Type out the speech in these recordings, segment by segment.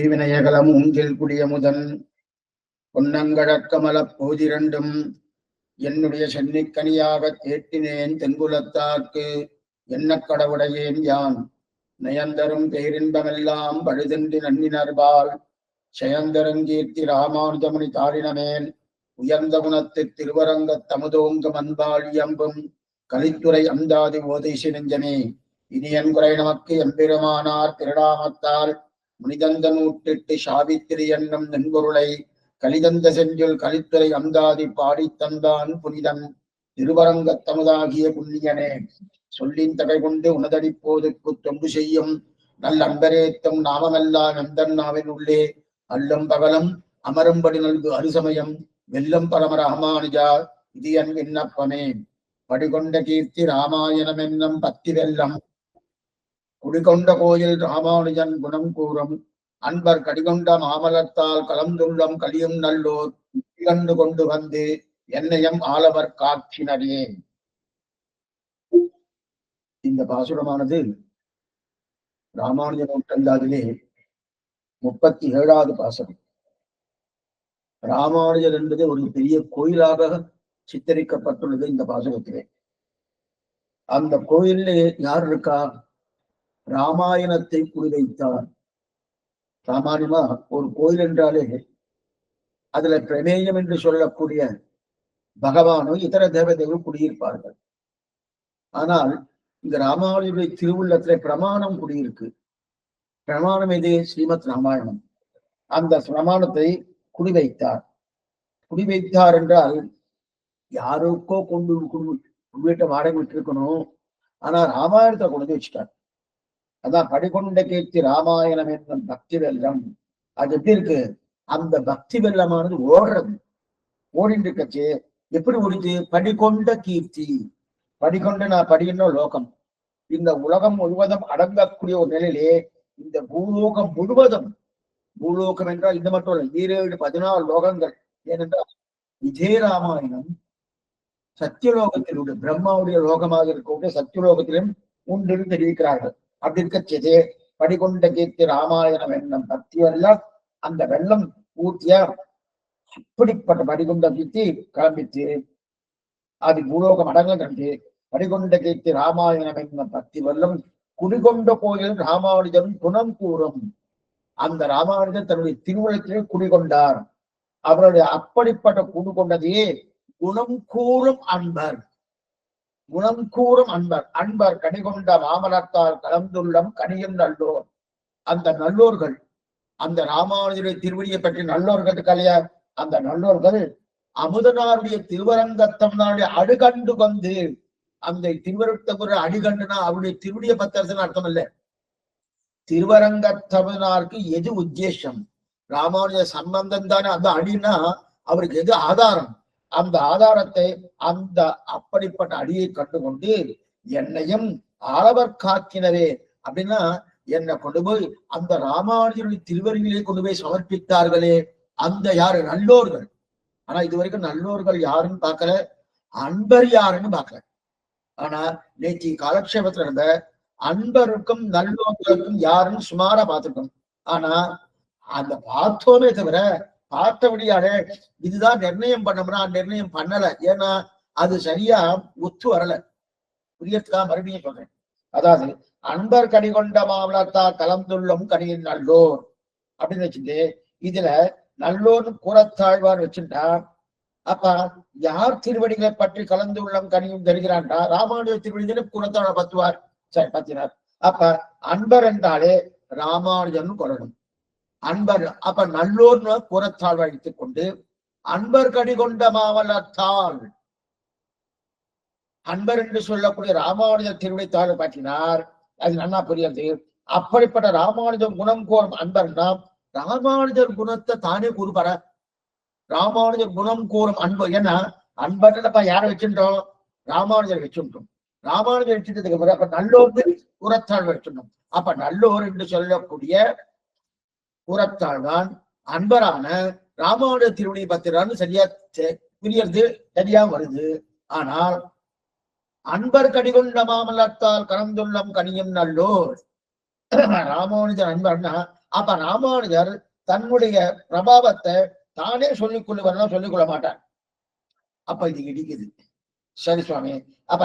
தீவினையகலம் மூங்கில் குடியமுதன் பொன்னங்கழற்கமலப் போதிரண்டும் என்னுடைய சென்னிக்கனியாக தேற்றினேன் தென்குலத்தார்க்கு என்ன கடவுடையேன் யான் நயந்தரும் பேரின்பமெல்லாம் பழுதென்று நன்னினர்பால் செயந்தரங்கீர்த்தி ராமானுஜமுனி தாளினமேல் உயர்ந்த குணத்து திருவரங்கத் தமுதோங்க மண்பால் இயம்பும் கலித்துறை அந்தாதி ஓதைசி நெஞ்சமே இனியன் குறை நமக்கு எம்பெருமானார் திருநாமத்தால் முனிதந்த நூற்றிட்டு சாவித்திரி என்னும் நென்பொருளை கலிதந்த செஞ்சொல் கலித்துறை அந்தாதி பாடித்தந்தான் புனிதன் திருவரங்கத் தமுதாகிய புண்ணியனே சொல்லின் தகை கொண்டு உணதடிப்போதுக்கு தொண்டு செய்யும் நல் அன்பரேத்தம் நாமமெல்லாம் நந்தன் நாவின் உள்ளே அல்லும் பகலம் அமரும்படி நல்கு அருசமயம் வெல்லும் பரம ராமானுஜா இது என் விண்ணப்பமே படிகொண்ட கீர்த்தி ராமாயணம் என்னும் பத்தி வெல்லம் குடிகொண்ட கோயில் ராமானுஜன் குணம் கூறும் அன்பர் கடிகொண்ட மாமலத்தால் கலந்துள்ளம் கலியும் நல்லோர் கண்டு கொண்டு வந்து என்னையும் ஆளவர் காக்கினரே. இந்த பாசுரமானது ராமானுஜ நூற்றந்தாதிலே 37வது பாசுரம். ராமானுஜர் என்பது ஒரு பெரிய கோயிலாக சித்தரிக்கப்பட்டுள்ளது இந்த பாசுரத்திலே. அந்த கோயிலே யார் இருக்கா? ராமாயணத்தை குறிவைத்தார். சாமானியமா ஒரு கோயில் என்றாலே அதுல பிரமேயம் என்று சொல்லக்கூடிய பகவானும் இதர தேவதைகளும் குடியிருப்பார்கள். ஆனால் இந்த ராமானுஜருடைய திருவுள்ளத்திலே பிரமாணம் குடியிருக்கு. பிரமாணம் எது? ஸ்ரீமத் ராமாயணம். அந்த பிரமாணத்தை குடிவைத்தார். குடிவைத்தார் என்றால் யாருக்கோ கொண்டு வீட்டை வாடகை விட்டுருக்கணும். ஆனா ராமாயணத்தை கொண்டு வச்சுட்டார். அதான் படிகொண்ட கீர்த்தி ராமாயணம் என்னும் பக்தி வெள்ளம். அது எப்படி இருக்கு? அந்த பக்தி வெள்ளமானது ஓடுறது, ஓடிட்டு இருக்கச்சு. எப்படி ஓடிச்சு? படிகொண்ட கீர்த்தி. படிகொண்ட நான் படிக்கணும் லோகம். இந்த உலகம் முழுவதும் அடங்கக்கூடிய ஒரு நிலையிலே இந்த பூலோகம் முழுவதும், பூலோகம் என்றால் இந்த மட்டும் இல்லை, 14 லோகங்கள். ஏனென்றால் இதே ராமாயணம் சத்தியலோகத்திலுடைய பிரம்மாவுடைய லோகமாக இருக்கக்கூடிய சத்தியலோகத்திலும் உண்டு தெரிவிக்கிறார்கள். அப்படி இருக்கச்சதே படிகொண்ட கீர்த்தி ராமாயணம் என்னும் பக்தி வெள்ளம். அந்த வெள்ளம் ஊற்றிய அப்படிப்பட்ட படிகொண்ட கீர்த்தி கிளம்பிச்சு. அது பூலோகம் அடங்க கண்டு படிகொண்ட கீர்த்தி ராமாயணம் என்னும் பக்தி வெள்ளம் குடிகொண்ட கோயில் ராமானுஜரும் குணம் கூறும். அந்த ராமானுஜர் தன்னுடைய திருவுலத்திலே குடிகொண்டார். அவருடைய அப்படிப்பட்ட குடி கொண்டதையே குணம் கூறும் அன்பர். குணம் கூறும் அன்பர். அன்பர் கனிகொண்ட மாமலத்தால் கலந்துள்ளம் கனியும் நல்லோர். அந்த நல்லோர்கள், அந்த ராமானுஜருடைய திருவடியை பற்றி நல்லோர்கள் கலையா, அந்த நல்லோர்கள் அமுதனாருடைய திருவரங்கத்தம்னாருடைய அடுகண்டு வந்து, அந்த திருவரங்கத்தமுற அடிகண்டுனா அவருடைய திருவடிய பத்தரசன் அர்த்தம் இல்ல. திருவரங்கத்தமிழ்நாருக்கு எது உத்தேசம்? ராமானுஜ சம்பந்தம் தானே. அந்த அடினா அவருக்கு எது ஆதாரம்? அந்த ஆதாரத்தை, அந்த அப்படிப்பட்ட அடியை கண்டுகொண்டு என்னையும் ஆளவர் காக்கினரே அப்படின்னா என்னை கொண்டு போய் அந்த ராமானுஜருடைய திருவருகிலே கொண்டு போய் சமர்ப்பித்தார்களே, அந்த யாரு? நல்லோர்கள். ஆனா இதுவரைக்கும் நல்லோர்கள் யாருன்னு பார்க்கல, அன்பர் யாருன்னு பார்க்கல. ஆனா நேற்று காலக்ஷேபத்துல இருந்த அன்பருக்கும் நல்லோர்களுக்கும் யாருன்னு சுமாரா பார்த்திருக்கோம். ஆனா அந்த பார்த்தோமே தவிர பார்த்தபடியாலே இதுதான் நிர்ணயம் பண்ணோம்னா நிர்ணயம் பண்ணல. ஏன்னா அது சரியா ஒத்து வரல. புரியத்தான் மறுபடியும் சொல்றேன். அதாவது அன்பர் கனிகொண்ட மாமலத்தா கலந்துள்ளம் கனியின் நல்லோர் அப்படின்னு வச்சுட்டு இதுல நல்லோர்னு கூறத்தாழ்வார் வச்சுட்டா, அப்ப யார் திருவடிகளை பற்றி கலந்துள்ளம் கனியும் தருகிறான்டா? ராமானுஜ திருவடிகளை கூறத்தாழ பத்துவார். சரி, பத்தினார். அப்ப அன்பர் என்றாலே ராமானுஜன் கொள்ளணும். அன்பர் அப்ப நல்லோர்னு புறத்தாழ்வு அழித்துக் கொண்டு அன்பர் கடிகொண்ட மாமலத்தால் அன்பர் என்று சொல்லக்கூடிய ராமானுஜர் திருவிடைத்தாழ்வு பற்றினார். அது நல்லா புரியாது. அப்படிப்பட்ட ராமானுஜர் குணம் கோரும் அன்பர்னா ராமானுஜர் குணத்தை தானே கூறுபார. ராமானுஜர் குணம் கூறும் அன்பு. ஏன்னா அன்பர்ப்ப யாரை வச்சுட்டோம்? ராமானுஜர் வச்சுட்டோம். ராமானுஜர் வச்சுட்டதுக்கு பிறகு அப்ப நல்லோர்னு புறத்தாழ்வு வச்சுட்டோம். அப்ப நல்லோர் என்று சொல்லக்கூடிய கூறத்தாழ்வான் அன்பரான ராமானுஜ திருவடி பத்திரான்னு சரியா புரியறது, சரியா வருது. ஆனால் அன்பர் கடிகொண்ட மாமலத்தால் கலந்துள்ளம் கனியும் நல்லோர் ராமானுஜர் அன்பர்னா அப்ப ராமானுஜர் தன்னுடைய பிரபாவத்தை தானே சொல்லிக் கொள்ளுவார், சொல்லிக் கொள்ள மாட்டார். அப்ப இது இடிக்குது. சரி சுவாமி, அப்ப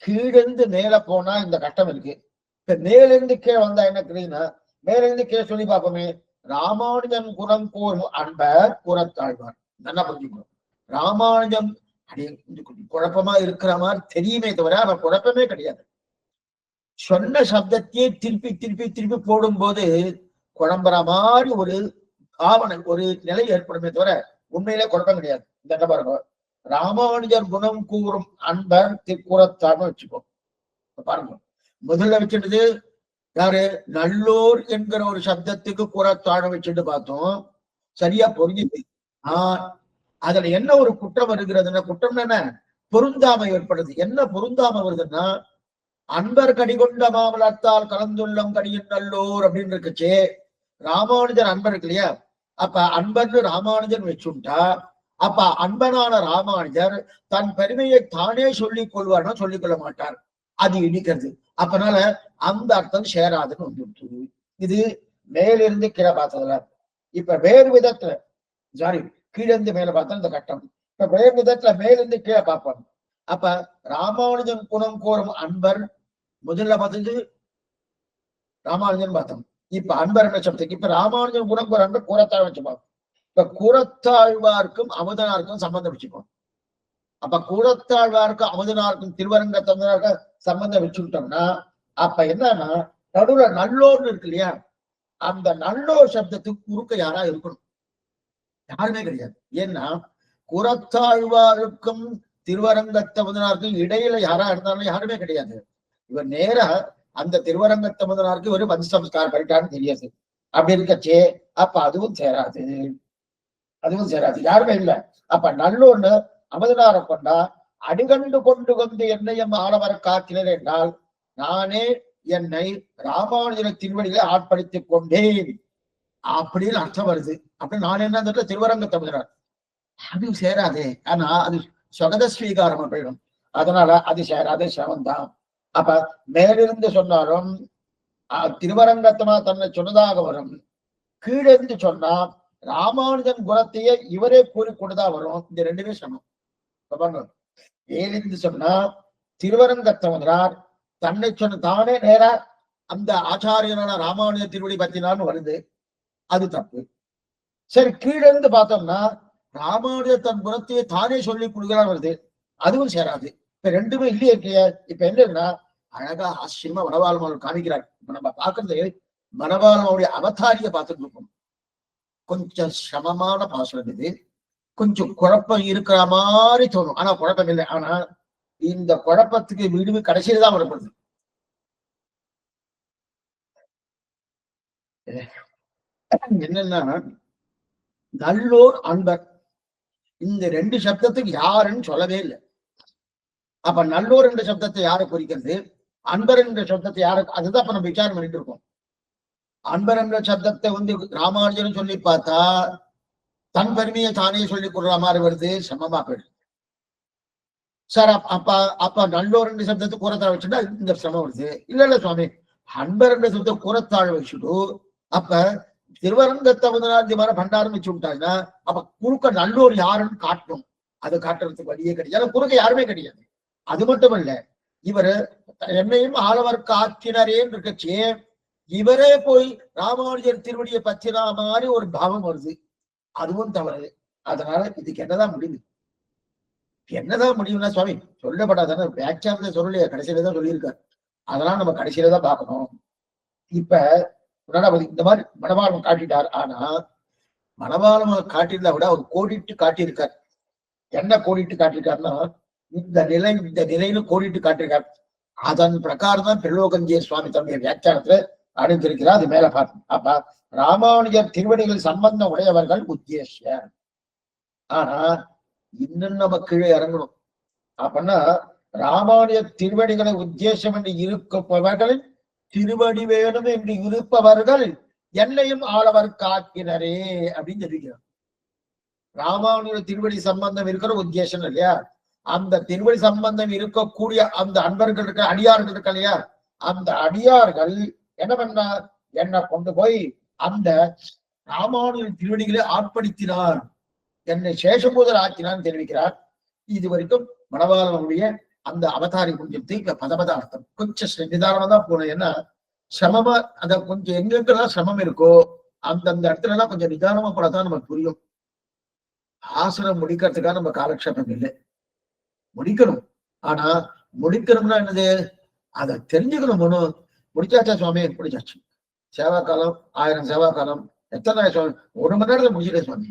கீழிருந்து மேல போனா இந்த கட்டம் இருக்கு, இப்ப மேலிருந்து கீழே வந்தா என்ன தெரியுதுன்னா, மேலிருந்து கீழே சொல்லி பார்ப்போமே. ராமானுஜன் குணம் கூறும் அன்பர் கூறத்தாழ்வார். நல்லா புரிஞ்சுக்கணும். ராமானுஜம் குழப்பமா இருக்கிற மாதிரி தெரியுமே தவிர அவன் குழப்பமே கிடையாது. சொன்ன சப்தத்தையே திருப்பி திருப்பி திருப்பி போடும் போது குழம்புற மாதிரி ஒரு ஆவணம், ஒரு நிலை ஏற்படுமே தவிர உண்மையிலே குழப்பம் கிடையாது. இந்த பாருங்க, ராமானுஜர் குணம் கூறும் அன்பர் திருக்கூறத்தாழ்னு வச்சுக்கோ. பாருங்க, முதல்ல வச்சுட்டு யாரு, நல்லோர் என்கிற ஒரு சப்தத்துக்கு கூறத்தாழ வச்சுட்டு பார்த்தோம். சரியா புரிஞ்சுது. அதுல என்ன ஒரு குற்றம் வருகிறதுன்னா, குற்றம் என்ன, பொருந்தாமை ஏற்படுது. என்ன பொருந்தாமை வருதுன்னா, அன்பர் கடிகொண்ட மாமலத்தால் கலந்துள்ளம் கடியின் நல்லோர் அப்படின்னு இருக்குச்சே. ராமானுஜர் அன்பர் இருக்கு இல்லையா, அப்ப அன்பர்னு ராமானுஜர் வச்சுட்டா, அப்ப அன்பனான ராமானுஜர் தன் பெருமையை தானே சொல்லிக் கொள்வார்னா சொல்லிக் கொள்ள மாட்டார். அது இடிக்கிறது. அப்பனால அந்த அர்த்தம் சேராதுன்னு வந்துட்டு. இது மேலிருந்து கீழே பார்த்ததுல. இப்ப வேறு விதத்துல, சாரி, கீழிருந்து மேல பார்த்தா இந்த கட்டம். இப்ப வேறு விதத்துல மேலிருந்து கீழே பார்ப்போம். அப்ப ராமானுஜன் குணம் கூறும் அன்பர் முதல்ல பார்த்தது ராமானுஜன் பார்த்தோம். இப்ப அன்பர் என்ன சப்தத்துக்கு இப்ப ராமானுஜன் குணம் கூற அன்பர் கூறத்தாழ் வச்சு பார்ப்போம். இப்ப கூறத்தாழ்வார்க்கும் அமுதனாருக்கும் சம்பந்தம் வச்சுப்போம். அப்ப கூறத்தாழ்வாருக்கும் அமுதனாருக்கும் திருவரங்கத்தமிழாக சம்பந்தம் வச்சுக்கிட்டோம்னா, அப்ப என்னன்னா நடுவுல நல்லோர்னு இருக்கு இல்லையா, அந்த நல்லோர் சப்தத்துக்கு குறுக்க யாரா இருக்கணும், யாருமே கிடையாது. ஏன்னா கூறத்தாழ்வாருக்கும் திருவரங்கத்தமுதனாருக்கும் இடையில யாரா இருந்தாலும் யாருமே கிடையாது. இவர் நேரா அந்த திருவரங்கத்தமுதனாருக்கு ஒரு பஞ்சசம்ஸ்காரம் பண்ணிட்டான்னு தெரியாது. அப்படி இருக்கச்சே அப்ப அதுவும் சேராது, அதுவும் சேராது, யாருமே இல்லை. அப்ப நல்லோர்னு அமுதனாரை கொண்டா அடிகண்டு கொண்டு வந்து என்னையும் ஆளவர காத்தினர் என்றால், நானே என்னை ராமானுஜர திருவடிகளை ஆட்படுத்திக் கொண்டேன் அப்படின்னு அர்த்தம் வருது. அப்படின்னு நான் என்ன திருவரங்க தமிழர், அது சேராதே. ஆனா அது சொகத ஸ்வீகாரம் போயிடும். அதனால அது சேராதே, சிரமம்தான். அப்ப மேலிருந்து சொன்னாலும் திருவரங்கத்தமா தன்னை சொன்னதாக வரும். கீழிருந்து சொன்னா ராமானுஜன் குணத்தையே இவரே கூறிக்கொண்டுதான் வரும். இந்த ரெண்டுமே சமம். ஏலிருந்து சொன்னா திருவரங்கத்தவனார் தன்னை சொன்ன தானே நேரா அந்த ஆச்சாரியனான ராமானுஜ திருவடி பத்தினான்னு வருது, அது தப்பு. சரி, கீழிருந்து பார்த்தோம்னா ராமானுஜ தன் குணத்தையே தானே சொல்லி கொடுக்கிறான் வருது, அதுவும் சேராது. இப்ப ரெண்டுமே இல்லையே இருக்கைய. இப்ப என்னன்னா அழகா ஆச்சரியமா மணவாளன் காமிக்கிறார். இப்ப நம்ம பாக்குறது மணவாளனுடைய அவதாரிய பார்த்துட்டு இருக்கோம். கொஞ்சம் சமமான பாசுரம் இது, கொஞ்சம் குழப்பம் இருக்கிற மாதிரி தோணும், ஆனா குழப்பம் இல்லை. ஆனா இந்த குழப்பத்துக்கு விடுவு கடைசியில தான் வரப்படுது. என்னன்னா நல்லோர் அன்பர், இந்த ரெண்டு சப்தத்துக்கு யாருன்னு சொல்லவே இல்லை. அப்ப நல்லோர் என்ற சப்தத்தை யாரை குறிக்கிறது, அன்பர் என்ற சப்தத்தை யாரு, அதுதான் இப்ப நம்ம விசாரம் பண்ணிட்டு இருக்கோம். அன்பர் என்ற சப்தத்தை ராமானுஜன் சொல்லி பார்த்தா தன் பெருமையை தானே சொல்லிக் கொள்ற மாதிரி வருது, சமமா போயிடுது. சார் அப்ப நல்லோர் என்ற சப்தத்தை கூறத்தாழ வச்சுட்டா இந்த சிரமம் வருது. இல்ல சுவாமி, அன்பர் என்ற சப்தத்தை கூறத்தாழ வச்சுட்டு அப்ப திருவரங்கத்தவனாந்தி மாதிரி பண்டாரம் வச்சு விட்டாங்கன்னா அப்ப குறுக்க நல்லோர் யாருன்னு காட்டணும். அதை காட்டுறதுக்கு வழியே கிடையாது, குறுக்க யாருமே கிடையாது. அது மட்டும் இல்ல, இவரு என்னையும் ஆளவர்க்கு ஆக்கினரேன்னு இருக்கச்சே இவரே போய் ராமானுஜர் திருவடியை பற்றினா மாதிரி ஒரு பாவம் வருது, அதுவும் தவறு. அதனால இதுக்கு என்னதான் முடிவு, என்னதான் முடிவுன்னா சுவாமி சொல்லப்படாதானே, வியாக்கியானத்தை சொல்லலையா, கடைசியில தான் சொல்லியிருக்காரு. அதெல்லாம் நம்ம கடைசியில தான் பார்க்கணும். இப்ப இந்த மாதிரி மணவாளம் காட்டிட்டார். ஆனா மணவாளம் காட்டியிருந்தா விட அவர் கோடிட்டு காட்டியிருக்கார். என்ன கோடிட்டு காட்டியிருக்காருன்னா இந்த நிலையில கோடிட்டு காட்டியிருக்கார். அதன் பிரகாரம் தான் பிரலோகஞ்சிய சுவாமி தன்னுடைய வியாக்கியானத்துல அணிந்திருக்கிறார். அது மேல பார்க்கணும். அப்ப ராமானுஜர் திருவடிகள் சம்பந்தம் உடையவர்கள் உத்தேசியர். ஆனா இன்னும் நம்ம கீழே இறங்கணும். அப்படின்னா ராமானுஜர் திருவடிகளை உத்தேசம் என்று இருப்பவர்கள், திருவடி வேணும் என்று இருப்பவர்கள் என்னையும் ஆளவர் காக்கினரே அப்படின்னு தெரிவிக்கிறார். ராமானுஜர் திருவடி சம்பந்தம் இருக்கிற உத்தேசம் இல்லையா, அந்த திருவடி சம்பந்தம் இருக்கக்கூடிய அந்த அன்பர்கள் இருக்க, அடியார்கள் இருக்க இல்லையா, அந்த அடியார்கள் என்ன பண்ணார், என்னை கொண்டு போய் அந்த ராமானுஜன் திருவடிகளை ஆட்படுத்தினார், என்னை சேஷபூதர் ஆக்கினான்னு தெரிவிக்கிறார். இது வரைக்கும் மணவாளனுடைய அந்த அவதாரி புண்ணியத்தை இப்ப பதபதார்த்தம் கொஞ்சம் நிதானமா தான் போனேன். ஏன்னா சிரமமா அத கொஞ்சம் எங்கெங்கெல்லாம் சிரமம் இருக்கோ அந்தந்த இடத்துல எல்லாம் கொஞ்சம் நிதானமா போனதான் நமக்கு புரியும். ஆசனம் முடிக்கிறதுக்காக நம்ம காலக்ஷேபம் இல்லை, முடிக்கணும். ஆனா முடிக்கணும்னா என்னது, அதை தெரிஞ்சுக்கணும். ஒண்ணும் முடிச்சாச்சா சுவாமி, முடிச்சாச்சு. சேவா காலம் 1000 சேவா காலம் எத்தனை சுவாமி, 1 மணி நேரத்துல முடிச்சிட்டேன் சுவாமி.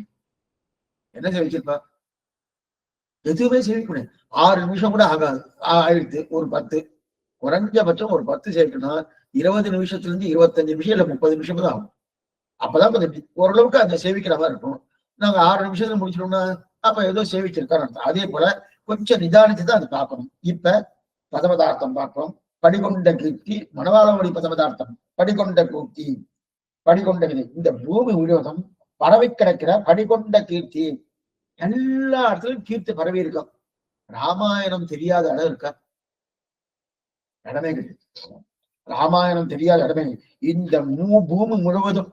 என்ன சேவிச்சிருப்பா, எதுவுமே சேவிக்கணும். 6 நிமிஷம் கூட ஆகாது, ஆயிடுத்து. ஒரு 10, குறைஞ்சபட்சம் ஒரு 10 சேர்க்கணும். 20 நிமிஷத்துல இருந்து 25 நிமிஷம் இல்ல 30 நிமிஷம் தான் ஆகும். அப்பதான் கொஞ்சம் ஓரளவுக்கு அதை சேவிக்கிற மாதிரி இருக்கும். நாங்க 6 நிமிஷத்துல முடிச்சிட்டோம்னா அப்ப ஏதோ சேவிச்சிருக்காரு அர்த்தம். அதே போல கொஞ்சம் நிதானித்து தான் அதை பார்க்கணும். இப்ப பதபதார்த்தம் பார்ப்போம். படிகொண்ட கீர்த்தி மணவாளமொழி பதபதார்த்தம். படிகொண்ட கூர்த்தி, படிகொண்ட விதை, இந்த பூமி முழுவதும் பரவி கிடக்கிற படிகொண்ட கீர்த்தி, எல்லா இடத்துலயும் கீர்த்தி பரவி இருக்கும். ராமாயணம் தெரியாத இடம் இருக்கா? இடமே கிடையாது. ராமாயணம் தெரியாத இடமே. இந்த பூமி முழுவதும்,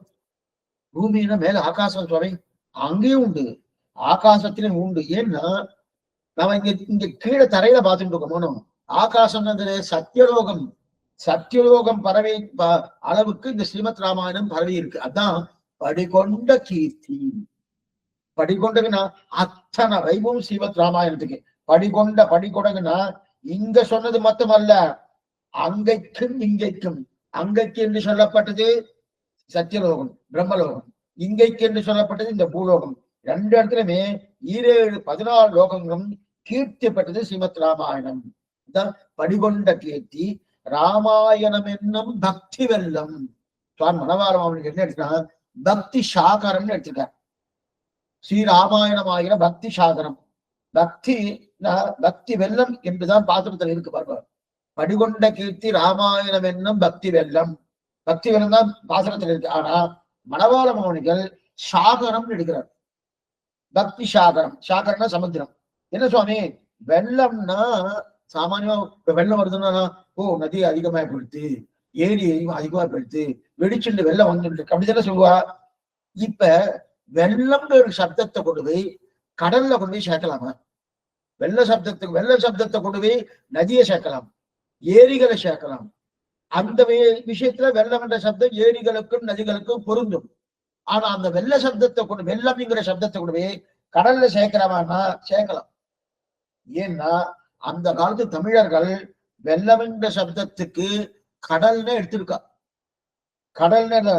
பூமியில மேல ஆகாசம் சுவாமி, அங்கேயும் உண்டு, ஆகாசத்திலும் உண்டு. ஏன்னா நம்ம இங்க கீழே தரையில பார்த்துட்டு இருக்கோம். ஆகாசம் சத்தியலோகம், சத்தியலோகம் பரவி அளவுக்கு இந்த ஸ்ரீமத் ராமாயணம் பரவி இருக்கு. அதான் படிகொண்ட கீர்த்தி. படிகொண்டதுன்னா அத்தனை வைபவம் ஸ்ரீமத் ராமாயணத்துக்கு. படிகொண்டதுன்னா இங்க சொன்னது மட்டுமல்ல, அங்கைக்கும் இங்கைக்கும். அங்கைக்கு என்று சொல்லப்பட்டது சத்தியலோகம் பிரம்மலோகம், இங்கைக்கு என்று சொல்லப்பட்டது இந்த பூலோகம். 2 இடத்துலயுமே 14 லோகங்களும் கீர்த்தி பெற்றது ஸ்ரீமத் ராமாயணம். தான் படிகொண்ட கீர்த்தி. ராமாயணம் என்னும் பக்தி வெள்ளம். சுவாமி மணவாளம் அவனுக்கு என்ன எடுத்தா, பக்தி சாகரம்னு எடுத்துட்டார். ஸ்ரீராமாயணம் ஆகிற பக்தி சாகரம். பக்தி பக்தி வெள்ளம் என்றுதான் பாத்திரத்தில் இருக்கு பாருங்க. படிகொண்ட கீர்த்தி ராமாயணம் என்னும் பக்தி வெள்ளம். பக்தி வெள்ளம் தான் பாசனத்தில் இருக்கு. ஆனா மணவாள மௌனிகள் சாகரம் எடுக்கிறார். பக்தி சாகரம். சாகரம்னா சமுத்திரம். என்ன சுவாமி, வெள்ளம்னா சாமானியமா இப்ப வெள்ளம் வருதுன்னா, ஓ நதி அதிகமா போயிடுத்து, ஏரி அதிகமா போயிடுத்து, வெடிச்சுட்டு வெள்ளம் வந்துட்டு அப்படித்தானே சொல்லுவா. இப்ப வெள்ளம்னு ஒரு சப்தத்தை கொண்டு போய் கடல்ல கொண்டு போய் சேர்க்கலாமா? வெள்ள சப்தத்தை கொண்டு போய் நதியை சேர்க்கலாம், ஏரிகளை சேர்க்கலாம். அந்த விஷயத்துல வெள்ளம் என்ற சப்தம் ஏரிகளுக்கும் நதிகளுக்கும் பொருந்தும். ஆனா அந்த வெள்ள சப்தத்தை கொண்டு, வெள்ளம்ங்கிற சப்தத்தை கொண்டு போய் கடல்ல சேர்க்கிறவான்னா சேர்க்கலாம். ஏன்னா அந்த காலத்து தமிழர்கள் வெள்ளம் என்ற சப்தத்துக்கு கடல்னு எடுத்திருக்கா. கடல்னு,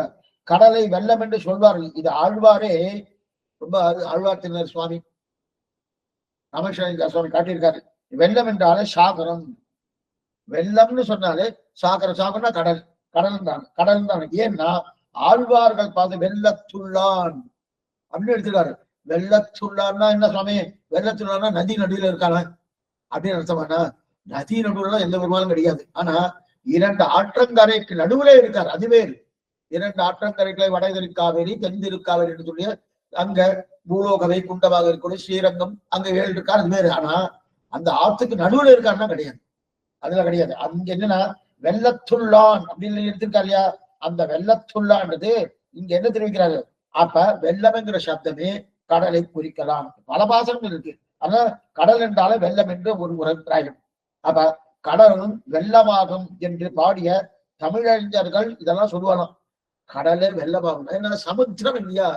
கடலை வெள்ளம் என்று சொல்வார்கள். இது ஆழ்வாரே ரொம்ப, ஆழ்வார் திருநர் சுவாமி ராமேஸ்வரன் சுவாமி காட்டியிருக்காரு. வெள்ளம் என்றாலே சாகரம். வெள்ளம்னு சொன்னாலே சாகரம். சாகரம்னா கடல், கடல் தான். ஏன்னா ஆழ்வார்கள் பார்த்து வெள்ளத்துள்ளான் அப்படின்னு எடுத்துக்காரு. வெள்ளத்துள்ளான்னா என்ன சுவாமி, வெள்ளத்துள்ளான்னா நதி நடுவில் இருக்காங்க அப்படின்னு அர்த்தமானா? நதி நடுவுல எந்த பெருமாளும் கிடையாது. ஆனா 2 ஆற்றங்கரைக்கு நடுவுல இருக்காரு, அதுவே. 2 ஆற்றங்கரைகளை வடதிருக்காவேரி தென்திருக்காவேரி என்று சொல்லி அங்க பூலோகவை குண்டமாக இருக்கக்கூடிய ஸ்ரீரங்கம் அங்க 7 இருக்காரு, அது வேறு. ஆனா அந்த ஆற்றுக்கு நடுவுல இருக்காருன்னா கிடையாது, அதுல கிடையாது. அங்க என்னன்னா வெள்ளத்துள்ளான் அப்படின்னு எடுத்திருக்கா இல்லையா? அந்த வெள்ளத்துள்ளான்றது இங்க என்ன தெரிவிக்கிறாரு? அப்ப வெள்ளம்ங்கிற சப்தமே கடலை குறிக்கலாம். பல பாசனங்கள் இருக்கு. ஆனா கடல் என்றாலே வெள்ளம் என்று ஒரு அபிப்பிராயம். அப்ப கடலும் வெள்ளமாகும் என்று பாடிய தமிழறிஞர்கள் இதெல்லாம் சொல்லுவாங்க. கடலே வெள்ளமாகும். ஏன்னா சமுத்திரம் இல்லையா,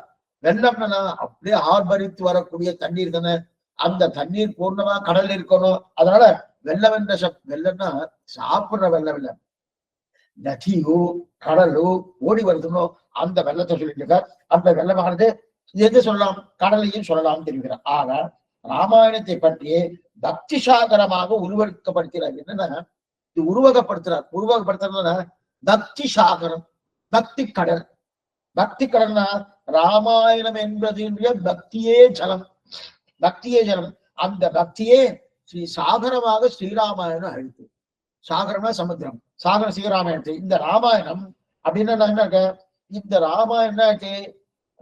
வெள்ளம்னா அப்படியே ஆர்ப்பரித்து வரக்கூடிய தண்ணீர் தானே. அந்த தண்ணீர் பூர்ணமா கடல் இருக்கணும். அதனால வெள்ளம் என்ற வெள்ளம்னா சாப்பிடுற வெள்ளம் இல்ல, நதியோ கடலோ ஓடி வருதுனோ அந்த வெள்ளத்தை சொல்லிட்டு இருக்கார். அந்த வெள்ளமானது எது சொல்லலாம், கடலையும் சொல்லலாம் தெரிவிக்கிறார். ஆக ராமாயணத்தை பற்றியே பக்தி சாகரமாக உருவகப்படுத்துகிறார். என்னன்னா இது உருவகப்படுத்துறார். உருவகப்படுத்துறதுன்னா பக்தி சாகரம், பக்தி கடல். பக்தி கடல்னா ராமாயணம் என்பது பக்தியே ஜலம், பக்தியே ஜலம். அந்த பக்தியே ஸ்ரீ சாகரமாக ஸ்ரீராமாயணம் அழித்து. சாகரம்னா சமுத்திரம், சாகர ஸ்ரீராமாயணத்தை. இந்த ராமாயணம் அப்படின்னா என்ன, இந்த ராமாயணத்தை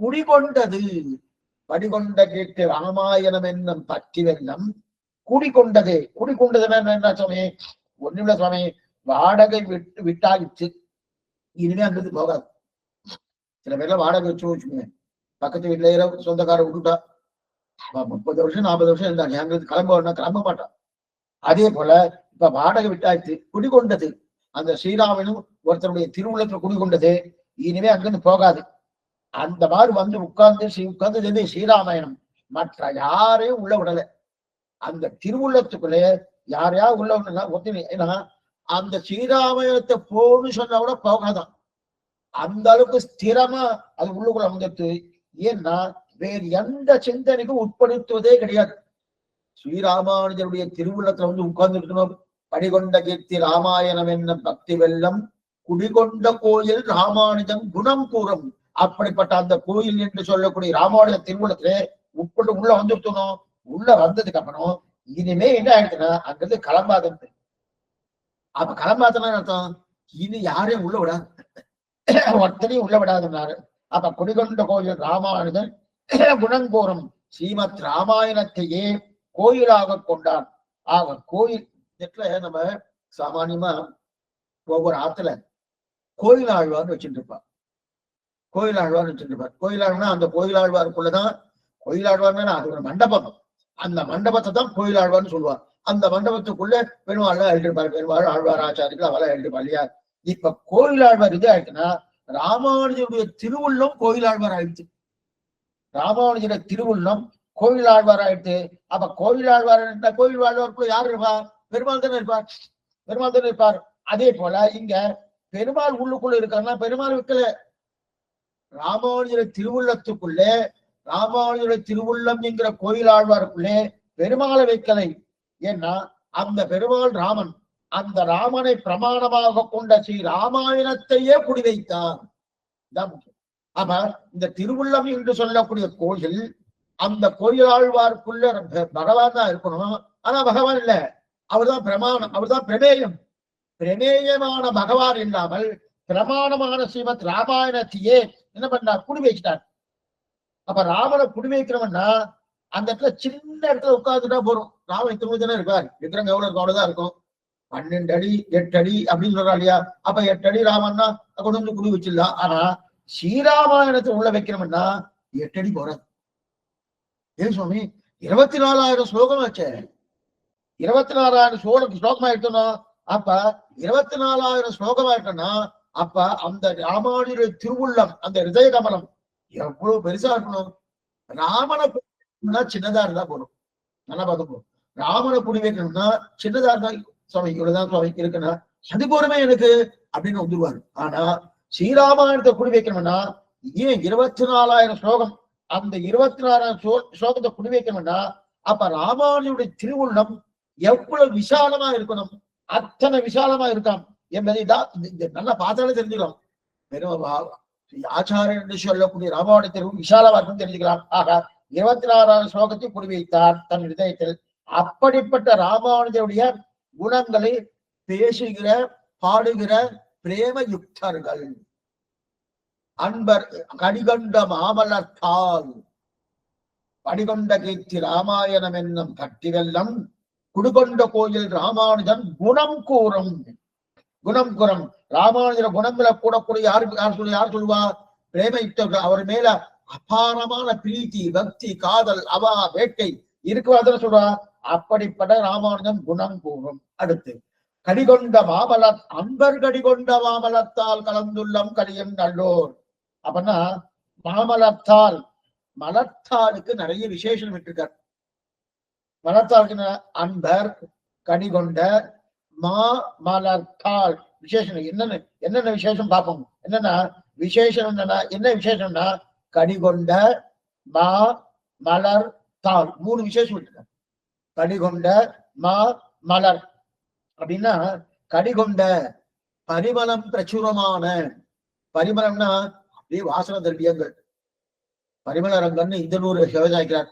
குடிகொண்டது. படிகொண்ட கேட்டு ராமாயணம் என்னும் பற்றி வெள்ளம் குடிகொண்டது. குடிகொண்டதுன்னா என்ன சுவாமி? ஒண்ணுமில்ல சுவாமி, வாடகை விட்டாகிச்சு, இனிமே அந்த போகாது. சில பேர்லாம் வாடகை வச்சுக்கோங்க, பக்கத்து வீட்டுல சொந்தக்கார விட்டுட்டா 30 வருஷம் 40 வருஷம் இருந்தாங்க, எங்களுக்கு கிளம்ப மாட்டான். அதே போல இப்ப வாடகை விட்டாச்சு, குடிகொண்டது அந்த ஸ்ரீராமனும் ஒருத்தருடைய திருவுள்ளத்துல குடிகொண்டது, இனிமே அங்கிருந்து போகாது. அந்த மாதிரி வந்து உட்கார்ந்து ஸ்ரீராமாயணம் மற்ற யாரையும் உள்ள விடல. அந்த திருவுள்ளத்துக்குள்ளே யாரையா உள்ள ஒருத்தர், ஏன்னா அந்த ஸ்ரீராமாயணத்தை போன்னு சொன்னா கூட போகாதான், அந்த அளவுக்கு ஸ்திரமா அது உள்ளுக்குள்ள வந்துட்டு. ஏன்னா வேறு எந்த சிந்தனைக்கும் உட்படுத்துவதே கிடையாது. ஸ்ரீராமானுஜருடைய திருவுள்ளத்துல வந்து உட்கார்ந்து இருக்கணும். படிகொண்ட கீர்த்தி ராமாயணம் என்ன பக்தி வெள்ளம், குடிகொண்ட கோயில் ராமானுஜன் குணம் கூறும். அப்படிப்பட்ட அந்த கோயில் என்று சொல்லக்கூடிய ராமானுஜ திருவுள்ளத்திலே உட்பட்டு உள்ள வந்துட்டணும். உள்ள வந்ததுக்கு அப்புறம் இனிமே என்ன ஆயிடுச்சுன்னா அங்கிருந்து கிளம்பாதுன்னு. அப்ப கிளம்பாதுன்னா அர்த்தம், இனி யாரையும் உள்ள விடாது, ஒருத்தரையும் உள்ள விடாதுன்னாரு. அப்ப குடிகொண்ட கோயில் ராமானுஜன் குணங்கூறும் ஸ்ரீமத் ராமாயணத்தையே கோயிலாக கொண்டான். ஆக கோயில் நம்ம சாமானியமா ஒவ்வொரு ஆத்துல கோயில் ஆழ்வார்னு வச்சுட்டு இருப்பார். கோயில் ஆழ்வார்னு வச்சுட்டு இருப்பார். கோயில் ஆழ்வார்னா அந்த கோயில் ஆழ்வாருக்குள்ளதான், கோயில் ஆழ்வார்னா அது ஒரு மண்டபம், அந்த மண்டபத்தை தான் கோயில் ஆழ்வார்னு சொல்லுவார். அந்த மண்டபத்துக்குள்ள பெருமாள் எழுதிருப்பார், பெருமாள் ஆழ்வார் ஆச்சாரிகள் அவெல்லாம் எழுதிருப்பார் இல்லையா. இப்ப கோயில் ஆழ்வார் இது ஆயிடுச்சுன்னா ராமானுஜருடைய திருவுள்ளம் கோயில் ஆழ்வார் ஆயிடுச்சு. ராமானுஜருடைய திருவுள்ளம் கோயில் ஆழ்வார் ஆயிடுச்சு. அப்ப கோயில் ஆழ்வார், கோயில் ஆழ்வாருக்குள்ள யார் இருப்பா? பெருமாள் தானே இருப்பார், பெருமாள் தானே இருப்பார். அதே போல இங்க பெருமாள் உள்ளுக்குள்ள இருக்காருன்னா பெருமாள் வைக்கல, ராமானுஜருடைய திருவுள்ளத்துக்குள்ளே, ராமானுஜருடைய திருவுள்ளம் என்கிற கோயில் ஆழ்வாருக்குள்ளே பெருமாளை வைக்கலை. ஏன்னா அந்த பெருமாள் ராமன், அந்த ராமனை பிரமாணமாக கொண்ட ஸ்ரீ ராமாயணத்தையே குடி வைத்தார். அப்ப இந்த திருவுள்ளம் என்று சொல்லக்கூடிய கோயில், அந்த கோயில் ஆழ்வாருக்குள்ள பகவான் தான் இருக்கணும். ஆனா பகவான் இல்ல, அவர்தான் பிரமாணம், அவர்தான் பிரமேயம். பிரமேயமான பகவான் இல்லாமல் பிரமாணமான ஸ்ரீமத் ராமாயணத்தையே என்ன பண்ணார்? குடி வைச்சிட்டார். அப்ப ராமனை குடி வைக்கிறவன்னா அந்த இடத்துல சின்ன இடத்துல உட்கார்ந்துட்டா போறோம். ராமன் இத்தனை இருப்பார், விக்கிரங்க எவ்வளவு இருக்கும் அவ்வளவுதான் இருக்கும். 12 அடி 8 அடி அப்படின்னு சொல்றா இல்லையா. அப்ப 8 அடி ராமன்னா கொண்டு வந்து குடி வச்சிடலாம். ஆனா ஸ்ரீராமாயணத்தை உள்ள வைக்கணும்னா 8 அடி போறாது. ஏன் சுவாமி 24,000 ஸ்லோகம் வச்ச, 24,000 ஸ்லோகமா இருக்கணும். அப்ப 24,000 ஸ்லோகமா இருக்கணும்னா அப்ப அந்த ராமானுடைய திருவுள்ளம், அந்த ஹிருதய கமலம் எவ்வளவு பெருசா இருக்கணும். ராமனை சின்னதா இருந்தா போதும், நல்லா பார்க்க போகும். ராமனை குடி வைக்கணும்னா சின்னதா இருந்தா சுவாமி இவ்வளவுதான் சுவாமி இருக்குன்னா அது போறமே எனக்கு அப்படின்னு வந்துருவாரு. ஆனா ஸ்ரீராமாயணத்தை குடி வைக்கணும்னா ஏன் 24,000 ஸ்லோகம், அந்த 24,000 ஸ்லோகத்தை குடி வைக்கணும்னா அப்ப ராமானுடைய திருவுள்ளம் எவ்வளவு விசாலமா இருக்கணும், அத்தனை விசாலமா இருக்காம் என்பதை தான் நல்லா பார்த்தாலே தெரிஞ்சுக்கலாம். வெறும் ஆச்சாரியன் என்று சொல்லக்கூடிய ராமானுடைய திருவு விசாலமா இருக்கும் தெரிஞ்சுக்கலாம். ஆக 24,000 ஸ்லோகத்தை குடி வைத்தார் தன் இதயத்தில். அப்படிப்பட்ட ராமானுஜருடைய குணங்களை பேசுகிற பாடுகிற பிரேம யுக்தர்கள் அன்பர் கடிகொண்ட மாமலர்த்தால் படிகொண்ட கீர்த்தி ராமாயணம் என்னும் கட்டிவெல்லம் குடுகொண்ட கோயில் ராமானுஜன் குணம் கூறும். குணம் கூறும் ராமானுஜர குணங்களை கூடக்கூடிய யார் சொல்லுவா? பிரேம யுக்தர்கள். அவர் மேல அபாரமான பிரீத்தி பக்தி காதல் அவா வேட்கை இருக்குவாத சொல்றா. அப்படிப்பட்ட ராமானுஜன் குணம் கூறும். அடுத்து கடிகொண்ட மாமலர் அன்பர் கடிகொண்ட மாமலத்தால் கலந்துள்ளம் கடியும் நல்லோர். அப்படின்னா மாமலத்தால், மலர்த்தாளுக்கு நிறைய விசேஷம் விட்டுருக்கார். மலர்த்தாளுக்கு அன்பர் கடிகொண்ட மா மலர்த்தாள் விசேஷம் என்னென்ன விசேஷம் பார்ப்போம். என்னன்னா விசேஷம் என்னன்னா என்ன விசேஷம்னா கடிகொண்ட மா மலர் தாள் 3 விசேஷம் விட்டுருக்கார். கடிகொண்ட மா மலர் அப்படின்னா கடிகொண்ட பரிமளம் பிரச்சுரமான, பரிமளம்னா அப்படியே வாசன திரவியங்கள். பரிமள ரங்கன்னு இந்தனூர் சிவசாய்க்கிறார்.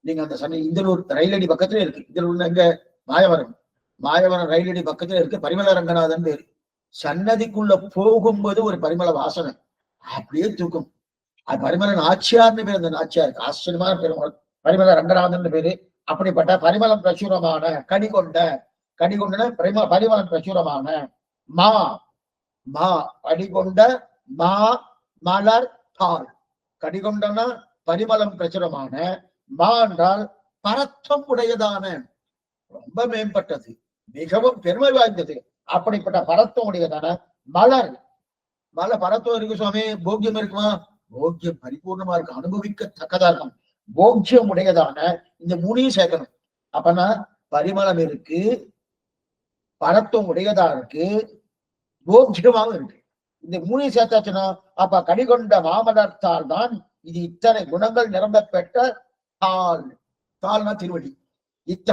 நீங்க அந்த இந்தனூர் ரயிலடி பக்கத்துல இருக்கு. இந்தனூர்ல எங்க மாயவரம், மாயவரம் ரயிலடி பக்கத்துல இருக்கு. பரிமள ரங்கநாதன் பேரு. சன்னதிக்குள்ள போகும்போது ஒரு பரிமள வாசனை அப்படியே தூக்கும். அது பரிமளன் ஆச்சியார்னு பேர். அந்த நாச்சியாருக்கு ஆச்சரியமான பெருமாள் பரிமள ரங்கநாதன் பேரு. அப்படிப்பட்ட பரிமளம் பிரச்சுரமான கடிகொண்ட பரிமளம் பிரச்சுரமான மா மா கடிகொண்ட மா மலர் தாள். கடிகொண்டனா பரிமளம் பிரச்சுரமான, மா என்றால் பரத்வம் உடையதான, ரொம்ப மேம்பட்டது, மிகவும் பெருமை வாய்ந்தது. அப்படிப்பட்ட பரத்துவம் உடையதான மலர். மலர் பரத்துவம் இருக்கு சுவாமி, போக்கியம் இருக்குமா? போக்கியம் பரிபூர்ணமா இருக்கு, அனுபவிக்கத்தக்கதா இருக்கும். போக்கியம் உடையதான இந்த மூணையும் சேர்க்கணும். அப்பனா பரிமளம் இருக்கு, பரத்துவம் உடையதா இருக்கு, போக்கியமாவும் இருக்கு. இந்த மூணையும் சேர்த்தாச்சுன்னா அப்ப கடிகொண்ட மாமலர்த்தால் தான் இது இத்தனை குணங்கள் நிரம்ப பெற்ற தாள். தாள்னா திருவடி.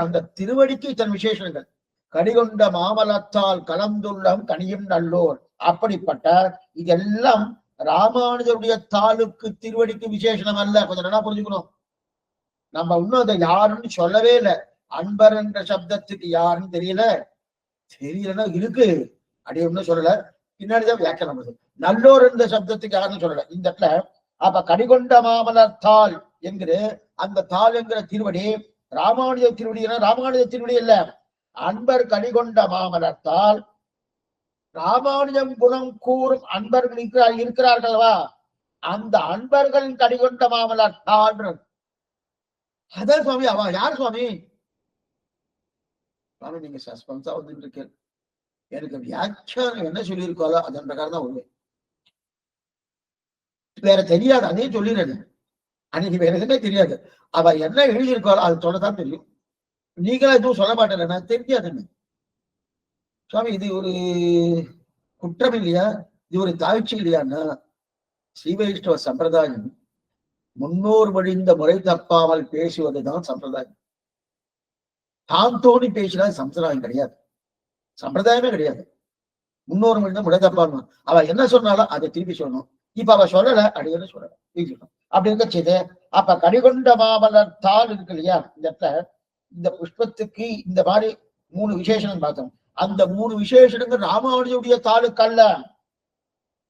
அந்த திருவடிக்கு இத்தனை விசேஷங்கள். கடிகொண்ட மாமலத்தால் கலந்துள்ளம் கனியும் நல்லோர். அப்படிப்பட்ட இதெல்லாம் ராமானுஜருடைய தாளுக்கு திருவடிக்கு விசேஷனம் அல்ல. கொஞ்சம் நல்லா புரிஞ்சுக்கணும். நம்ம இன்னும் அதை யாருன்னு சொல்லவே இல்லை. அன்பர் என்ற சப்தத்துக்கு யாருன்னு தெரியலன்னா இருக்கு, அப்படி ஒன்னும் சொல்லல, பின்னாடிதான் வியாக்கியானம் வருது. நல்லோர் என்ற சப்தத்துக்கு யாருன்னு சொல்லல இந்த இடத்துல. அப்ப கடிகொண்ட மாமலத்தால் என்கிற அந்த தாள் என்கிற திருவடி ராமானுஜ திருவடி. ராமானுஜ திருவடி இல்ல, அன்பர் கடிகொண்ட மாமலத்தால் ராமானுஜம் குணம் கூறும் அன்பர்கள் இருக்கிறார்களவா, அந்த அன்பர்களின் கடிகொண்ட மாமலத்தால். அதான் சுவாமி. அவ யார் சுவாமி? சுவாமி நீங்க சஸ்பென்ஸா வந்துட்டு இருக்கு. எனக்கு வியாக்கியானம் என்ன சொல்லியிருக்காளோ அதன் பிரகாரம் தான் உண்மை, வேற தெரியாது. அதையும் சொல்லிடுறது, அன்னைக்கு வேற எதுவுமே தெரியாது. அவ என்ன எழுதியிருக்காளோ அது சொல்லதான் தெரியும். நீங்களா எதுவும் சொல்ல மாட்டேன்னா தெரியாதுன்னு. சுவாமி இது ஒரு குற்றம் இல்லையா, இது ஒரு தாழ்ச்சி இல்லையான்னா, ஸ்ரீ வைஷ்ணவ சம்பிரதாயம் முன்னோர் வழிந்த முறை தப்பாமல் பேசுவதுதான் சம்பிரதாயம். தான் தோணி பேசினா சம்பிரதாயம் கிடையாது, சம்பிரதாயமே கிடையாது. முன்னோர் வழிந்த முறை தப்பாமல் அவ என்ன சொன்னாலும் அதை திருப்பி சொல்லணும். இப்ப அவ சொல்லல, அடிக்கடி சொல்லல, அப்படி இருக்க செய்து. அப்ப கடிகொண்ட மாமலர் தாள் இருக்கு இல்லையா, இந்த இடத்துல இந்த புஷ்பத்துக்கு இந்த மாதிரி 3 விசேஷம் பார்த்தோம். அந்த 3 விசேஷங்கள் ராமானுஜருடைய தாளுக்கு அல்ல,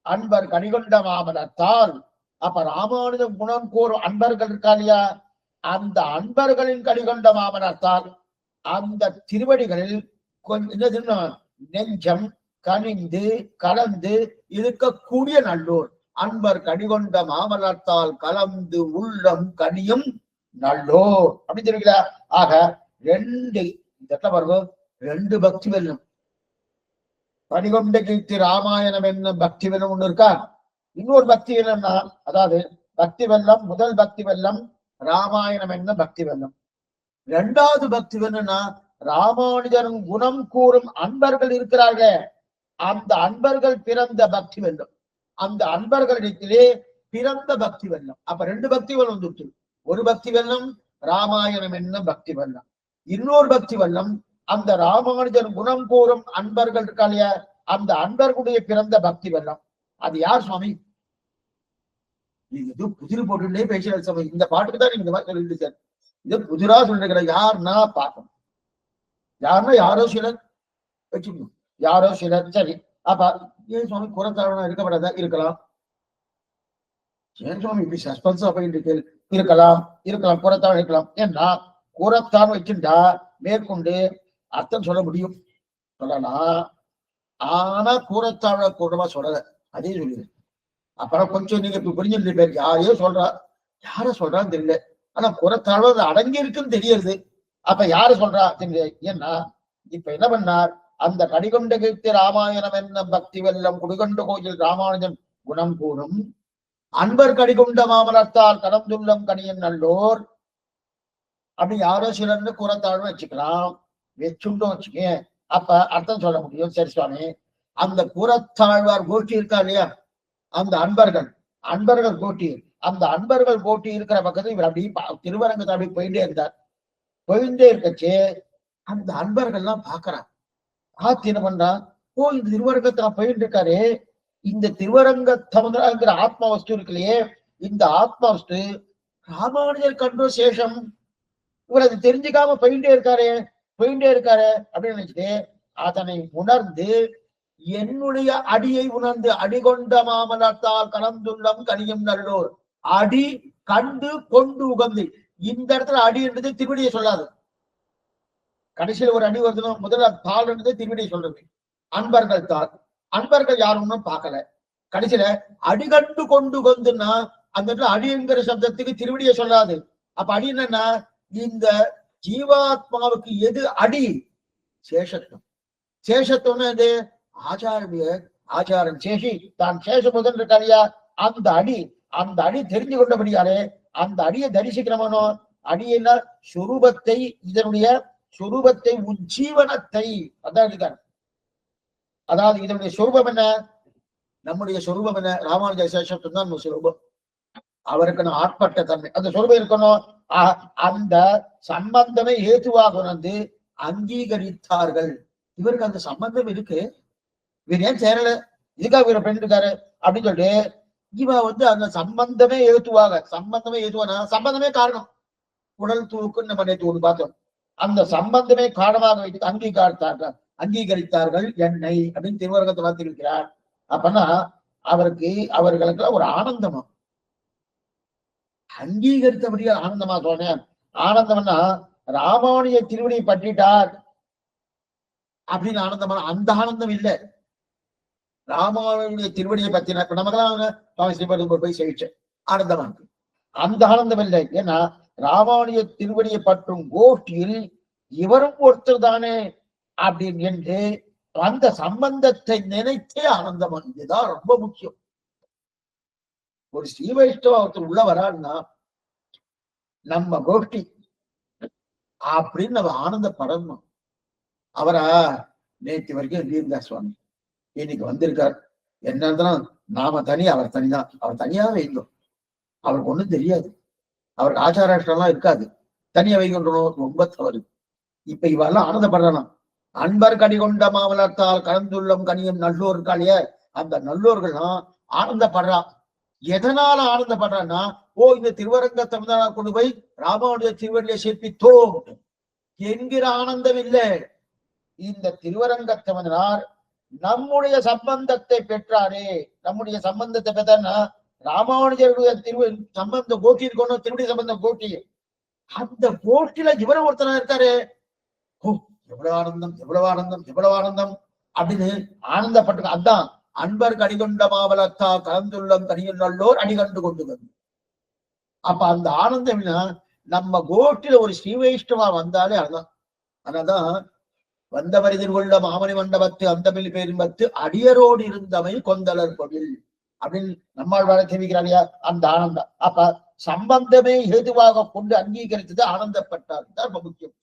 அன்பர் கடிகொண்ட மாமலர் தாள். அப்ப ராமானுஜம் குணம் கூறும் அன்பர்கள் இருக்கா இல்லையா, அந்த அன்பர்களின் கடிகொண்ட மாமலர் தாள். அந்த திருவடிகளில் கொஞ்சம் நெஞ்சம் கனிந்து கலந்து இருக்கக்கூடிய நல்லோர். அன்பர் கடிகொண்ட மாமலத்தால் கலந்து உள்ளம் கனியும் நல்லோர் அப்படின்னு தெரியுங்களா. ஆக 2 பாருங்க, 2 பக்தி வெல்லம். கடிகொண்ட கீர்த்தி ராமாயணம் என்ன பக்தி வெல்லம் ஒண்ணு இருக்கா, இன்னொரு பக்தி வெல்லம்னா, அதாவது பக்தி வெல்லம் முதல் பக்தி வெல்லம் ராமாயணம் என்ன பக்தி வெல்லம். 2வது பக்தி வெல்லம்னா ராமானுஜரும் குணம் கூறும் அன்பர்கள் இருக்கிறார்களே, அந்த அன்பர்கள் பிறந்த பக்தி வெல்லம், அந்த அன்பர்களிடத்திலே பிறந்த பக்தி வெல்லம். அப்ப 2 பக்தி வெல்லம் வந்துட்டு, ஒரு பக்தி வெல்லம் ராமாயணம் என்ன பக்தி வெல்லம், இன்னொரு பக்தி வெல்லம் அந்த ராமானுஜர் குணம் கூறும் அன்பர்கள் இருக்காலையா, அந்த அன்பர்களுடைய பிறந்த பக்தி வெல்லம். அது யார் சுவாமி? நீங்க இது புதிர் போட்டுட்டே பேசுற சுவாமி. இந்த பாட்டுக்கு தான் நீங்க இந்த மாதிரி சொல்லிட்டு சார், இது புதிரா சொல்லிருக்கிற. யாருன்னா பார்க்கணும், யாருன்னா யாரோ சிலர் வச்சுக்கணும், யாரோ சிலர். சரி, அப்ப ஏன் சுவாமி குறத்தாழ்வனா இருக்கப்படாதா? இருக்கலாம். ஏன் சுவாமி இப்படி சஸ்பென்ஸா போயிட்டு இருக்கலாம், குறத்தாழ்வு இருக்கலாம். ஏன்னா குறத்தான் வச்சுட்டா மேற்கொண்டு அர்த்தம் சொல்ல முடியும், சொல்லலாம். ஆனா கூறத்தாழ்வ கூடமா சொல்லல, அதே சொல்லிடு. அப்புறம் கொஞ்சம் நீங்க இப்ப புரிஞ்சுட்டு பேருக்கு யாரையோ சொல்றா, யார சொல்றான்னு தெரியல, ஆனா குறத்தாழ்வு அது அடங்கி இருக்குன்னு தெரியுது. அப்ப யாரு சொல்றா தெரியல. ஏன்னா இப்ப என்ன பண்ணார், அந்த கடிகொண்ட கீர்த்தி ராமாயணம் என்ன பக்தி வெல்லம் குடிகொண்ட கோயில் ராமானுஜன் குணம் கூறும் அன்பர் கடிகொண்ட மாமலத்தால் கடந்துள்ளம் கனியன் நல்லோர். அப்படி யாரோ சிலர்னு குறத்தாழ்வு வச்சுக்கலாம், வச்சுட்டோம் வச்சுக்கேன், அப்ப அர்த்தம் சொல்ல முடியும். சரி சுவாமி, அந்த கூறத்தாழ்வார் கோஷ்டி இருக்கா இல்லையா, அந்த அன்பர்கள் கோஷ்டி, அந்த அன்பர்கள் கோஷ்டி இருக்கிற பக்கத்துல இவர் அப்படி திருவரங்கத்தை அப்படி போயிட்டே இருந்தார். போயிட்டே இருக்கச்சு அந்த அன்பர்கள்லாம் பாக்குறான். என்ன பண்றா, ஓ இந்த திருவரங்கத்துல போயிட்டு இருக்காரு, இந்த திருவரங்க தமுங்கிற ஆத்மா வஸ்து இருக்குல்லையே, இந்த ஆத்மா வஸ்து ராமானுஜர் கண்டோ சேஷம், இவர் அது தெரிஞ்சுக்காம போயிட்டே இருக்காரு அப்படின்னு நினைச்சிட்டு அதனை உணர்ந்து என்னுடைய அடியை உணர்ந்து அடிகொண்ட மாமலத்தால் கலந்துள்ளம் கனியும் நல்லோர். அடி கண்டு கொண்டு உகந்து, இந்த இடத்துல அடி என்றது திருவடியை சொல்லாது, கடைசியில் ஒரு அடி வருதுன்னா முதல்ல தாள் என்றது திருவடியை சொல்றது. அன்பர்கள் தாள், அன்பர்கள் யாரும் ஒன்னும் பார்க்கல, கடைசியில அடிகண்டு கொண்டு கொண்டுன்னா அந்த இடத்துல அடிங்கிற சப்தத்துக்கு திருவடியை சொல்லாது. அப்ப அடி என்னன்னா இந்த ஜீவாத்மாவுக்கு எது அடி? சேஷத்துவம். சேஷத்துவம்னா இது ஆச்சாரன் சேஷி தான் சேஷ முதல் இருக்காரியா, அந்த அடி தெரிஞ்சு கொண்டபடியாலே அந்த அடியை தரிசிக்கிறவனோ, அடியின சொரூபத்தை, இதனுடைய சொரூபத்தை, உஜ்ஜீவனத்தை அதான் இருக்காரு. அதாவது இதனுடைய சொரூபம் என்ன? நம்முடைய சொரூபம் என்ன? ராமானுஜ சேஷத்துவம் தான் நம்ம சொரூபம். அவருக்கு ஆட்பட்ட தன்மை அந்த சொரூபம் இருக்கணும். அந்த சம்பந்தமே ஏதுவாக உணர்ந்து அங்கீகரித்தார்கள். இவருக்கு அந்த சம்பந்தம் இருக்கு, இவர் ஏன் சேரல, இதுக்காக இவரை பெண் இருக்காரு அப்படின்னு சொல்லிட்டு இவ அந்த சம்பந்தமே ஏதுவாக, சம்பந்தமே ஏதுவானா சம்பந்தமே காரணம். உடல் தூக்குன்னு நம்ம நேற்று ஒன்று பார்த்தோம். அந்த சம்பந்தமே காரணமாக வைத்து அங்கீகரித்தார்கள் என்னை அப்படின்னு திருவரங்கத்தை வார்த்திருக்கிறார். அப்பன்னா அவர்களுக்கு ஒரு ஆனந்தமா, அங்கீகரித்தபடியா ஆனந்தமா சொன்னேன். ஆனந்தம்னா ராமானுஜ திருவடியை பற்றிட்டார் அப்படின்னு ஆனந்தமான அந்த ஆனந்தம் இல்லை. ராமானுடைய திருவடியை பத்தின இப்ப நமக்கெல்லாம் சுவாமி ஸ்ரீபதி போய் சேவிச்சேன், ஆனந்தமா இருக்கு. அந்த ஆனந்தம் இல்லை. ஏன்னா ராமானுய திருவடியை பற்றும் கோஷ்டியில் இவரும் ஒருத்தர் தானே அப்படின்னு என்று அந்த சம்பந்தத்தை நினைத்தே ஆனந்தமா. இதுதான் ரொம்ப முக்கியம். ஒரு ஸ்ரீ வைஷ்ணவ ஒருத்தர் உள்ள வரான்னா நம்ம கோஷ்டி அப்படின்னு நம்ம ஆனந்தப்படணும். அவரா நேற்று வரைக்கும் இருந்தார் சுவாமி, இன்னைக்கு வந்திருக்கார். என்ன இருந்தாலும் நாம தனி, அவர் தனிதான். அவர் தனியாவே இருந்தோம், அவருக்கு ஒண்ணும் தெரியாது, அவருக்கு ஆச்சாரம் இருக்காது. தனியா வைக்கணும் ரொம்ப தவறு. இப்ப இவெல்லாம் ஆனந்தப்படுறான். அன்பர் கனி கொண்ட மாமலத்தால் கலந்துள்ளம் கனியும் நல்லோர் இருக்காளிய, அந்த நல்லோர்கள்லாம் ஆனந்தப்படுறா. எதனால ஆனந்தப்படுறான்னா, இந்த திருவரங்க தமிழ்நாடு கொண்டு போய் ராமானுஜ திருவடியை சேர்ப்பித்தோம் என்கிற ஆனந்தம் இல்லை. இந்த திருவரங்க தமிழனார் நம்முடைய சம்பந்தத்தை பெற்றாரே. நம்முடைய சம்பந்தத்தை பெற்றார்னா ராமானுஜருடைய சம்பந்த கோட்டி இருக்கணும், திருவடி சம்பந்த கோட்டி. அந்த கோட்டில இவரும் ஒருத்தனா இருக்காரு. எவ்வளவு ஆனந்தம், எவ்வளவு ஆனந்தம், எவ்வளவு ஆனந்தம் அப்படின்னு ஆனந்தப்பட்டு. அதான் அன்பர் கடிகொண்ட மாவலத்தா கலந்துள்ளம் கனியும் நல்லோர் அடிகண்டு கொண்டு வந்து. அப்ப அந்த ஆனந்தம் நம்ம கோட்டில ஒரு ஸ்ரீ வைஷ்ணவா வந்தாலே அதுதான். அதனால்தான் வந்தவர் எதிர்கொள்ள மாமணி மண்டபத்து அந்தமில் பேரின்பத்து அடியரோடு இருந்தமை கொந்தலர் கோவில் அப்படின்னு நம்மால் தெரிவிக்கிறாங்க. அந்த ஆனந்தம் அப்ப சம்பந்தமே ஏதுவாக கொண்டு அங்கீகரித்தது ஆனந்தப்பட்டார். ரொம்ப முக்கியம்.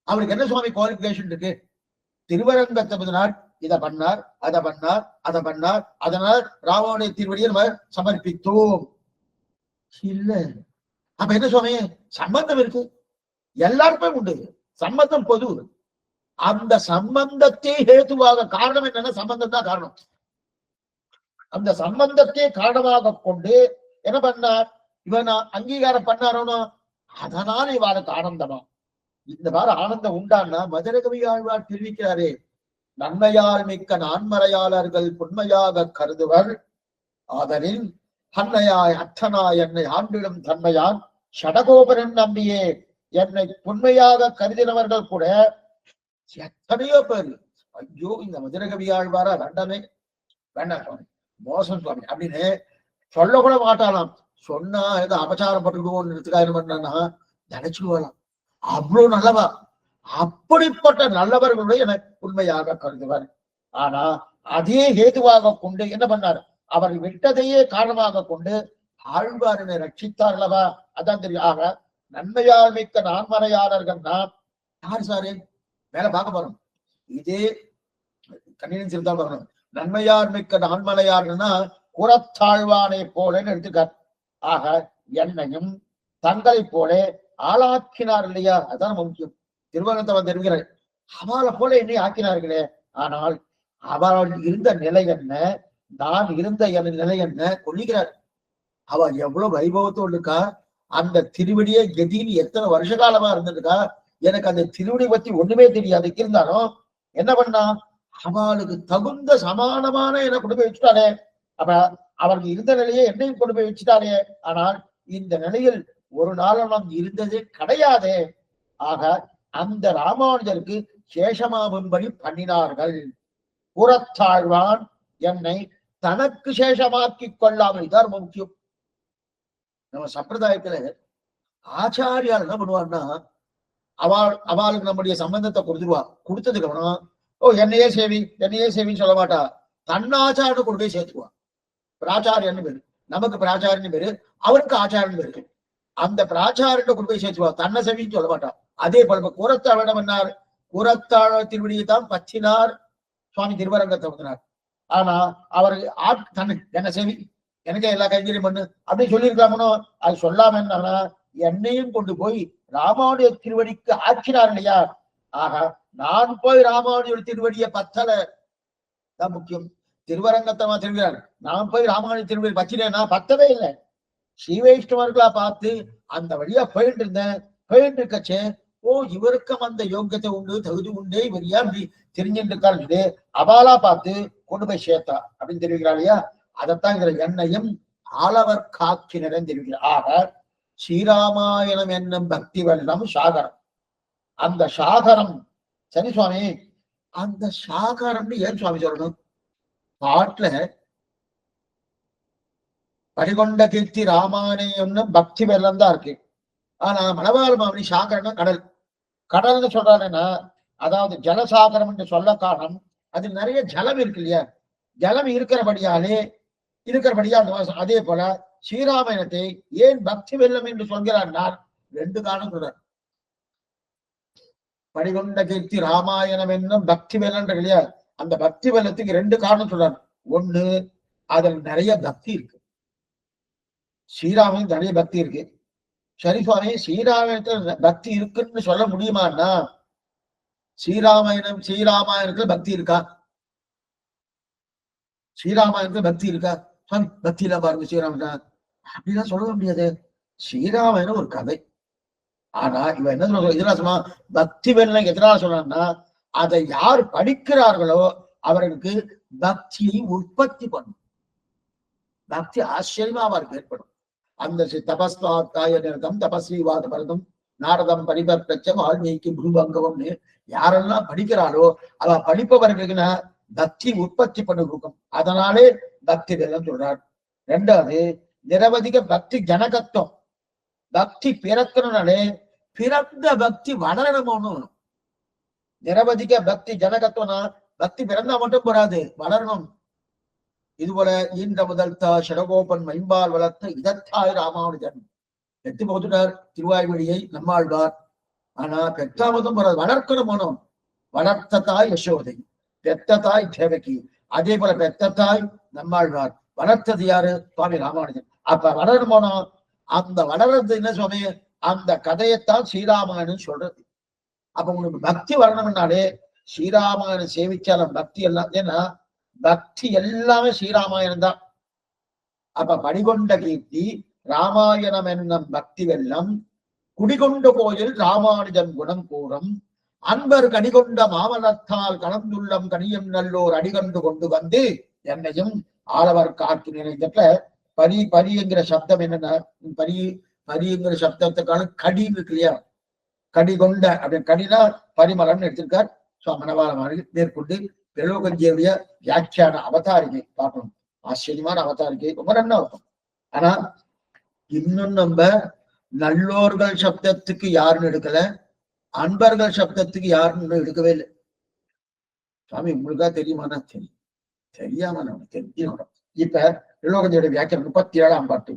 அவருக்கு என்ன சுவாமி குவாலிபிகேஷன் இருக்கு? திருவரங்கத்தமிழ்நாள் இதை பண்ணார், அதை பண்ணார், அதை பண்ணார், அதனால் ராமானுஜ திருவடியை நம்ம சமர்ப்பித்தோம் இல்ல. அப்ப என்ன சுவாமி சம்பந்தம் இருக்கு, எல்லாருமே உண்டு, சம்பந்தம் பொது. அந்த சம்பந்தத்தை ஹேதுவாக, காரணம் என்னன்னா சம்பந்தம் தான் காரணம். அந்த சம்பந்தத்தை காரணமாக கொண்டு என்ன பண்ணார்? இவன் அங்கீகாரம் பண்ணாரோனோ, அதனால இவளுக்கு ஆனந்தமா. இந்த மாதிரி ஆனந்தம் உண்டான்னா மதுரகவி ஆழ்வார் தெரிவிக்கிறாரே, நன்மையால் மிக்க நான்மறையாளர்கள் புண்மையாக கருதுவர். ஆதலில் அன்னையாய் அத்தனாய் என்னை ஆண்டிடும் தன்மையான் ஷடகோபரன் நம்பியே என்னை புண்மையாக கருதினவர்கள் கூட எத்தனையோ பேர். ஐயோ இந்த மதுரகவி ஆழ்வாரா தண்டனை வேண்டாம் சுவாமி, மோசம் சுவாமி அப்படின்னு சொல்லக்கூட மாட்டாளாம். சொன்னா ஏதோ அபச்சாரம் பட்டுக்கிடுவோம் பண்ணா நினைச்சுக்குவாளாம். அவ்வளவு நல்லவா. அப்படிப்பட்ட நல்லவர்களுடைய எனக்கு உண்மையாக கருதுவர். ஆனா அதே ஹேதுவாக கொண்டு என்ன பண்ணார்? அவர் விட்டதையே காரணமாக கொண்டு ஆழ்வாரனை ரட்சித்தார்களவா? அதான் தெரியும். ஆக நன்மையால் மிக்க நான்மறையாளர்கள் நான் யார் சாரு மேல பார்க்க போறோம். இதே கண்ணியின் சிறுதான் பார்க்கணும். நன்மையார் மிக்க நான்மலையார்னா குறத்தாழ்வானை போலன்னு எடுத்துக்கார். ஆக என்னையும் தங்களை போல ஆளாக்கினார் இல்லையா? அதான் முக்கியம். திருவனந்தவன் தெரிவிக்கிறார், அவளை போல என்னை ஆக்கினார்களே. ஆனால் அவள் இருந்த நிலை என்ன, நான் இருந்த நிலை என்ன கொள்ளுகிறார். அவள் எவ்வளவு வைபவத்தோடு இருக்கா. அந்த திருவடியை கதின்னு எத்தனை வருஷ காலமா இருந்திருக்கா. எனக்கு அந்த திருவடி பத்தி ஒண்ணுமே தெரியாது. இருந்தாலும் என்ன பண்ணா, அவளுக்கு தகுந்த சமானமான என்னை கொண்டு போய் வச்சுட்டானே. அப்ப அவருக்கு இருந்த நிலையை என்னையும் கொண்டு போய் வச்சுட்டானே. ஆனால் இந்த நிலையில் ஒரு நாளும் நாம் இருந்ததே கிடையாதே. ஆக அந்த ராமானுஜருக்கு சேஷமாகும்படி பண்ணினார்கள். புறத்தாழ்வான் என்னை தனக்கு சேஷமாக்கி கொள்ளாமல், இதான் ரொம்ப முக்கியம். நம்ம சம்பிரதாயத்துல ஆச்சாரியால் என்ன பண்ணுவான்னா, அவளுக்கு நம்முடைய சம்பந்தத்தை கொடுத்துருவா. கொடுத்ததுக்கு அப்புறம் என்னையே சேவின்னு சொல்ல மாட்டா, தன்னாச்சாரனை கொண்டு போய் சேர்த்துக்குவா. பிராச்சாரியன்னு பேரு, நமக்கு பிராச்சாரியன்னு பேரு, அவருக்கு ஆச்சாரன் பேரு. அந்த பிராச்சாரனை கொண்டு போய் சேர்த்துக்குவா, தன்னை செவின்னு சொல்ல மாட்டா. அதே போல கூரத்தாழம் என்னார், கூரத்தாழ திருவடியை தான் பச்சினார் சுவாமி திருவரங்கத்தை வந்தார். ஆனா அவருக்கு தன்னை என்ன செவி, எனக்கு எல்லா கைங்கரியம் பண்ணு அப்படின்னு சொல்லியிருக்கலாமோ, அது சொல்லாம என்னன்னா என்னையும் கொண்டு போய் ராமானுடைய திருவடிக்கு ஆக்கினார் இல்லையா. ஆக நான் போய் ராமானுடைய திருவடியை பத்தல தான் முக்கியம். திருவரங்கத்தமா திருவிழார், நான் போய் ராமானுடைய திருவடி பச்சினேன்னா பத்தவே இல்லை. ஸ்ரீ வைஷ்ணவர்களா பார்த்து அந்த வழியா போயிட்டு இருந்தேன். போயிட்டு இருக்கச்சே இவருக்கும் அந்த யோக்கியத்தை உண்டு, தகுதி உண்டு, இவர் ஏன் அப்படி தெரிஞ்சுட்டு இருக்காரு அபாலா பார்த்து கொண்டு போய் சேர்த்தா அப்படின்னு தெரிவிக்கிறார் இல்லையா. அதைத்தான் இதுல என்னையும் ஆளவர் காக்கினரன் தெரிவிக்கிறார். ஆக ஸ்ரீராமாயணம் என்னும் பக்தி வெள்ளம் சாகரம். அந்த சாகரம் சரி சுவாமி, அந்த சாகரம்னு ஏன் சுவாமி சொல்லணும்? பாட்டுல பரிகொண்ட கீர்த்தி ராமாயணம்னு பக்தி வெள்ளம் தான் இருக்கு. ஆனா மணவாள மாமணி சாகரம்னா கடல். கடல்னு சொல்றாருன்னா அதாவது ஜலசாகரம் என்று சொல்ல காரணம் அது நிறைய ஜலம் இருக்கு இல்லையா. ஜலம் இருக்கிறபடியா அதே போல ஸ்ரீராமாயணத்தை ஏன் பக்தி வெள்ளம் என்று சொல்கிறார்? ரெண்டு காரணம் சொல்றார். பரிகொண்ட கீர்த்தி ராமாயணம் என்னும் பக்தி வெள்ளம் இல்லையா, அந்த பக்தி வெள்ளத்துக்கு ரெண்டு காரணம் சொல்றார். ஒண்ணு, அதில் நிறைய பக்தி இருக்கு. ஸ்ரீராமன் நிறைய பக்தி இருக்கு. சரி சுவாமி, ஸ்ரீராமாயணத்துல பக்தி இருக்குன்னு சொல்ல முடியுமான்னா, ஸ்ரீராமாயணத்துல பக்தி இருக்கா? ஸ்ரீராமாயணத்துல பக்தி இருக்கா? சுவாமி பக்தி இல்ல பாருங்க ஸ்ரீராமன் அப்படிதான் சொல்ல முடியாது. ஸ்ரீராமாயணம் ஒரு கதை. ஆனா இவன் என்ன சொல்ற, எதிராசமா பக்தி வெள்ளம் எதிராக சொல்றான்னா, அதை யார் படிக்கிறார்களோ அவர்களுக்கு பக்தியை உற்பத்தி பண்ணும். பக்தி ஆச்சரியமா அவருக்கு ஏற்படும். அந்த தபஸ்வாத்தாய நிரதம் தபஸ்ரீவாத பரதம் நாரதம் பரிபர்த்தம் ஆழ்மைக்கு குருபங்கவம்னு யாரெல்லாம் படிக்கிறாரோ அவ படிப்பவர்களுக்குன்னா பக்தி உற்பத்தி பண்ண கொடுக்கும். அதனாலே பக்தி வெள்ளம் சொல்றார். ரெண்டாவது, நிரவதிக பக்தி ஜனகத்துவம். பக்தி பிறக்கணும்னாலே பிறந்த பக்தி வளரணும்னு. நிரவதிக பக்தி ஜனகத்துவம்னா பக்தி பிறந்தா மட்டும் போறாது, வளரணும். இதுபோல ஈன்ற முதல்தா ஷடகோபன் மைம்பால் வளர்த்த இதத்தாய் ராமானுஜன் பெற்று போட்டுட்டார் திருவாய்மொழியை நம்மாழ்வார். ஆனா பெற்றாமதும் போறாது, வளர்க்கணும். வளர்த்த தாய் யசோதை, பெத்த தாய் தேவகி. அதே போல பெத்த தாய் நம்மாழ்வார், வளர்த்தது யாரு? சுவாமி ராமானுஜன். அப்ப வளரணும். அந்த வளர்றது என்ன சுவாமி? அந்த கதையத்தான் ஸ்ரீராமாயணம் சொல்றது. அப்ப உங்களுக்கு பக்தி வரணும்னாலே ஸ்ரீராமாயணம் சேவிச்சாலும் பக்தி எல்லாம், ஏன்னா பக்தி எல்லாமே ஸ்ரீராமாயணம் தான். அப்ப படிகொண்ட கீர்த்தி ராமாயணம் என்னும் பக்தி வெள்ளம் குடிகொண்ட கோயில் ராமானுஜன் குணம் கூறும் அன்பர் கடிகொண்ட மாமலத்தால் கலந்துள்ளம் கனியம் நல்லோர் அடிகண்டு கொண்டு வந்து என்னையும் ஆளவர் காக்கினேன். இந்த பரி என்கிற சப்தம் என்னன்னா, பரிங்கிற சப்தத்துக்கான கடி இருக்கு இல்லையா, கடிகொண்ட அப்படின்னு கடினா பரிமலன் எடுத்திருக்கார் மணவாள மேற்கொண்டு பிரலோகஞ்சியுடைய வியாக்கியான அவதாரிகை பார்க்கணும். ஆச்சரியமான அவதாரிகை, ரொம்ப நல்லா இருக்கும். ஆனா இன்னும் நம்ம நல்லோர்கள் சப்தத்துக்கு யாருன்னு எடுக்கல, அன்பர்கள் சப்தத்துக்கு யாருன்னு எடுக்கவே இல்லை. சுவாமி உங்களுக்கா தெரியுமானா தெரியும், தெரியாம நம்ம தெரியும். இப்ப பிரலோகஞ்சியுடைய வியாக்கியம் 37ஆம் பாட்டு.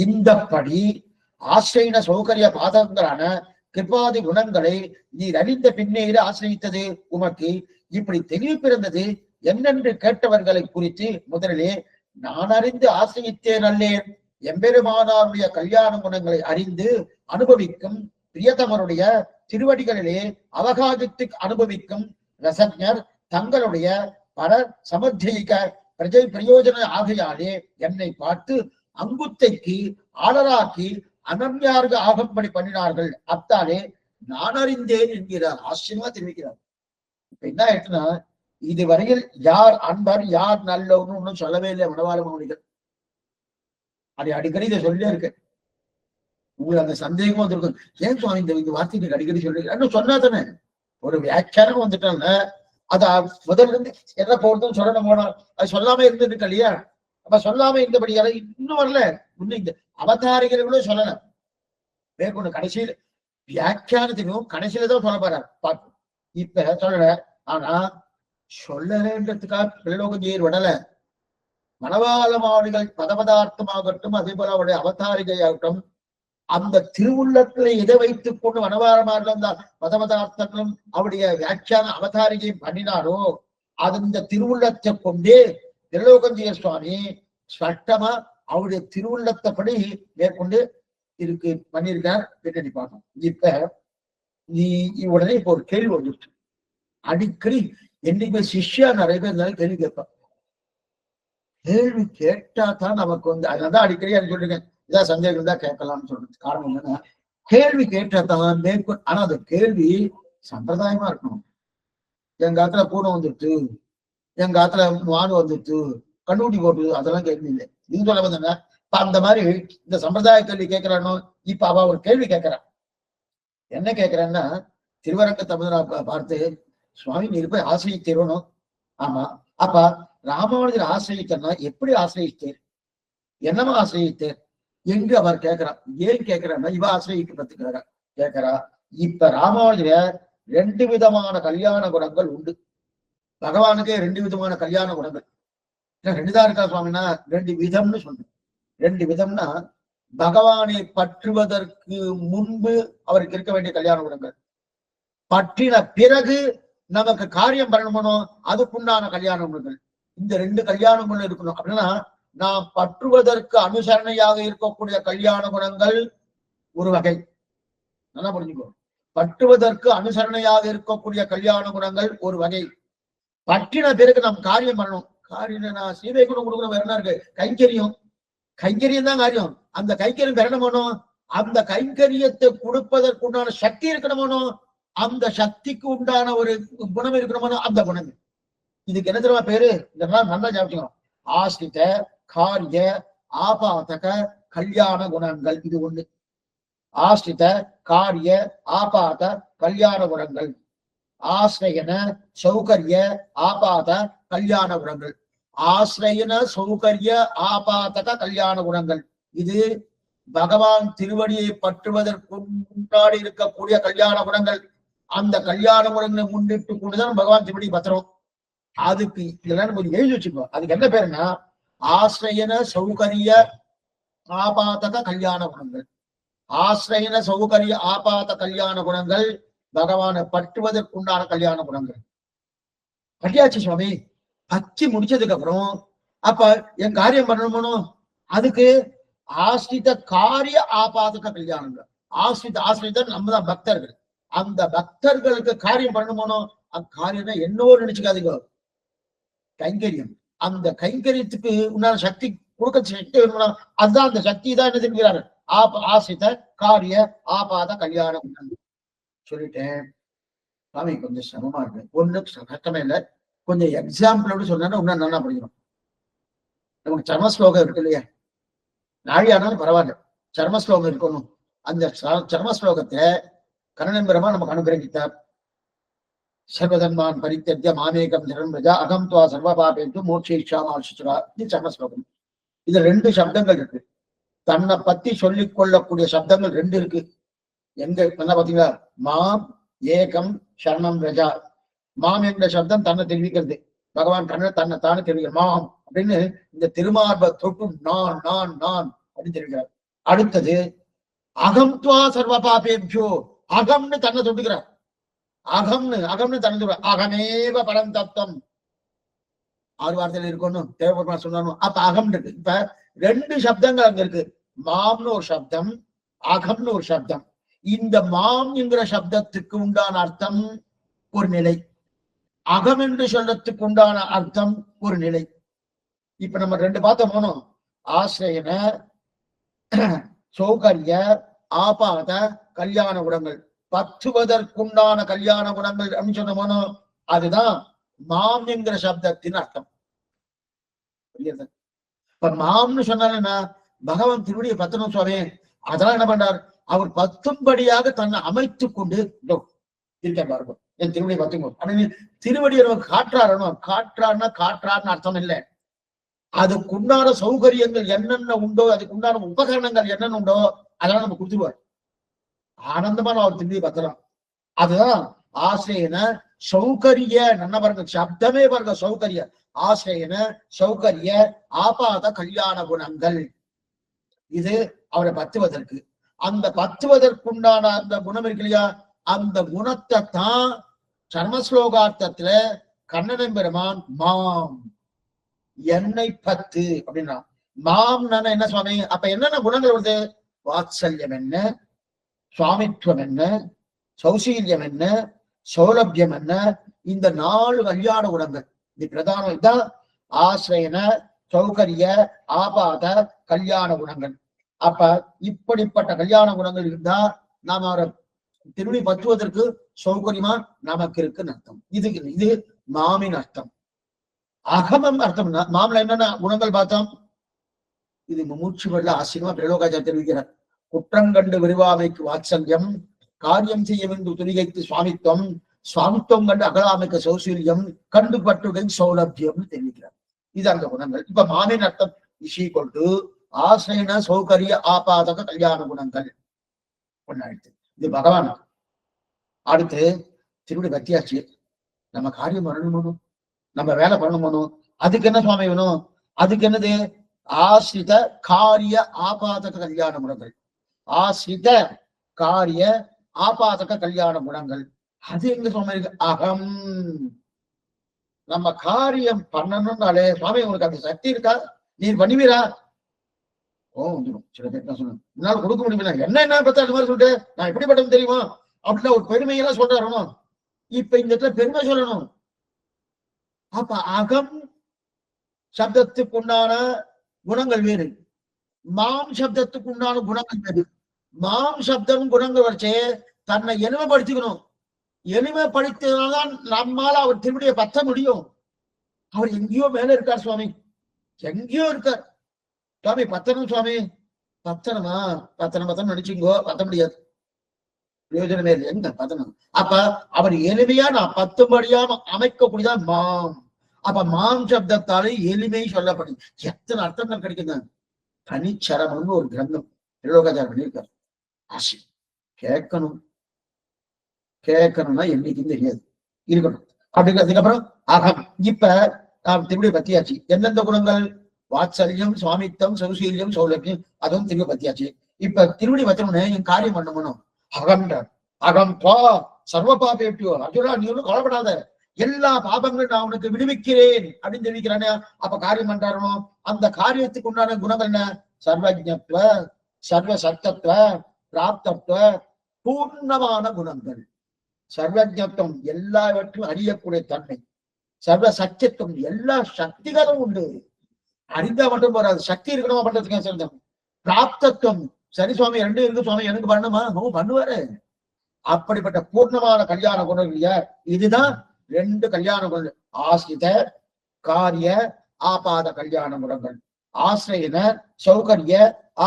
இந்தப்படி ஆசிரியன சௌகரிய பாதங்களான கிருபாதி குணங்களை நீர் அறிந்த பின்னேறு ஆசிரியத்தது உமக்கு இப்படி தெளிவு பிறந்தது என்னென்று கேட்டவர்களை குறித்து முதலிலே நான் அறிந்து ஆசிரியத்தேன் அல்லேன். எம்பெருமானாருடைய கல்யாண குணங்களை அறிந்து அனுபவிக்கும் பிரியதமருடைய திருவடிகளிலே அவகாசத்து அனுபவிக்கும் ரசஞர் தங்களுடைய பர சமர்த்திக பிரயோஜன ஆகையாலே என்னை பார்த்து அங்குத்தைக்கு ஆளராக்கி அனன்யார்க ஆகும்படி பண்ணினார்கள். அத்தாலே நான் அறிந்தேன் என்கிறார். ஆச்சரியமா தெரிவிக்கிறார். இப்ப என்ன ஆயிட்டுன்னா, இதுவரையில் யார் அன்பர் யார் நல்லவன்னு ஒன்னும் சொல்லவே இல்லை மணவாள மௌனிகள். அதை அடிக்கடி இதை சொல்லியே இருக்கு. உங்களுக்கு அந்த சந்தேகமும் வந்திருக்கும், ஏன் சுவாமி இந்த வார்த்தைக்கு அடிக்கடி சொல்லி சொன்னா தானே. ஒரு வியாக்கியானம் வந்துட்டாங்க, அத முதல்ல இருந்து என்ன போறதுன்னு சொல்லணும் போனோம். அது சொல்லாம இருந்துருக்கு இல்லையா? அப்ப சொல்லாம இருந்தபடியால இன்னும் வரல. இன்னும் இந்த அவதாரிகளும் சொல்லல. மேற்கொண்டு கடைசியில் வியாக்கியானத்திலும் கடைசியில தான் சொல்ல போறார். பார்ப்போம். இப்ப சொல்லல. ஆனா சொல்லலன்றதுக்காக பிரலோகஜீர் விடல. மணவாள மாவடிகள் பதபதார்த்தமாகட்டும், அதே போல அவருடைய அவதாரிகையாகட்டும், அந்த திருவுள்ளத்துல எதை வைத்துக் கொண்டு வனவாரமாக அந்த பதபதார்த்தங்களும் அவருடைய வியாக்கியான அவதாரிகையும் பண்ணினாரோ அது இந்த திருவுள்ளத்தை கொண்டே திருலோகஞ்சிய சுவாமி சட்டமா அவருடைய திருவுள்ளத்தைப்படி மேற்கொண்டு இருக்கு பண்ணியிருக்கார். பின்னாடி பார்க்கணும். இப்ப நீ உடனே இப்ப ஒரு கேள்வி வந்துருச்சு. அடிக்கடி என்னைக்குமே சிஷ்யா நிறைய பேர் இருந்தாலும் கேள்வி கேட்பான். கேள்வி கேட்டா தான் நமக்கு அதனாலதான் அடிக்கடி எனக்கு சொல்லிருக்கேன், இதான் சந்தேகம் தான் கேட்கலாம்னு சொல்றது காரணம் என்னன்னா, கேள்வி கேட்டா தான் மேற்கொண்டு. ஆனா அந்த கேள்வி சம்பிரதாயமா இருக்கணும். எங்க காத்துல பூனை வந்துட்டு, எங்க காத்துல மானு வந்துட்டு, கண்டுகுட்டி போட்டு, அதெல்லாம் கேள்வி இல்லை. இது சொல்ல வந்தாங்க. அந்த மாதிரி இந்த சம்பிரதாய கேள்வி கேட்கிறானோ. இப்ப அவ ஒரு கேள்வி கேட்கிறான். என்ன கேட்கிறேன்னா, திருவரங்க தமிழா பார்த்து, சுவாமி நீர் போய் ஆசிரியத்தேரணும். ஆமா. அப்ப ராமானுஜர் ஆசிரியத்தா எப்படி ஆசிரியத்தேர், என்னமா ஆசிரியத்தேர் என்று அவர் கேட்கிறார். ஏன் கேட்கிறான்னா, இவ ஆசிரியப்பட்டுக்கிறாரா கேட்கிறா. இப்ப ராமானுஜர் 2 விதமான கல்யாண குணங்கள் உண்டு. பகவானுக்கே 2 விதமான கல்யாண குணங்கள். 2 தான் இருக்கா சுவாமினா, 2 விதம்னு சொல்றேன். 2 விதம்னா, பகவானை பற்றுவதற்கு முன்பு அவருக்கு இருக்க வேண்டிய கல்யாண குணங்கள், பற்றின பிறகு நமக்கு காரியம் பண்ணணும் அதுக்குண்டான கல்யாண குணங்கள். இந்த 2 கல்யாண குணம் இருக்கணும். அப்படின்னா நாம் பற்றுவதற்கு அனுசரணையாக இருக்கக்கூடிய கல்யாண குணங்கள் ஒரு வகை. நல்லா புரிஞ்சுக்கோ. பற்றுவதற்கு அனுசரணையாக இருக்கக்கூடிய கல்யாண குணங்கள் ஒரு வகை. பற்றின பிறகு நாம் காரியம் பண்ணணும். காரியம் நான் சீதை குணம் கொடுக்கணும். வேற என்ன இருக்கு? கைங்கரியம். கைங்கரியம் தான் காரியம். அந்த கைங்கரியம் பெறணுமோ, அந்த கைங்கரியத்தை கொடுப்பதற்குண்டான சக்தி இருக்கணுமோ, அந்த சக்திக்கு உண்டான ஒரு குணம் இருக்கணுமோ, அந்த குணம். இதுக்கு என்ன தெரியுமா பேரு? இதெல்லாம் நல்லா ஞாபகம். ஆசிரித காரிய ஆபாதக கல்யாண குணங்கள். இது ஒண்ணு. ஆசிரித காரிய ஆபாத கல்யாண குணங்கள். ஆசிரியன சௌகரிய ஆபாத கல்யாண குணங்கள். ஆசிரியன சௌகரிய ஆபாதக கல்யாண குணங்கள். இது பகவான் திருவடியை பற்றுவதற்கு முன்னாடி இருக்கக்கூடிய கல்யாண குணங்கள். அந்த கல்யாண குணங்களை முன்னிட்டு கொண்டுதான் பகவான் திருவடி பத்திரம். அதுக்கு இதெல்லாம் கொஞ்சம் எழுதி வச்சுக்கோ. அதுக்கு என்ன பேருன்னா, ஆசிரியன சௌகரிய ஆபாதக கல்யாண குணங்கள். ஆசிரியன சௌகரிய ஆபாத கல்யாண குணங்கள் பகவானை பற்றுவதற்குண்டான கல்யாண குணங்கள். பட்டியாச்சு சுவாமி. பச்சி முடிச்சதுக்கு அப்புறம் அப்ப என் காரியம் பண்ணணுமோ, அதுக்கு ஆசிரித காரிய ஆபாதக கல்யாணங்கள். ஆசிரிதர் நம்ம தான் பக்தர்கள். அந்த பக்தர்களுக்கு காரியம் பண்ணணுமோ, அந்த காரியம் என்னோடு நினைச்சுக்காதீங்க, கைங்கரியம். அந்த கைங்கரியத்துக்கு உண்டான சக்தி கொடுக்க சக்தி வேணும்னா, அதுதான் அந்த சக்தி தான் என்ன தெரிகிறாரு. ஆசிரித காரிய ஆபாத கல்யாணம் சொல்லிட்டேன். சாமி கொஞ்சம் சிரமமா இருக்கு. ஒண்ணு கஷ்டமே இல்லை. கொஞ்சம் எக்ஸாம்பிளோடு சொன்னா இன்னும் நல்லா படிக்கணும். நமக்கு சர்மஸ்லோகம் இருக்கு இல்லையா? நாழியானாலும் பரவாயில்ல, சர்மஸ்லோகம் இருக்கணும். அந்த சர்மஸ்லோகத்தை கண்ணன் பெருமா நமக்கு அனுகிரகித்தார். சர்வதன்மான் பரித்திய மாமேகம் ஜெகன்பிரஜா அகம் துவா சர்வபாபேந்து மோட்சேஷாமாசுரா. இது சர்மஸ்லோகம். இது 2 சப்தங்கள் இருக்கு. தன்னை பத்தி சொல்லிக் கொள்ளக்கூடிய சப்தங்கள் 2 இருக்கு. எங்க என்ன பாத்தீங்களா? மாம் ஏகம் சரணம் ரஜா. மாம் என்ற சப்தம் தன்னை தெரிவிக்கிறது. பகவான் கண்ணன் தன்னை தானே தெரிவிக்க மாம் அப்படின்னு இந்த திருமார்ப தொட்டு நான் நான் நான் அப்படின்னு தெரிவிக்கிறார். அடுத்தது அகம் துவா சர்வ பாபேபியோ. அகம்னு தன்னை தொட்டுக்கிறார். அகம்னு தனது அகமேவ பரம் தத்துவம். 6 வார்த்தையில இருக்கணும் தேவைப்படுமா சொன்னாலும். அப்ப அகம் இருக்கு. இப்ப 2 சப்தங்கள் அங்க இருக்கு. மாம்னு ஒரு சப்தம், அகம்னு ஒரு சப்தம். இந்த மாம் என்கிற சப்தத்துக்கு உண்டான அர்த்தம் ஒரு நிலை, அகம் என்று சொல்றதுக்கு உண்டான அர்த்தம் ஒரு நிலை. இப்ப நம்ம 2 பார்த்தோம் போனோம். ஆசிரியன சௌகரிய ஆபாத கல்யாண குணங்கள், பற்றுவதற்குண்டான கல்யாண குணங்கள் அப்படின்னு சொன்னோமோ, அதுதான் மாம் என்கிற சப்தத்தின் அர்த்தம். இப்ப மாம்னு சொன்னா பகவான் திருவடியை பத்தணும் சுவாமி. அதெல்லாம் என்ன பண்றார்? அவர் பத்தும்படியாக தன்னை அமைத்துக் கொண்டு இருக்க பாருங்க. என் திருவடியை பத்துங்கோ அப்படின்னு திருவடியை நமக்கு காற்றாரணும். காற்றாருன்னு அர்த்தம் இல்லை. அதுக்குண்டான சௌகரியங்கள் என்னென்ன உண்டோ, அதுக்கு உண்டான உபகரணங்கள் என்னென்ன உண்டோ அதெல்லாம் நம்ம கொடுத்துருவார். ஆனந்தமா நான் ஒரு திருவடியை பத்தலாம். அதுதான் ஆசிரியன சௌகரிய. நல்ல பாருங்க, சப்தமே பாருங்க, சௌகரிய. ஆசிரியன சௌகரிய ஆபாத கல்யாண குணங்கள். இது அவரை பத்துவதற்கு, அந்த பத்துவதற்குண்டான அந்த குணம் இருக்கு இல்லையா, அந்த குணத்தை தான் சர்மஸ்லோகார்த்தத்துல கண்ணன் பெருமான் மாம் என்னை பத்து அப்படின்னா. மாம் என்ன சுவாமி, அப்ப என்னென்ன குணங்கள் வருது? வாத்சல்யம் என்ன, சுவாமித்துவம் என்ன, சௌசீல்யம் என்ன, சௌலபியம் என்ன, இந்த 4 கல்யாண குணங்கள். இது பிரதானம். இதுதான் ஆசிரியன சௌகரிய ஆபாத கல்யாண குணங்கள். அப்ப இப்படிப்பட்ட கல்யாண குணங்கள் இருந்தா நாம அவரை திருடி பற்றுவதற்கு சௌகரியமா நமக்கு இருக்குன்னு அர்த்தம். இது மாமின் அர்த்தம். அகமம் அர்த்தம். மாமில என்னென்ன குணங்கள் பார்த்தோம்? இது மூச்சு வரல ஆசிரியமா பிரலோகாச்சார் தெரிவிக்கிறார். குற்றங்கண்டு விரிவாமைக்கு வாத்சல்யம், காரியம் செய்ய வேண்டும் துணிகைக்கு சுவாமித்துவம், சுவாமித்துவம் கண்டு அகலாமைக்கு சௌசீல்யம், கண்டு பற்றுகை சௌலபியம் தெரிவிக்கிறார். இது அந்த குணங்கள். இப்ப மாமின் அர்த்தம் இஷி கொண்டு ஆசிரியன சௌகரிய ஆபாதக கல்யாண குணங்கள் ஒன்னாயிடுச்சு. இது பகவான். அடுத்து திருவிடி பத்தியாச்சு. நம்ம காரியம் பண்ணணும், நம்ம வேலை பண்ணணும். அதுக்கு என்ன சுவாமி வேணும்? அதுக்கு என்னது? ஆசிரித காரிய ஆபாதக கல்யாண குணங்கள். ஆசிரித காரிய ஆபாதக கல்யாண குணங்கள். அது எங்க சுவாமி இருக்கு? அகம். நம்ம காரியம் பண்ணணும்னாலே சுவாமி உங்களுக்கு அந்த சக்தி இருக்கா? நீர் பண்ணுவீரா? வந்துடும். சில பேர் தான் சொல்லணும், என்னால கொடுக்க முடியுமா? என்ன பத்தா அது மாதிரி சொல்லிட்டு நான் எப்படிப்பட்டது தெரியுமா அப்படின்னா ஒரு பெருமையெல்லாம் சொல்றாரணும். இப்ப இந்த இடத்துல பெருமை சொல்லணும். அப்ப அகம் சப்தத்துக்கு உண்டான குணங்கள் வேறு, மாம் சப்தத்துக்கு உண்டான குணங்கள் வேறு. மாம் சப்தம் குணங்கள் வச்சே தன்னை எளிமைப்படுத்திக்கணும். எளிமைப்படுத்தினால்தான் நம்மால அவர் திருவடியை பத்த முடியும். அவர் எங்கேயோ மேல இருக்கார் சுவாமி, எங்கேயோ இருக்கார் சுவாமி. பத்தணும் சுவாமி, பத்தனமா பத்தனம் நினைச்சுங்கோ, பத்த முடியாது, பிரயோஜனமே இல்லை. எங்க பத்தனம்? அப்ப அவர் எளிமையா நான் பத்தும்படியா அமைக்கக்கூடியதான் மாம். அப்ப மாம் சப்தத்தாலே எளிமை சொல்லப்படும். எத்தனை அர்த்தங்கள் கிடைக்குங்க. தனிச்சரமம்னு ஒரு கிரந்தம் திருலோகாச்சாரம் பண்ணியிருக்காரு. ஆசி கேட்கணும்னா என்னைக்கும் தெரியாது, இருக்கணும். அதுக்கப்புறம் அகம். இப்ப நாம் திருவிடி பத்தியாச்சு. எந்தெந்த குணங்கள்? வாத்சல்யம், சுவாமித்தம், சௌசீல்யம், சௌலபியம், அதுவும் திருவிடி பத்தியாச்சு. இப்ப திருவிடி பத்தணும்னு என் காரியம் பண்ணணும். அகம்ன்றார். அகம் பா சர்வ பாபேட்டியோ. அர்ஜுனா நீ ஒன்னும் கவலைப்படாத, எல்லா பாபங்களும் நான் உனக்கு விடுவிக்கிறேன் அப்படின்னு தெரிவிக்கிறானே. அப்ப காரியம் பண்றாரோ. அந்த காரியத்துக்கு உண்டான குணங்கள் என்ன? சர்வஜத்துவ, சர்வ சத்தத்துவ, பிராப்தத்துவ, பூர்ணமான குணங்கள். சர்வஜத்துவம் எல்லாவற்றையும் அறியக்கூடிய தன்மை, சர்வ சத்தியத்துவம் எல்லா சக்திகளும் உண்டு. அறிந்தா மட்டும் போறாது, சக்தி இருக்கணுமா பண்றதுக்கு சொல்றேன். பிராப்தத்துவம், சரி சுவாமி 2 இருக்கு சுவாமி, எனக்கு பண்ணுமா? பண்ணுவாரு. அப்படிப்பட்ட பூர்ணமான கல்யாண குணங்கள். இதுதான் 2 கல்யாண குணங்கள். ஆசிரித காரிய ஆபாத கல்யாண குணங்கள், ஆசிரியன சௌகரிய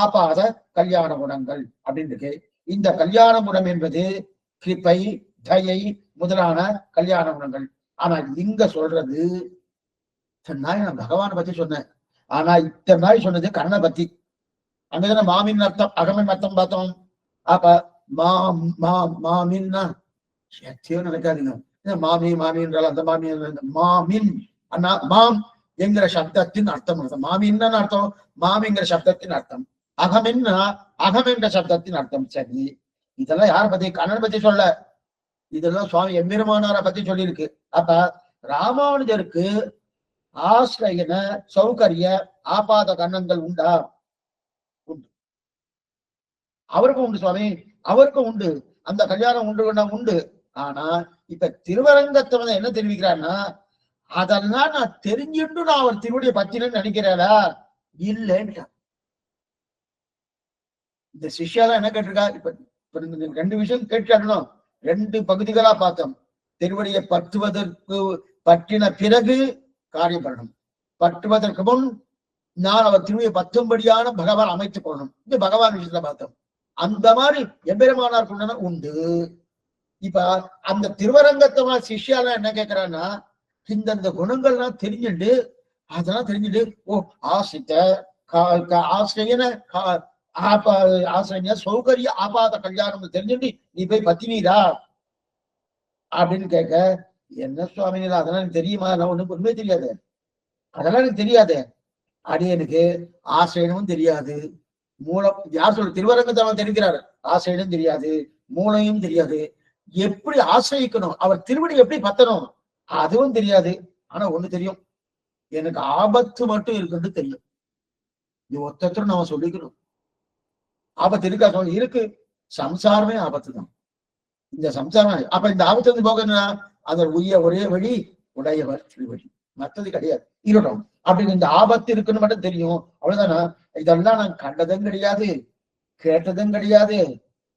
ஆபாத கல்யாண குணங்கள் அப்படின்னு இருக்கு. இந்த கல்யாண குணம் என்பது கிருபை, தயை முதலான கல்யாண குணங்கள். ஆனா இங்க சொல்றது நான் பகவானை பத்தி சொன்னேன். ஆனா இத்தனை நாள் சொன்னது கண்ணை பத்தி. அங்கதான மாமின் அர்த்தம், அகமின் அர்த்தம் பார்த்தோம். அப்ப மாமின்னா சத்தியம் நினைக்காதீங்க. மாமி மாமின்றால் அந்த மாமி மாமின் அண்ணா மாம் என்கிற சப்தத்தின் அர்த்தம். மாமின்னு அர்த்தம், மாமிங்கிற சப்தத்தின் அர்த்தம். அகமின்னா அகம் என்ற சப்தத்தின் அர்த்தம். சரி, இதெல்லாம் யாரை பத்தி? கண்ணன் பத்தி சொல்ல. இதெல்லாம் சுவாமி எம்பெருமானாரை பத்தி சொல்லியிருக்கு. அப்ப ராமானுஜருக்கு ஆசிரியன சௌகரிய ஆபாத கண்ணங்கள் உண்டா? உண்டு. அவருக்கும் உண்டு சுவாமி, அவருக்கும் உண்டு. அந்த கல்யாணம் உண்டு. ஆனா இப்ப திருவரங்கத்தை வந்து என்ன தெரிவிக்கிறான்னா, அதெல்லாம் நான் தெரிஞ்சுட்டு நான் அவர் திருவடியை பத்தினு நினைக்கிறேடா இல்லைன்னு. இந்த சிஷ்யாலாம் என்ன கேட்டிருக்கா? இப்ப 2 விஷயம் கேட்கணும். 2 பகுதிகளா பார்த்தோம். திருவடியை பற்றுவதற்கு பற்றின பிறகு காரியம் பண்ணணும். பற்றுவதற்கு முன் நான் அவர் திருவடியை பற்றும்படியான பகவான் அமைத்துக் கொள்ளணும். இது பகவான் விஷயத்துல பார்த்தோம். அந்த மாதிரி எம்பெருமானார் கொண்டன உண்டு. இப்ப அந்த திருவரங்கத்தமா சிஷ்யால என்ன கேட்கிறான்னா, இந்த குணங்கள்லாம் தெரிஞ்சுட்டு அதெல்லாம் தெரிஞ்சுட்டு ஓ ஆசித்த ஆசிரியன ஆசிரிய சௌகரிய ஆபாத கல்யாணம் தெரிஞ்சுட்டு நீ போய் பத்தினீரா அப்படின்னு கேட்க, என்ன சுவாமிகள் அதெல்லாம் எனக்கு தெரியுமா? நான் ஒண்ணுக்கு உண்மை தெரியாது, அதெல்லாம் எனக்கு தெரியாது. அடியனுக்கு ஆசிரியனும் தெரியாது, மூலம் யார் சொல்ற திருவரங்கத்தவன் தெரிகிறார், ஆசிரியனும் தெரியாது, மூளையும் தெரியாது, எப்படி ஆசிரியக்கணும், அவர் திருவடி எப்படி பத்தணும் அதுவும் தெரியாது. ஆனா ஒண்ணு தெரியும், எனக்கு ஆபத்து மட்டும் இருக்குன்னு தெரியும். இது ஒத்தத்தரும் நம்ம சொல்லிக்கணும். ஆபத்து இருக்கா? இருக்கு. சம்சாரமே ஆபத்து தான். இந்த சம்சாரம் அப்ப இந்த ஆபத்து வந்து போக அந்த ஒரே வழி உடையவர் திருவடி, மற்றது கிடையாது. இருக்கட்டும் அப்படின்னு இந்த ஆபத்து இருக்குன்னு மட்டும் தெரியும், அவ்வளவுதானா? இதெல்லாம் நான் கண்டதும் கிடையாது, கேட்டதும் கிடையாது.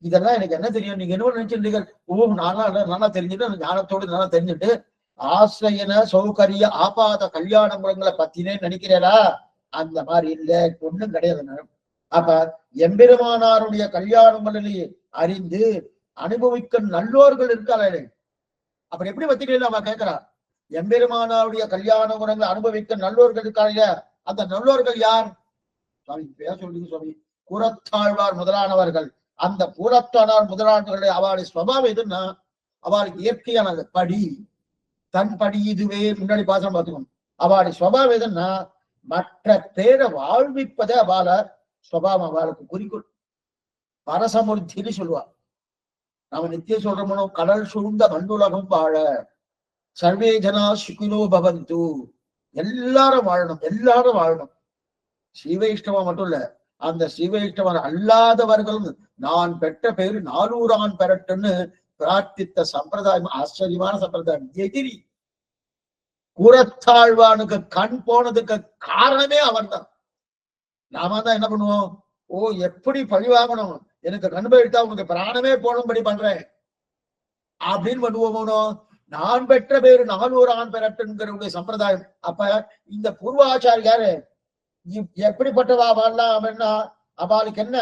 இதெல்லாம் எனக்கு என்ன தெரியும்? நீங்க என்ன நினைச்சிருந்தீங்க? ஓ நானா தெரிஞ்சுட்டு ஞானத்தோடு நல்லா தெரிஞ்சுட்டு ஆசிரியன சௌகரிய ஆபாத கல்யாண முறைங்களை பத்தினே நினைக்கிறேடா, அந்த மாதிரி இல்ல, ஒண்ணும் கிடையாது. அப்ப எம்பெருமானாருடைய கல்யாண முறையை அறிந்து அனுபவிக்க நல்லோர்கள் இருக்காளே, அப்படி எப்படி பத்திரிகையில அவ கேட்கிறா? எம்பெருமானாருடைய கல்யாண முறைகளை அனுபவிக்க நல்லோர்கள் இருக்காங்க, அந்த நல்லோர்கள் யார்? சுவாமி பேர் சொல்லுங்க சுவாமி. கூரத்தாழ்வார் முதலானவர்கள். அந்த கூரத்தாழ்வார் முதலானவர்களுடைய அவளுடைய சுவாவம் எதுன்னா, அவளுக்கு இயற்கையானது படி, தன் படி இதுவே முன்னாடி பாசனம் பார்த்துக்கணும். அவளுடைய சுவாவம் எதுன்னா, மற்ற பேரை வாழ்விப்பதே அவள சுவாவம், அவளுக்கு குறிக்கோள். பரசமுர்த்தின்னு சொல்லுவா. நாம நித்தியம் சொல்றோமோ, கடல் சூழ்ந்த மண்ணுலகம் வாழ சர்வே ஜனா சுகினோ பவந்து, எல்லாரும் வாழணும், எல்லாரும் வாழணும். ஸ்ரீவைஷ்ணவா மட்டும் இல்ல, அந்த ஸ்ரீவைஷ்ணவன் அல்லாதவர்களும் நான் பெற்ற பேரு 400 பெறட்டுன்னு பிரார்த்தித்த சம்பிரதாயம் ஆச்சரியமான சம்பிரதாயம். எதிரி கூரத்தாழ்வானுக்கு கண் போனதுக்கு காரணமே அவன் தான். நாம தான் என்ன பண்ணுவோம்? ஓ எப்படி பழிவாகணும், எனக்கு கண் போயிட்டா உனக்கு பிராணமே போனும்படி பண்றேன் அப்படின்னு பண்ணுவோமோ. நான் பெற்ற பேரு 400 பெறட்டுங்கிற சம்பிரதாயம். அப்ப இந்த பூர்வாச்சாரியாரு எப்படிப்பட்டவா வாழலாம் அப்படின்னா, அவளுக்கு என்ன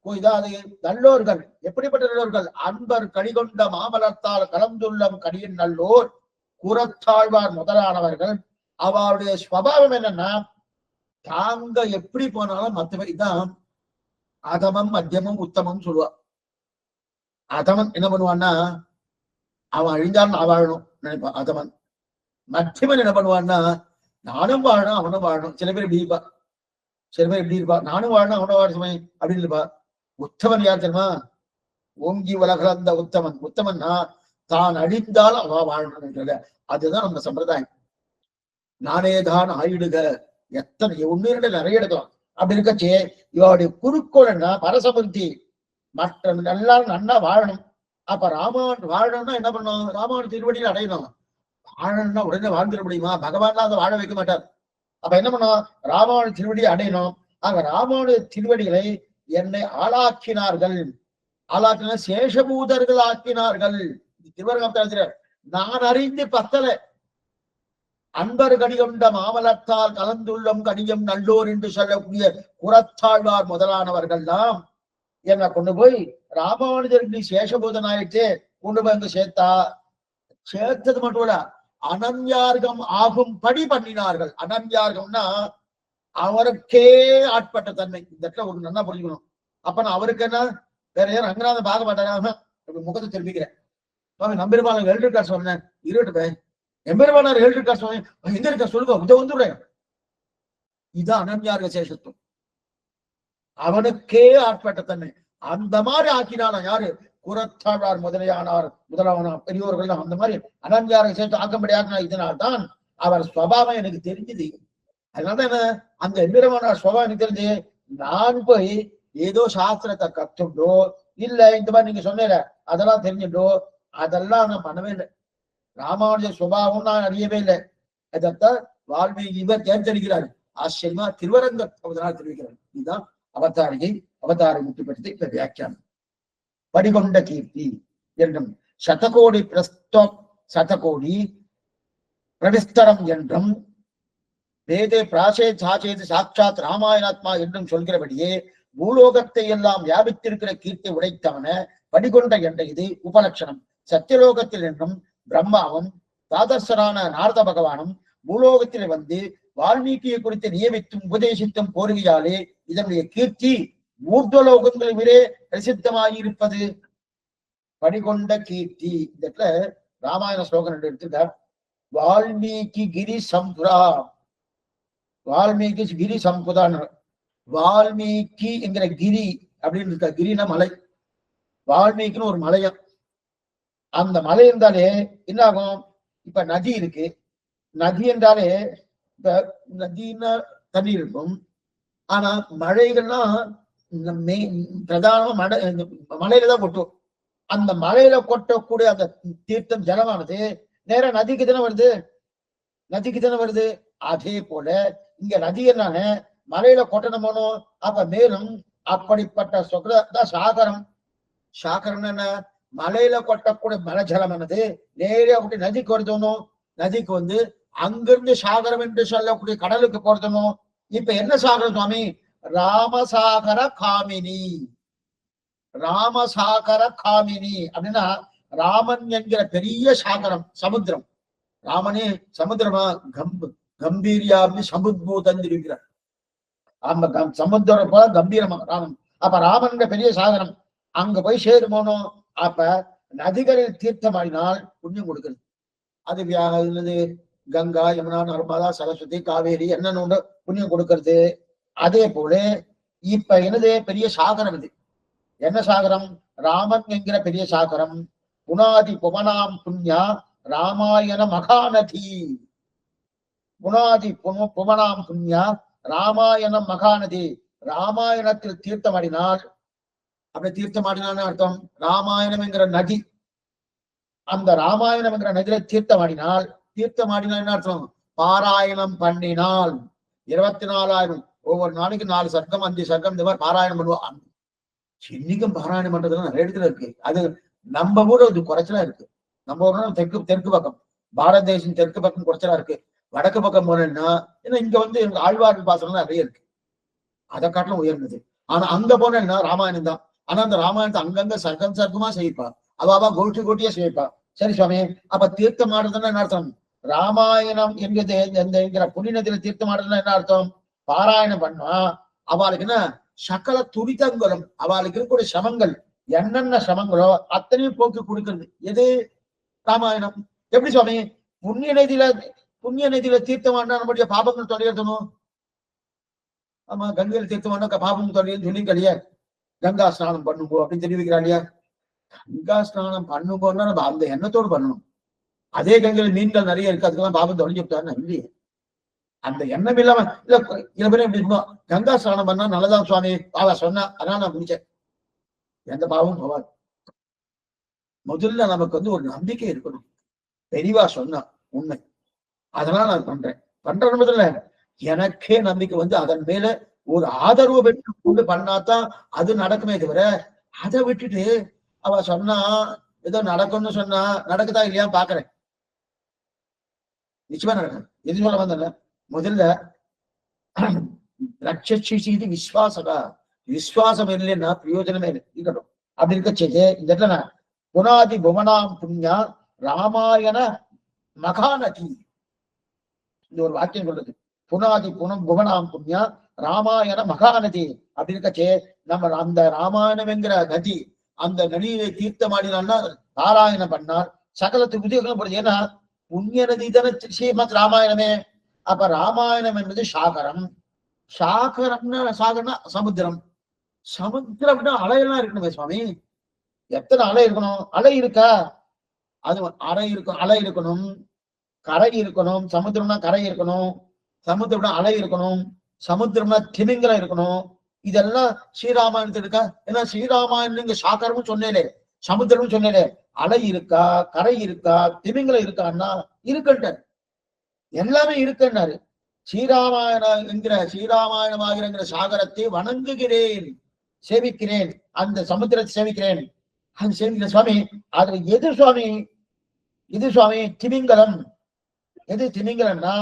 இதாவது நல்லோர்கள். எப்படிப்பட்ட நல்லோர்கள்? அன்பர் கடிகொண்ட மாமலத்தால் கலந்துள்ளம் கடியின் நல்லோர் கூரத்தாழ்வார் முதலானவர்கள். அவளுடைய ஸ்வபாவம் என்னன்னா, தாங்க எப்படி போனாலும் மற்றவைதான் அதமம் மத்தியமும் உத்தமம் சொல்லுவா. அதமன் என்ன பண்ணுவான்னா, அவன் அழிஞ்சாலும் நான் வாழணும் நினைப்பான் அதமன். மத்தியமன் என்ன பண்ணுவான்னா, நானும் வாழணும் அவனும் வாழணும். சில பேர் இப்படி இருப்பா, சில பேர் எப்படி இருப்பா, நானும் வாழணும் அவனும் வாழணுமே அப்படின்னு இருப்பா. உத்தமன் யார் தெரியுமா? ஓங்கி உலகளந்த உத்தமன். உத்தமன்னா தான் அழிந்தாலும் அவ வாழணும். அதுதான் நம்ம சம்பிரதாயம். நானேதான் ஆயிடுக, எத்தனை ஒன்னு இரண்டு நிறைய எடுக்கலாம். அப்படி இருக்கச்சே இவருடைய குறிக்கோள்னா பரசமுர்த்தி, மற்ற எல்லாரும் நன்னா வாழணும். அப்ப ராமன் வாழணும்னா என்ன பண்ணணும்? ராமன் திருவடியில் அடையணும். வாழணும்னா உடனே வாழ்ந்துட முடியுமா? பகவான் அதை வாழ வைக்க மாட்டார். அப்ப என்ன பண்ணும்? ராமன் திருவடியை அடையணும். ஆக ராமனுடைய திருவடிகளை என்னை ஆளாக்கினார்கள். ஆளாக்கின சேஷபூதர்கள் ஆக்கினார்கள். திருவரங்கம் நான் அறிந்து பத்தல. அன்பர் கடிகொண்ட மாமலத்தால் கலந்துள்ளம் கடியம் நல்லோர் என்று சொல்லக்கூடிய புறத்தாழ்வார் முதலானவர்கள் தான் என்னை கொண்டு போய் ராமானுஜருக்கு சேஷபூதன் ஆயிட்டு கொண்டு போய் அங்க சேர்த்தா. சேர்த்தது மட்டும் இல்ல, அனன்யார்கம் ஆகும் படி பண்ணினார்கள். அனன்யார்கம்னா அவருக்கே ஆட்பட்ட தன்மை. இந்த இடத்துல ஒரு நல்லா புரிஞ்சுக்கணும். அப்ப நான் அவருக்கு என்ன வேற யாரும் ரங்கநாதன் பார்க்க மாட்டாங்க, முகத்தை திரும்பிக்கிறேன். நம்பெருமாள் எழுதிருக்கா சொன்னேன், இருட்டு எம்பெருமானார் எழுதிருக்கா சொன்னேன், எங்க இருக்கா சொல்லுங்க, இதை வந்துடுறேன். இதுதான் அனன்யார்க சேஷத்துவம், அவனுக்கே ஆட்பட்ட தன்மை. அந்த மாதிரி ஆக்கினாலும் யாரு? புறத்தாழ்வார் முதலான பெரியோர்கள் அந்த மாதிரி அனன்யார்க சேஷம் ஆக்கும்படி ஆக்கினா. இதனால்தான் அவர் ஸ்வபாவம் எனக்கு தெரிஞ்சது. அதனாலதான் என்ன, அந்த எம்பெருமானார் ஸ்வபாவம் எனக்கு தெரிஞ்சு நான் போய் ஏதோ சாஸ்திரத்தை கத்துண்டோ இல்ல இந்த மாதிரி நீங்க சொன்னீங்க அதெல்லாம் தெரிஞ்சுட்டோ அதெல்லாம் நான் பண்ணவே இல்லை. ராமானுஜ சுபாவம் நான் அறியவே இல்லை. அதைத்தான் வால்மீகி இவர் தேர்ந்தெடுக்கிறார். ஆச்சரியமா திருவரங்க தெரிவிக்கிறார். இதுதான் அவதாரை முற்றுப்படுத்தி இந்த வியாக்கியானம். படிகொண்ட கீர்த்தி என்றும் சதகோடி சதகோடி பிரவிஸ்தரம் என்றும் வேதே பிராசே சாச்சேது சாட்சாத் ராமாயணாத்மா என்றும் சொல்கிறபடியே பூலோகத்தை எல்லாம் வியாபித்திருக்கிற கீர்த்தி உடைத்தவன படிகொண்ட என்ற இது உபலட்சணம். சத்தியலோகத்தில் என்னும் பிரம்மாவும் தாதர்சரான நாரத பகவானும் பூலோகத்தில் வந்து வால்மீகியை குறித்து நியமித்தும் உபதேசித்தும் போருகையாலே இதனுடைய கீர்த்தி ஊர்துவலோகங்களை விட பிரசித்தமாயிருப்பது. படிகொண்ட கீர்த்தி. இந்த இடத்துல ராமாயண ஸ்லோகம் எடுத்துட்டார். வால்மீகி கிரி சம்புரா, வால்மீகி கிரி சம்புதான். வால்மீகி என்கிற கிரி அப்படின்னு இருக்க, கிரினா மலை, வால்மீகின்னு ஒரு மலையம். அந்த மலை இருந்தாலே என்ன ஆகும்? இப்ப நதி இருக்கு, நதி என்றாலே இப்ப நதினா தண்ணி இருக்கும். ஆனா மழைகள்லாம் பிரதானமா மலையில தான் கொட்டும். அந்த மலையில கொட்டக்கூடிய அந்த தீர்த்தம் ஜலமானது நேர நதிக்கு தானே வருது, நதிக்கு தானே வருது. அதே போல இங்க நதி என்ன மலையில கொட்டணுமோனோ, அப்ப மேலும் அப்படிப்பட்ட சொக்கதான் சாகரம். சாகரம் என்ன? மலையில கொட்டக்கூடிய மலை ஜலமானது நேரே அப்படி நதிக்கு வருதணும், நதிக்கு வந்து அங்கிருந்து சாகரம் என்று சொல்லக்கூடிய கடலுக்கு போறதணும். இப்ப என்ன சாகரம் சுவாமி? ராமசாகர காமினி. ராமசாகர காமினி அப்படின்னா ராமன் என்கிற பெரிய சாகரம், சமுத்திரம். ராமனே சமுத்திரமா? கம்பீரியாபி சமுத்பூதந்திருக்கிறார். அந்த சமுத்திரம் போல கம்பீரமா ராமன். அப்ப ராமன் பெரிய சாகரம் அங்க போய் சேருமோனோ, அப்ப நதிகளில் தீர்த்தமாடினால் புண்ணியம் கொடுக்கிறது. அது கங்கா, யமுனா, நர்மதா, சரஸ்வதி, காவேரி என்னன்னு புண்ணியம் கொடுக்கிறது. அதே போல இப்ப என்னது? பெரிய சாகரம். இது என்ன சாகரம்? ராமன் என்கிற பெரிய சாகரம். புனாதி புவனாம் புண்ணியா ராமாயண மகாநதி. புனாதி புவனாம் புண்ணியா ராமாயணம் மகாநதி. ராமாயணத்தில் தீர்த்தமாடினால், அப்படி தீர்த்தமாடினான்னு அர்த்தம் ராமாயணம் என்கிற நதி. அந்த ராமாயணம் என்கிற நதியில தீர்த்தமாடினால், தீர்த்தமாடினால் என்ன அர்த்தம்? பாராயணம் பண்ணினால் 24,000 ஒவ்வொரு நாளைக்கு 4 சர்க்கம் 5 சர்க்கம் இந்த மாதிரி பாராயணம் பண்ணுவோம். இன்னைக்கும் பாராயணம் பண்றதுல நிறைய இடத்துல இருக்கு. அது நம்ம ஊர் அது குறைச்சலா இருக்கு. நம்ம ஊர்னா தெற்கு பக்கம், பாரத தேசம் தெற்கு பக்கம் குறைச்சலா இருக்கு. வடக்கு பக்கம் போனேன்னா ஏன்னா இங்க வந்து ஆழ்வார்கள் பாசனம் நிறைய இருக்கு, அதை காட்டிலும் உயர்ந்தது. ஆனா அங்க போனேன்னா ராமாயணம் தான். ஆனா அந்த ராமாயணத்தை அங்கங்க சர்க்கம் சர்க்கமா செய்ப்பா, அவாவா கோஷ்டி கோட்டியா செய்ப்பா. சரி சுவாமி, அப்ப தீர்த்தம் ஆடுறதுன்னா என்ன அர்த்தம்? ராமாயணம் என்கிற புண்ணிய நதியில தீர்த்தம் ஆடுறதுன்னா என்ன அர்த்தம்? பாராயணம் பண்ணா அவளுக்கு என்ன சகல துரிதங்களும், அவளுக்கு இருக்கக்கூடிய சமங்கள், என்னென்ன சமங்களோ அத்தனையும் போக்கு கொடுக்கிறது. எது? ராமாயணம். எப்படி சுவாமி? புண்ணிய நதியில தீர்த்தமானா நம்முடைய பாபங்கள் தொலையணும். ஆமா, கங்கையில தீர்த்தமான பாபம் தொலைன்னு சொல்லி கிடையாது. கங்கா ஸ்நானம் பண்ணுங்கோ அப்படின்னு தெரிவிக்கிறா இல்லையா? கங்கா ஸ்நானம் பண்ணும்போதுனா நம்ம அந்த எண்ணத்தோடு பண்ணணும். அதே கங்கையில மீன்கள் நிறைய இருக்கு, அதுக்கெல்லாம் பாபம் தொலைஞ்சு விட்டாருன்னு இல்லையே. அந்த எண்ணம் இல்லாம இல்ல சில பேரும் எப்படி இருக்கும், கங்கா ஸ்நானம் பண்ணா நல்லதான் சுவாமி பாவா சொன்னா அதான் நான் முடிச்சேன். எந்த பாவமும் போவாது. முதல்ல நமக்கு வந்து ஒரு நம்பிக்கை இருக்கணும். பெரியவா சொன்னா உண்மை, அதனால நான் பண்றேன் முதல்ல எனக்கே நம்பிக்கை வந்து அதன் மேல ஒரு ஆதரவு பெற்று கொண்டு பண்ணாதான் அது நடக்குமே தவிர, அதை விட்டுட்டு அவ சொன்னா ஏதோ நடக்கும்னு சொன்னா நடக்குதா இல்லையா பாக்குறேன். நிச்சயமா நடக்கும். எது சொல்ல வந்தல? முதல்ல லட்சீது விஸ்வாசகா, விஸ்வாசம் இல்லைன்னா பிரயோஜனமே இருக்கட்டும். அப்படி இருக்க செய்து இந்த இடத்துல புனாதி புவனாம் புண்ணியா ராமாயண மகாநதி, இந்த ஒரு வாக்கியம் சொல்றது. புனாதி புவனாம் புண்ணியா ராமாயண மகாநதி அப்படி இருக்கச்சே நம்ம அந்த ராமாயணம் என்கிற நதி, அந்த நதியை தீர்த்தமாடினால்னா பாராயணம் பண்ணால் சகலத்துக்கு உதவிகளும் போடுது. ஏன்னா புண்ணிய நதி தானே ஸ்ரீமத் ராமாயணமே. அப்ப ராமாயணம் என்பது சாகரம். சாகரம்னா சமுத்திரம். சமுத்திரம்னா அலையெல்லாம் இருக்கணுமே சுவாமி. எத்தனை அலை இருக்கணும்? அலை இருக்கா? அது அலை இருக்கணும், கரை இருக்கணும். சமுத்திரம்னா கரை இருக்கணும், சமுத்திரம்னா அலை இருக்கணும், சமுத்திரம்னா திமிங்கலம் இருக்கணும். இதெல்லாம் ஸ்ரீராமாயணத்துல இருக்கா? ஏன்னா ஸ்ரீராமாயணம் சாகரமும் சொன்னேனே, சமுத்திரமும் சொன்னேனே. அலை இருக்கா, கரை இருக்கா, திமிங்கலம் இருக்கான்னா இருக்குன்ட்டு எல்லாமே இருக்குன்னாரு. ஸ்ரீராமாயணமாகிற சாகரத்தை வணங்குகிறேன், சேவிக்கிறேன், அந்த சமுத்திரத்தை சேவிக்கிறேன். அது சேவிக்கிற சுவாமி. அதுல எது சுவாமி? இது சுவாமி திமிங்கலம். எது திமிங்கலம்னா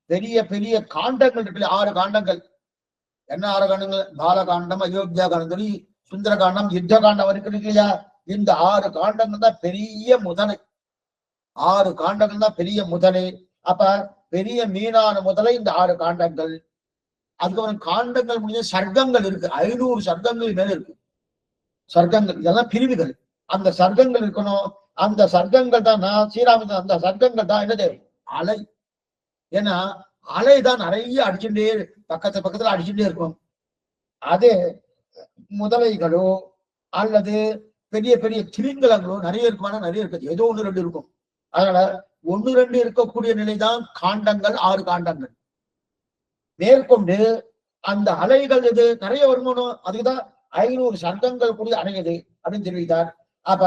பெரிய பெரிய காண்டங்கள் இருக்கு, 6 காண்டங்கள். என்ன 6 காண்டங்கள்? பாலகாண்டம், அயோத்தியா காண்டம், சுந்தர காண்டம், யுத்த காண்டம் இருக்கு இல்லையா? இந்த 6 காண்டங்கள் தான் பெரிய முதலை. 6 காண்டங்கள் தான் பெரிய முதலை. அப்ப பெரிய மீனான முதலை இந்த 6 காண்டங்கள். அதுக்கப்புறம் காண்டங்கள் முடிஞ்ச சர்க்கங்கள் இருக்கு. 500 சர்க்கங்கள் மேல இருக்கு. சர்க்கங்கள் இதெல்லாம் பிரிவுகள். அந்த சர்க்கங்கள் இருக்கணும். அந்த சர்க்கங்கள் தான் ஸ்ரீராமன். அந்த சர்க்கங்கள் தான் என்னது? அலை. ஏன்னா அலைதான் நிறைய அடிச்சுட்டே பக்கத்துல அடிச்சுட்டே இருக்கும். அதே முதலைகளோ அல்லது பெரிய பெரிய திமிங்கலங்களோ நிறைய இருக்குமானா நிறைய இருக்குது. ஏதோ 1-2 இருக்கும். அதனால 1-2 இருக்கக்கூடிய நிலைதான் காண்டங்கள். 6 காண்டங்கள். மேற்கொண்டு அந்த அலைகள் எது நிறைய வருமானம், அதுக்குதான் 500 சர்க்கங்கள் கூடிய அணையது அப்படின்னு தெரிவித்தார். அப்ப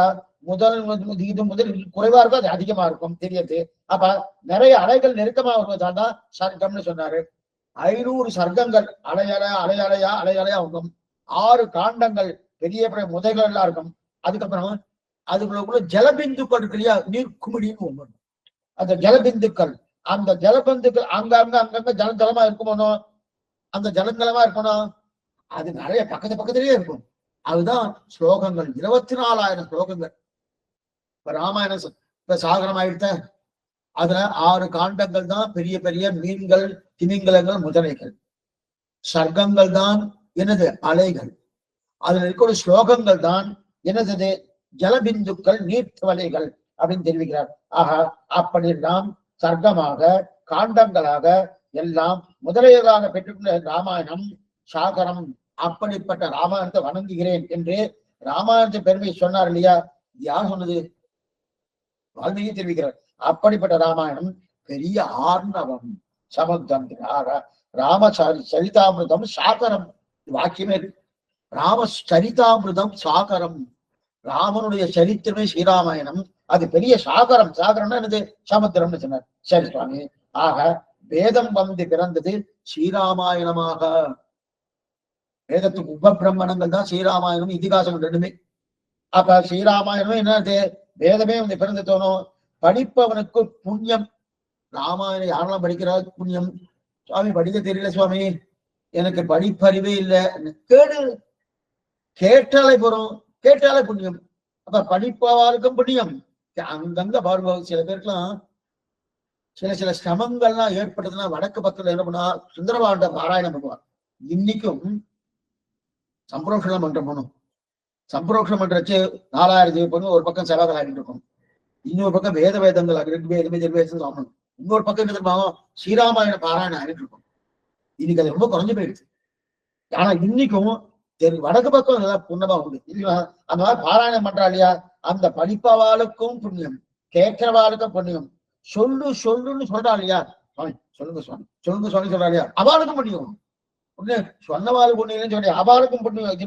இது முதல் குறைவா இருக்கும், அது அதிகமா இருக்கும் தெரியுது. அப்ப நிறைய அலைகள் நெருக்கமா வருவதால் தான் சர்க்கம்னு சொன்னாரு. 500 சர்க்கங்கள் அலையலையா இருக்கும். 6 காண்டங்கள் பெரிய பெரிய முதல்கள் எல்லாம் இருக்கும். அதுக்கப்புறம் அதுக்குள்ள ஜலபிந்துக்கள் இருக்கு இல்லையா, நீர் குமிழின்னு ஒண்ணு. அந்த ஜலபிந்துக்கள், அந்த ஜலபந்துக்கள் அங்கங்க ஜலமா இருக்குமோ, அந்த ஜலங்களமா இருக்கணும். அது நிறைய பக்கத்திலேயே இருக்கும். அதுதான் ஸ்லோகங்கள். 24,000 ஸ்லோகங்கள். இப்ப ராமாயணம் இப்ப சாகரம் ஆயிடுத்த. அதுல 6 காண்டங்கள் தான் பெரிய பெரிய மீன்கள், திமிங்கலங்கள், முதலைகள். சர்க்கங்கள் தான் என்னது? அலைகள். அதுல இருக்கிற ஸ்லோகங்கள் தான் என்னது? ஜலபிந்துக்கள், நீர்த்தவலைகள் அப்படின்னு தெரிவிக்கிறார். ஆக அப்படி நாம் சர்க்கமாக காண்டங்களாக எல்லாம் முதலையர்களாக பெற்றுக்கொண்ட ராமாயணம் சாகரம். அப்படிப்பட்ட ராமாயணத்தை வணங்குகிறேன் என்று ராமாயணத்தை பெருமை சொன்னார் இல்லையா? யார் சொன்னது? வால்மீகி தெரிவிக்கிறார். அப்படிப்பட்ட ராமாயணம் பெரிய ஆர்ணவம் சமுத்திரம். ராமசாரி சரிதாமிருதம் சாகரம். வாக்கியமே ராமச்சரிதாமிருதம் சாகரம். ராமனுடைய சரித்திரமே ஸ்ரீராமாயணம். அது பெரிய சாகரம். சாகரம்னா என்னது? சமுத்திரம்னு சொன்னார். சரி சுவாமி. ஆக வேதம் வந்து பிறந்தது ஸ்ரீராமாயணமாக. வேதத்துக்கு உபபிரமணங்கள் தான் ஸ்ரீராமாயணம், இதிகாசம் ரெண்டுமே. அப்ப ஸ்ரீராமாயணம் என்னது? வேதமே வந்து பிறந்து தோணும். படிப்பவனுக்கு புண்ணியம். ராமாயணம் யாரெல்லாம் படிக்கிறார்? புண்ணியம். சுவாமி படிக்க தெரியல சுவாமி, எனக்கு படிப்பறிவே இல்லை. கேட்டாலே போறோம், கேட்டாலே புண்ணியம். அப்ப படிப்பவாருக்கும் புண்ணியம். அங்கங்க பாருங்க, சில பேருக்குலாம் சில சிரமங்கள்லாம் ஏற்பட்டதுன்னா வடக்கு பக்கத்துல என்ன பண்ணா சுந்தரபாண்ட பாராயணம் பண்ணுவார். இன்னைக்கும் சம்பரோஷம் பண்றோம். சம்பரோஷம் பண்றச்சு 4000 ஜெயிப்பணும். ஒரு பக்கம் செலவுகள் ஆகிட்டு இருக்கும், இன்னொரு பக்கம் வேதங்கள் ஆகணும், இன்னொரு பக்கம் என்ன தெரியுமா ஸ்ரீராமாயண பாராயணம் ஆகிட்டு இருக்கும். இன்னைக்கு அது ரொம்ப குறைஞ்சு போயிடுச்சு. ஆனா இன்னைக்கும் வடக்கு பக்கம் நல்லா புண்ணமா உண்டு இல்லையா? அந்த மாதிரி பாராயணம் பண்றா இல்லையா, அந்த படிப்பவாளுக்கும் புண்ணியம், கேட்கிறவாளுக்கும் புண்ணியம். சொல்லுன்னு சொல்றா இல்லையா, சுவாமி சொல்லுங்க சுவாமி சொல்றா இல்லையா, அவளுக்கும் புண்ணியம். சொன்னவாள் புண்ணியம் சொல்லி அவளுக்கும் புண்ணியம்,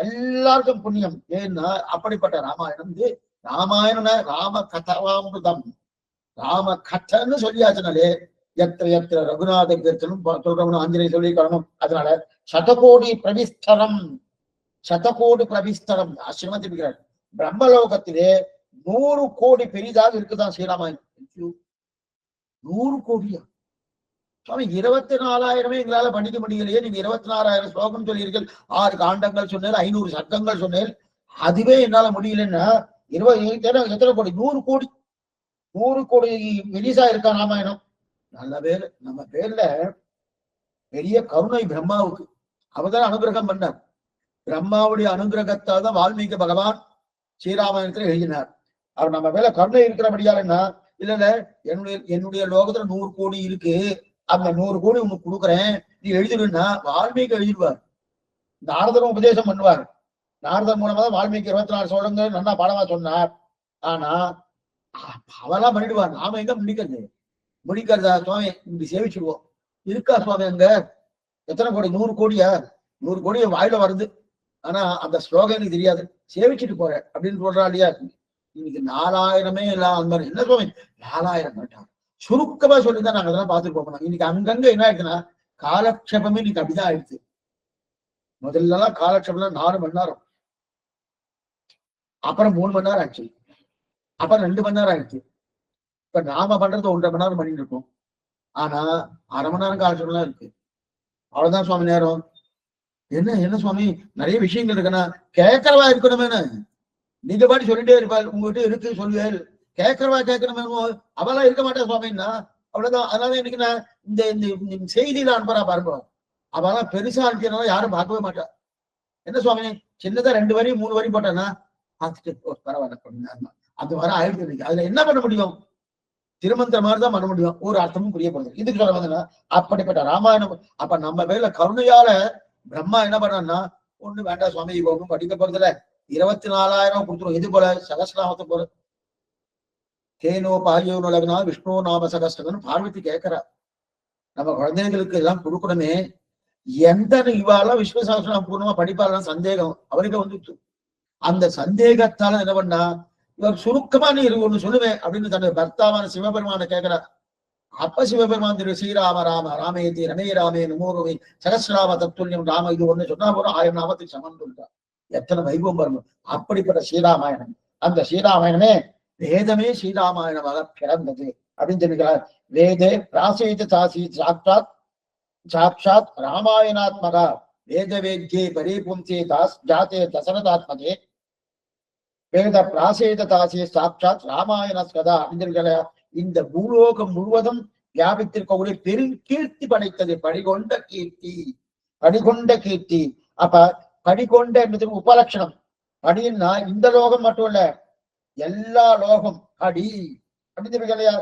எல்லாருக்கும் புண்ணியம். ஏன்னா அப்படிப்பட்ட ராமாயணம் இது. ராமாயணம் ராம கதாமிருதம். ராம கதைன்னு சொல்லியாச்சுனாலே எத்திர ரகுநாத கீர்த்தனம் சொல்றவனும் ஆஞ்சநேய சொல்லி காரணம். அதனால சதகோடி பிரவிஸ்தரம் ஆசிரமம் தெரிவிக்கிறார். பிரம்மலோகத்திலே 100 கோடி பெரிதாக இருக்குதான் ஸ்ரீராமாயணம். 100 கோடியா சுவாமி? 24,000 எங்களால படிக்க முடியலையே. நீங்க 24,000 ஸ்லோகம் சொல்லியிருக்கீர்கள், 6 காண்டங்கள் சொன்னேன், 500 சர்க்கங்கள் சொன்னேன். அதுவே என்னால முடியலன்னா எத்தனை கோடி? 100 கோடி மெலிசா இருக்கா ராமாயணம். நல்ல பேர் நம்ம பேர்ல பெரிய கருணை பிரம்மாவுக்கு. அவர்தான் அனுகிரகம் பண்ணார். பிரம்மாவுடைய அனுகிரகத்தால் தான் வால்மீகி பகவான் ஸ்ரீராமாயணத்துல எழுதினார். அவர் நம்ம மேல கருணை இருக்கிறபடியாலன்னா, இல்ல என்னுடைய லோகத்துல 100 கோடி இருக்கு, அந்த 100 கோடி உனக்கு கொடுக்குறேன், நீ எழுதிடுன்னா வால்மீகி எழுதிடுவார். நாரதரும் உபதேசம் பண்ணுவார். நாரதர் மூலமா தான் வால்மீகி 24 சோழங்கள் நல்லா பாடமா சொன்னார். ஆனா அவெல்லாம் பண்ணிடுவார். நாம எங்க முடிக்கிறதா சுவாமி? இப்படி சேவிச்சுடுவோம். இருக்கா சுவாமி அங்க? எத்தனை கோடி? 100 கோடியா? 100 கோடி வாயில வருது, ஆனா அந்த ஸ்லோகம் எனக்கு தெரியாது, சேவிச்சுட்டு போறேன் அப்படின்னு சொல்றா இல்லையா? இன்னைக்கு 4,000 எல்லாம் அந்த மாதிரி. என்ன சுவாமி 4,000 கேட்டாங்க? சுருக்கமா சொல்லிதான் நாங்க அதெல்லாம் பார்த்துட்டு போகணும். இன்னைக்கு அங்கங்க என்ன ஆயிடுச்சுன்னா காலக்ஷேபமே இன்னைக்கு அப்படிதான் ஆயிடுச்சு. முதல்ல எல்லாம் காலக்ஷேபம் 4 மணி நேரம், அப்புறம் 3 மணி நேரம் ஆச்சு, அப்புறம் 2 மணி நேரம் ஆயிடுச்சு. இப்ப நாம பண்றது 1.5 மணி நேரம் பண்ணிட்டு இருக்கோம். ஆனா 1/2 மணி நேரம் காலக்ஷேபம் இருக்கு. அவ்வளவுதான் சுவாமி நேரம். என்ன சுவாமி நிறைய விஷயங்கள் இருக்குன்னா கேட்கறவா இருக்கணுமே. நீங்க பாட்டு சொல்லிட்டே இருப்பாள், உங்ககிட்ட இருக்கு சொல்லுவேல், கேட்கறவா கேட்கணும், அவெல்லாம் இருக்க மாட்டேன் சுவாமின்னா அவ்வளவுதான். அதனால இன்னைக்கு நான் இந்த செய்தியில அனுப்புறா பாருங்க, அவெல்லாம் பெருசா இருக்கிறனால யாரும் பார்க்கவே மாட்டா. என்ன சுவாமி சின்னதா 2 வரி 3 வரி போட்டானா பார்த்துட்டு பரவாயில்ல, அந்த வர ஆயிடுச்சு. அதுல என்ன பண்ண முடியும்? திருமந்திர மாதிரிதான் பண்ண முடியும், ஒரு அர்த்தமும் புரியப்படுது. இதுக்கு சொல்ல வந்தா அப்படிப்பட்ட ராமாயணம். அப்ப நம்ம மேல கருணையால பிரம்மா என்ன பண்ணா, ஒண்ணு வேண்டாம் சுவாமி, இவ ஒண்ணும் படிக்க போறதுல 24,000 கொடுத்துரும். இது போல சகஸ்ரநாமத்தை போல தேனோ பாயோ நுலகனா விஷ்ணு நாம சகஸ்ரகன் பார்வதி கேட்கிறா, நம்ம குழந்தைகளுக்கு எல்லாம் கொடுக்கணுமே, எந்த இவாலாம் விஷ்ணு சகஸ்ரநாமம் பூர்ணமா படிப்பாலாம் சந்தேகம் அவருக்கு வந்துச்சு. அந்த சந்தேகத்தால என்ன பண்ணா, இவர் சுருக்கமா நீ ஒண்ணு சொல்லுவேன் அப்படின்னு தன்னுடைய பர்த்தாவான சிவபெருமான கேட்கிறா. அப்ப சிவபெருமான் திரு ஸ்ரீராம ராம ராமேதி ரமே ராமே நமோகமே சகஸ்ராம தத்துல்யம் ராம, இது ஒண்ணு சொன்னா போறோம் 1000 நாமத்துக்கு சமம் சொல்லிட்டா. எத்தனை வைபவம் பாருங்க. அப்படிப்பட்ட ஸ்ரீராமாயணம், அந்த ஸ்ரீராமாயணமே வேதமே ஸ்ரீராமாயணமாக பிறந்தது அப்படின்னு சொல்லிக்கிறார். வேதே பிராசேத சாசி சாட்சாத் சாட்சாத் ராமாயணாத்மகா வேத வேத்யே பரிபும்சே தாஸ் ஜாதே தசரதாத்மகே வேத பிராசேத தாசியே சாட்சாத் ராமாயண கதா அப்படின்னு இந்த பூலோகம் முழுவதும் வியாபித்திருக்கக்கூடிய பெருங்கீர்த்தி படைத்தது. படிகொண்ட கீர்த்தி, படிகொண்ட கீர்த்தி. அப்ப படிகொண்ட என்பது உபலட்சணம். படின்னா இந்த லோகம் மட்டும் இல்ல, எல்லா லோகம் அடி அப்படின்னு.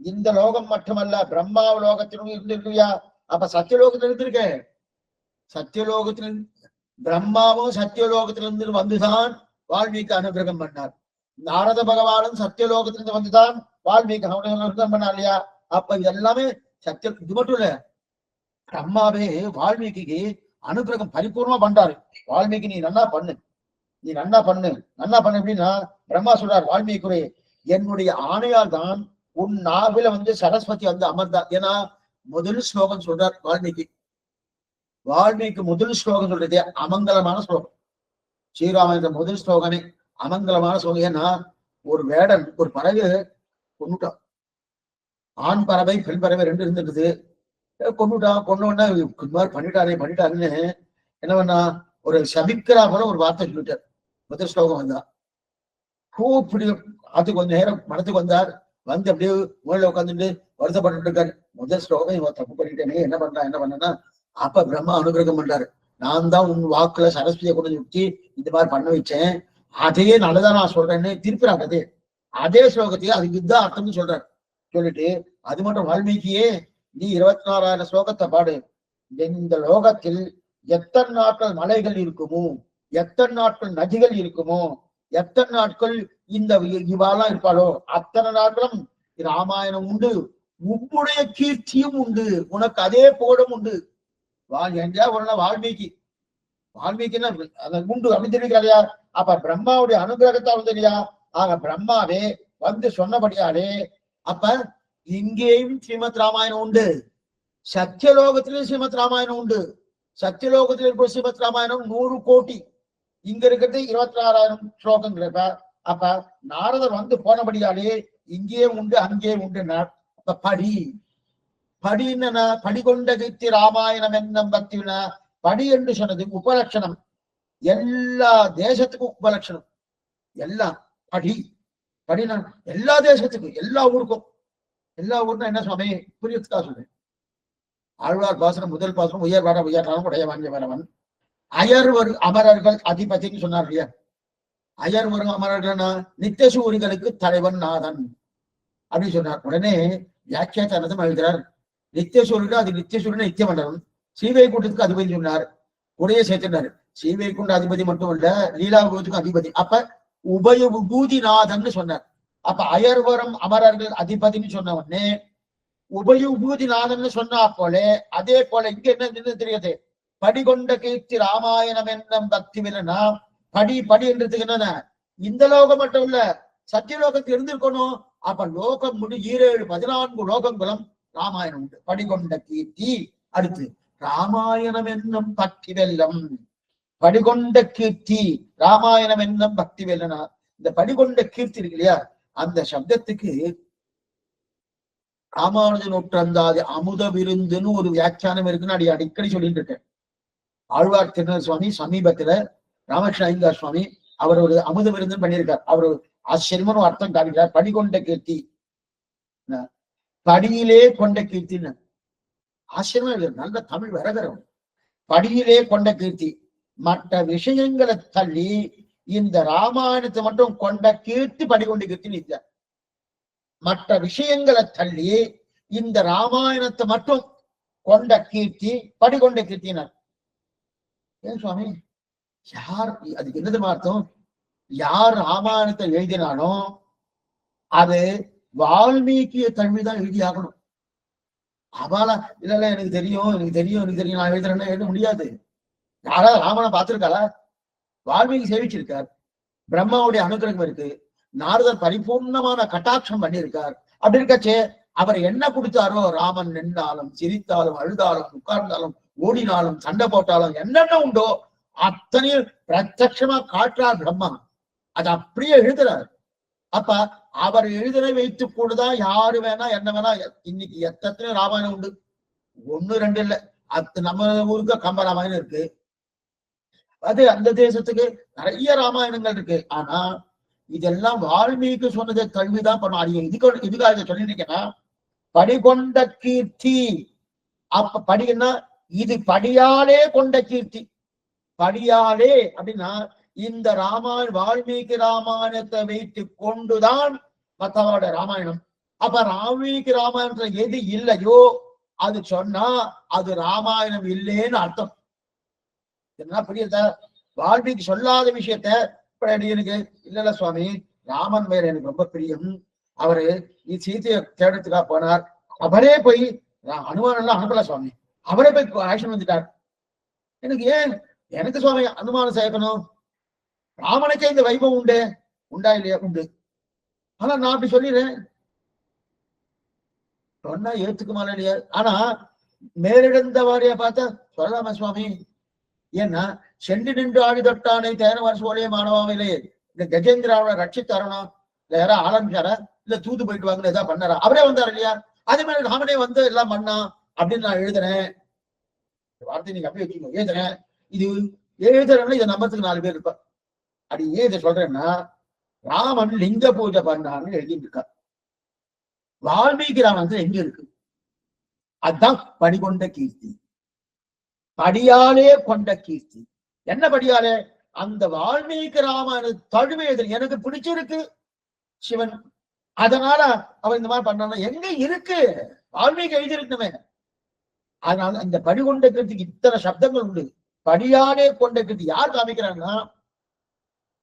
இந்த லோகம் மட்டுமல்ல, பிரம்மா லோகத்திலும் இருந்திருக்கியா. அப்ப சத்தியலோகத்துல இருந்திருக்க, சத்தியலோகத்திலிருந்து பிரம்மாவும் சத்தியலோகத்திலிருந்து வந்துதான் வால்மீகி அனுகிரகம் பண்ணார். நாரத பகவானும் சத்தியலோகத்திலிருந்து வந்துதான் வால்மீகி அனுகிரகம் பண்ணார் இல்லையா. அப்ப இது எல்லாமே சத்திய. இது மட்டும் இல்ல, பிரம்மாவே வால்மீகிக்கு அனுகிரகம் பரிபூர்ணமா பண்றாரு. வால்மீகி நீ நன்னா பண்ணு, நீ நன்னா பண்ணு, நன்னா பண்ணு அப்படின்னா பிரம்மா சொல்றார் வால்மீகி, என்னுடைய ஆணையால் தான் உன் நாவில சரஸ்வதி அமர்ந்தா. ஏன்னா முதல் ஸ்லோகம் சொல்றார் வால்மீகி. வால்மீகி முதல் ஸ்லோகம் சொல்றது அமங்கலமான ஸ்லோகம். ஸ்ரீராமன் முதல் ஸ்லோகமே அமங்கலமான ஸ்லோகம். ஏன்னா ஒரு வேடன் ஒரு பறவை கொண்டுட்டான், ஆண் பறவை பெண் பறவை 2 இருந்துருக்குது, கொண்டுட்டான். கொண்டோன்னா மாதிரி பண்ணிட்டாருன்னு என்ன பண்ணா, ஒரு சபிக்கிறா போல ஒரு வார்த்தை சொல்லிட்டார். முதல் ஸ்லோகம் வந்தா கூப்பிடி அது கொஞ்சம் நேரம் மனத்துக்கு வந்தார். அப்படியே மூலையில உட்காந்துட்டு வருத்தப்பட்டு இருக்காரு. முதல் ஸ்லோகம் இவன் தப்பு பண்ணிட்டேனே, என்ன பண்ணா அப்ப பிரம்மா அனுகிரகம் பண்றாரு. நான் தான் உன் வாக்குல சரஸ்வதியை கொண்டு நிறுத்தி இந்த மாதிரி பண்ண வச்சேன், அதையே நல்லதான் நான் சொல்றேன்னு திருப்பிறாங்க. அதே ஸ்லோகத்தையே அதுக்கு இதுதான் அர்த்தம்னு சொல்றாரு. சொல்லிட்டு அது மட்டும் வால்மீகியே நீ 24,000 ஸ்லோகத்தை பாடு. இந்த லோகத்தில் எத்தனை நாட்கள் மலைகள் இருக்குமோ, எத்தனை நாட்கள் நதிகள் இருக்குமோ, எத்தனை நாட்கள் இந்த இவாலாம் இருப்பாளோ அத்தனை நாட்களும் ராமாயணம் உண்டு, உன்னுடைய கீர்த்தியும் உண்டு, உனக்கு அதே போடும் உண்டு. எங்கேயா ஒரு வால்மீகின்னா உண்டு அப்படின்னு தெரிவிக்கலையா. அப்ப பிரம்மாவுடைய அனுகிரகத்தால் தெரியா. ஆக பிரம்மாவே சொன்னபடியாலே அப்ப இங்கேயும் ஸ்ரீமத் ராமாயணம் உண்டு, சத்தியலோகத்திலும் ஸ்ரீமத் ராமாயணம் உண்டு. சத்தியலோகத்தில் இருக்கிற ஸ்ரீமத் ராமாயணம் 100 கோடி, இங்க இருக்கிறது 26,000 ஸ்லோகங்கள். அப்ப நாரதர் போனபடியாலே இங்கே உண்டு அங்கே உண்டு. அப்ப படின்னா படிகொண்ட கீர்த்தி ராமாயணம் என்னும் பக்தினா படி என்று சொன்னது உபலட்சணம். எல்லா தேசத்துக்கும் உபலட்சணம். எல்லாம் படினா எல்லா தேசத்துக்கும், எல்லா ஊருக்கும். எல்லா ஊருக்கும் என்ன சுவாமி புரியத்துக்கா சொல்றேன். ஆழ்வார் பாசனம் முதல் பாசனம் உயர் வர உயர்றாலும் உடைய வாங்கிய வரவன் அயர் வரும் அமரர்கள் அதிபதினு சொன்னார் இல்லையா. அயர் வரும் அமரர்கள்னா நித்தியசூரிகளுக்கு தலைவன் நாதன் அப்படின்னு சொன்னார். உடனே வியாக்கியாச்சாரத்தை எழுதுறார். நித்தியசூரியன் அது நித்தியசூரியன் நித்திய மண்டலம், ஸ்ரீவைகுண்டத்துக்கு அதிபதி சொன்னார். உடைய சேர்த்துனாரு. ஸ்ரீவைகுண்ட அதிபதி மட்டும் இல்ல, லீலாபுரத்துக்கும் அதிபதி. அப்ப உபய விபூதிநாதன் சொன்னார். அப்ப அயர்வரம் அமரர்கள் அதிபதினு சொன்ன உடனே உபய விபூதிநாதன் சொன்னா போல அதே போல இங்க என்ன தெரியாது, படிகொண்ட கீர்த்தி ராமாயணம் என்னும் பக்தி விலனா படி என்றதுக்கு என்னன்னா இந்த லோகம் மட்டும் இல்ல, சத்தியலோகத்தில் இருந்திருக்கணும். அப்ப லோகம் 14 லோகங்களும் ராமாயணம் உண்டு. படிகொண்ட கீர்த்தி. அடுத்து ராமாயணம் என்னும் பக்தி வெல்லம். படிகொண்ட கீர்த்தி ராமாயணம் என்னும் பக்தி வெல்லனா, இந்த படிகொண்ட கீர்த்தி இருக்கு இல்லையா, அந்த சப்தத்துக்கு ராமானுஜ நூற்றந்தாதி அமுத விருந்துன்னு ஒரு வியாக்கியானம் இருக்குன்னு அடிக்கடி சொல்லிட்டு இருக்கேன். ஆழ்வார் திருநர் சுவாமி சமீபத்துல ராமகிருஷ்ண ஐயங்கார் சுவாமி அவர் ஒரு அமுத விருந்துன்னு பண்ணியிருக்கார். அவரு ஆச்சரியமான அர்த்தம் காட்டுகிறார். படிகொண்ட கீர்த்தி, படியிலே கொண்ட கீர்த்தின்னு ஆச்சரியமா இல்லை, நல்ல தமிழ் வரகரம். படியிலே கொண்ட கீர்த்தி, மற்ற விஷயங்களை தள்ளி இந்த ராமாயணத்தை மட்டும் கொண்ட கீர்த்தி படிகொண்ட கீர்த்தின்னு இல்லை. மற்ற விஷயங்களை தள்ளி இந்த ராமாயணத்தை மட்டும் கொண்ட கீர்த்தி படிகொண்ட கீர்த்தினார். ஏன் சுவாமி, யார் அதுக்கு என்னது அர்த்தம்? யார் ராமாயணத்தை எழுதினானோ அது வால்மீகிய தழுவிதான் எழுதி ஆகணும். அவளா இல்ல எனக்கு தெரியும் எனக்கு தெரியும் எனக்கு தெரியும் நான் எழுதுறேன்னா எழுத முடியாது. யாராவது ராமாயணம் பார்த்திருக்காளா? வால்மீகி சேவிச்சிருக்கார், பிரம்மாவுடைய அனுகிரகம் இருக்கு, நாரதர் பரிபூர்ணமான கட்டாட்சம் பண்ணியிருக்கார். அப்படி இருக்கச்சே அவர் என்ன கொடுத்தாரோ, ராமன் நின்றாலும் சிரித்தாலும் அழுதாலும் உட்கார்ந்தாலும் ஓடினாலும் சண்டை போட்டாலும் என்னென்ன உண்டோ அத்தனையும் பிரத்யட்சமா காட்டுறார் பிரம்மா. அது அப்படியே எழுதுறார். அப்ப அவர் எழுதினை வைத்துக் கொண்டுதான் யாரு வேணா என்ன வேணா. இன்னைக்கு எத்தனை ராமாயணம் உண்டு, ஒண்ணு ரெண்டு இல்ல, நம்ம ஊருக்கு கம்பராமாயணம் இருக்கு. அது அந்த தேசத்துக்கு நிறைய ராமாயணங்கள் இருக்கு. ஆனா இதெல்லாம் வால்மீகி சொன்னதை கல்விதான் பண்ணும். அது இதுக்காக சொல்லிருக்கேன்னா படிகொண்ட கீர்த்தி. அப்ப படின்னா இது படியாலே கொண்ட கீர்த்தி. படியாலே அப்படின்னா இந்த வால்மீகி ராமாயணத்தை வைத்து கொண்டுதான் மற்றவரோட ராமாயணம். அப்ப வால்மீகி ராமாயணத்துல எது இல்லையோ அது சொன்னா அது ராமாயணம் இல்லைன்னு அர்த்தம். என்ன புரியுதா? வால்மீகி சொல்லாத விஷயத்த எனக்கு இல்ல சுவாமி, ராமன் மேல எனக்கு ரொம்ப பிரியம், அவரு சீதையை தேடத்துக்காக போனார், அவரே போய் அனுமானம் எல்லாம் அனுப்பல சுவாமி, அவரே போய் ஆக்ஷன் வந்துட்டார். எனக்கு ஏன் எனக்கு சுவாமி அனுமானம் சேர்க்கணும்? ராமனுக்கே இந்த வைபவம் உண்டு, உண்டா இல்லையா? உண்டு. ஆனா நான் அப்படி சொல்லிடுறேன் சொன்னா ஏத்துக்குமால இல்லையா? ஆனா மேலிடந்த வாரியா பார்த்தா சொல்லலாமா சுவாமி? ஏன்னா சென்று நின்று ஆடி தொட்டானை தேன வருஷோலே மாணவாவிலே இந்த கஜேந்திராவோட ரட்சி தரணும், இல்ல யாராவது ஆரம்பிச்சாரா, இல்ல தூது போயிட்டு வாங்க ஏதாவது பண்ணாரா? அவரே வந்தார் இல்லையா? அதே மாதிரி ராமனே வந்து எல்லாம் பண்ணா அப்படின்னு நான் எழுதுறேன். வார்த்தை நீங்க அப்படி வச்சுக்கோங்க, எழுதுறேன். இது எழுதுறேன்னா இதை நம்பத்துக்கு 4 பேர் இருப்பா. அது ஏன் இதை சொல்றேன்னா, ராமன் லிங்க பூஜை பண்ணான்னு எழுதிட்டு இருக்கார். வால்மீகி ராமன் எங்க இருக்கு? அதுதான் படிகொண்ட கீர்த்தி, படியாலே கொண்ட கீர்த்தி. என்ன படியாலே? அந்த வால்மீகி ராமன் தழுவேதல் எனக்கு பிடிச்சிருக்கு சிவன், அதனால அவன் இந்த மாதிரி பண்ணானா எங்க இருக்கு? வால்மீகி எழுதியிருக்கணுமே. அதனால அந்த படிகொண்ட கீர்த்திக்கு இத்தனை சப்தங்கள் உண்டு. படியாலே கொண்ட கீர்த்தி யார் காமிக்கிறாங்கன்னா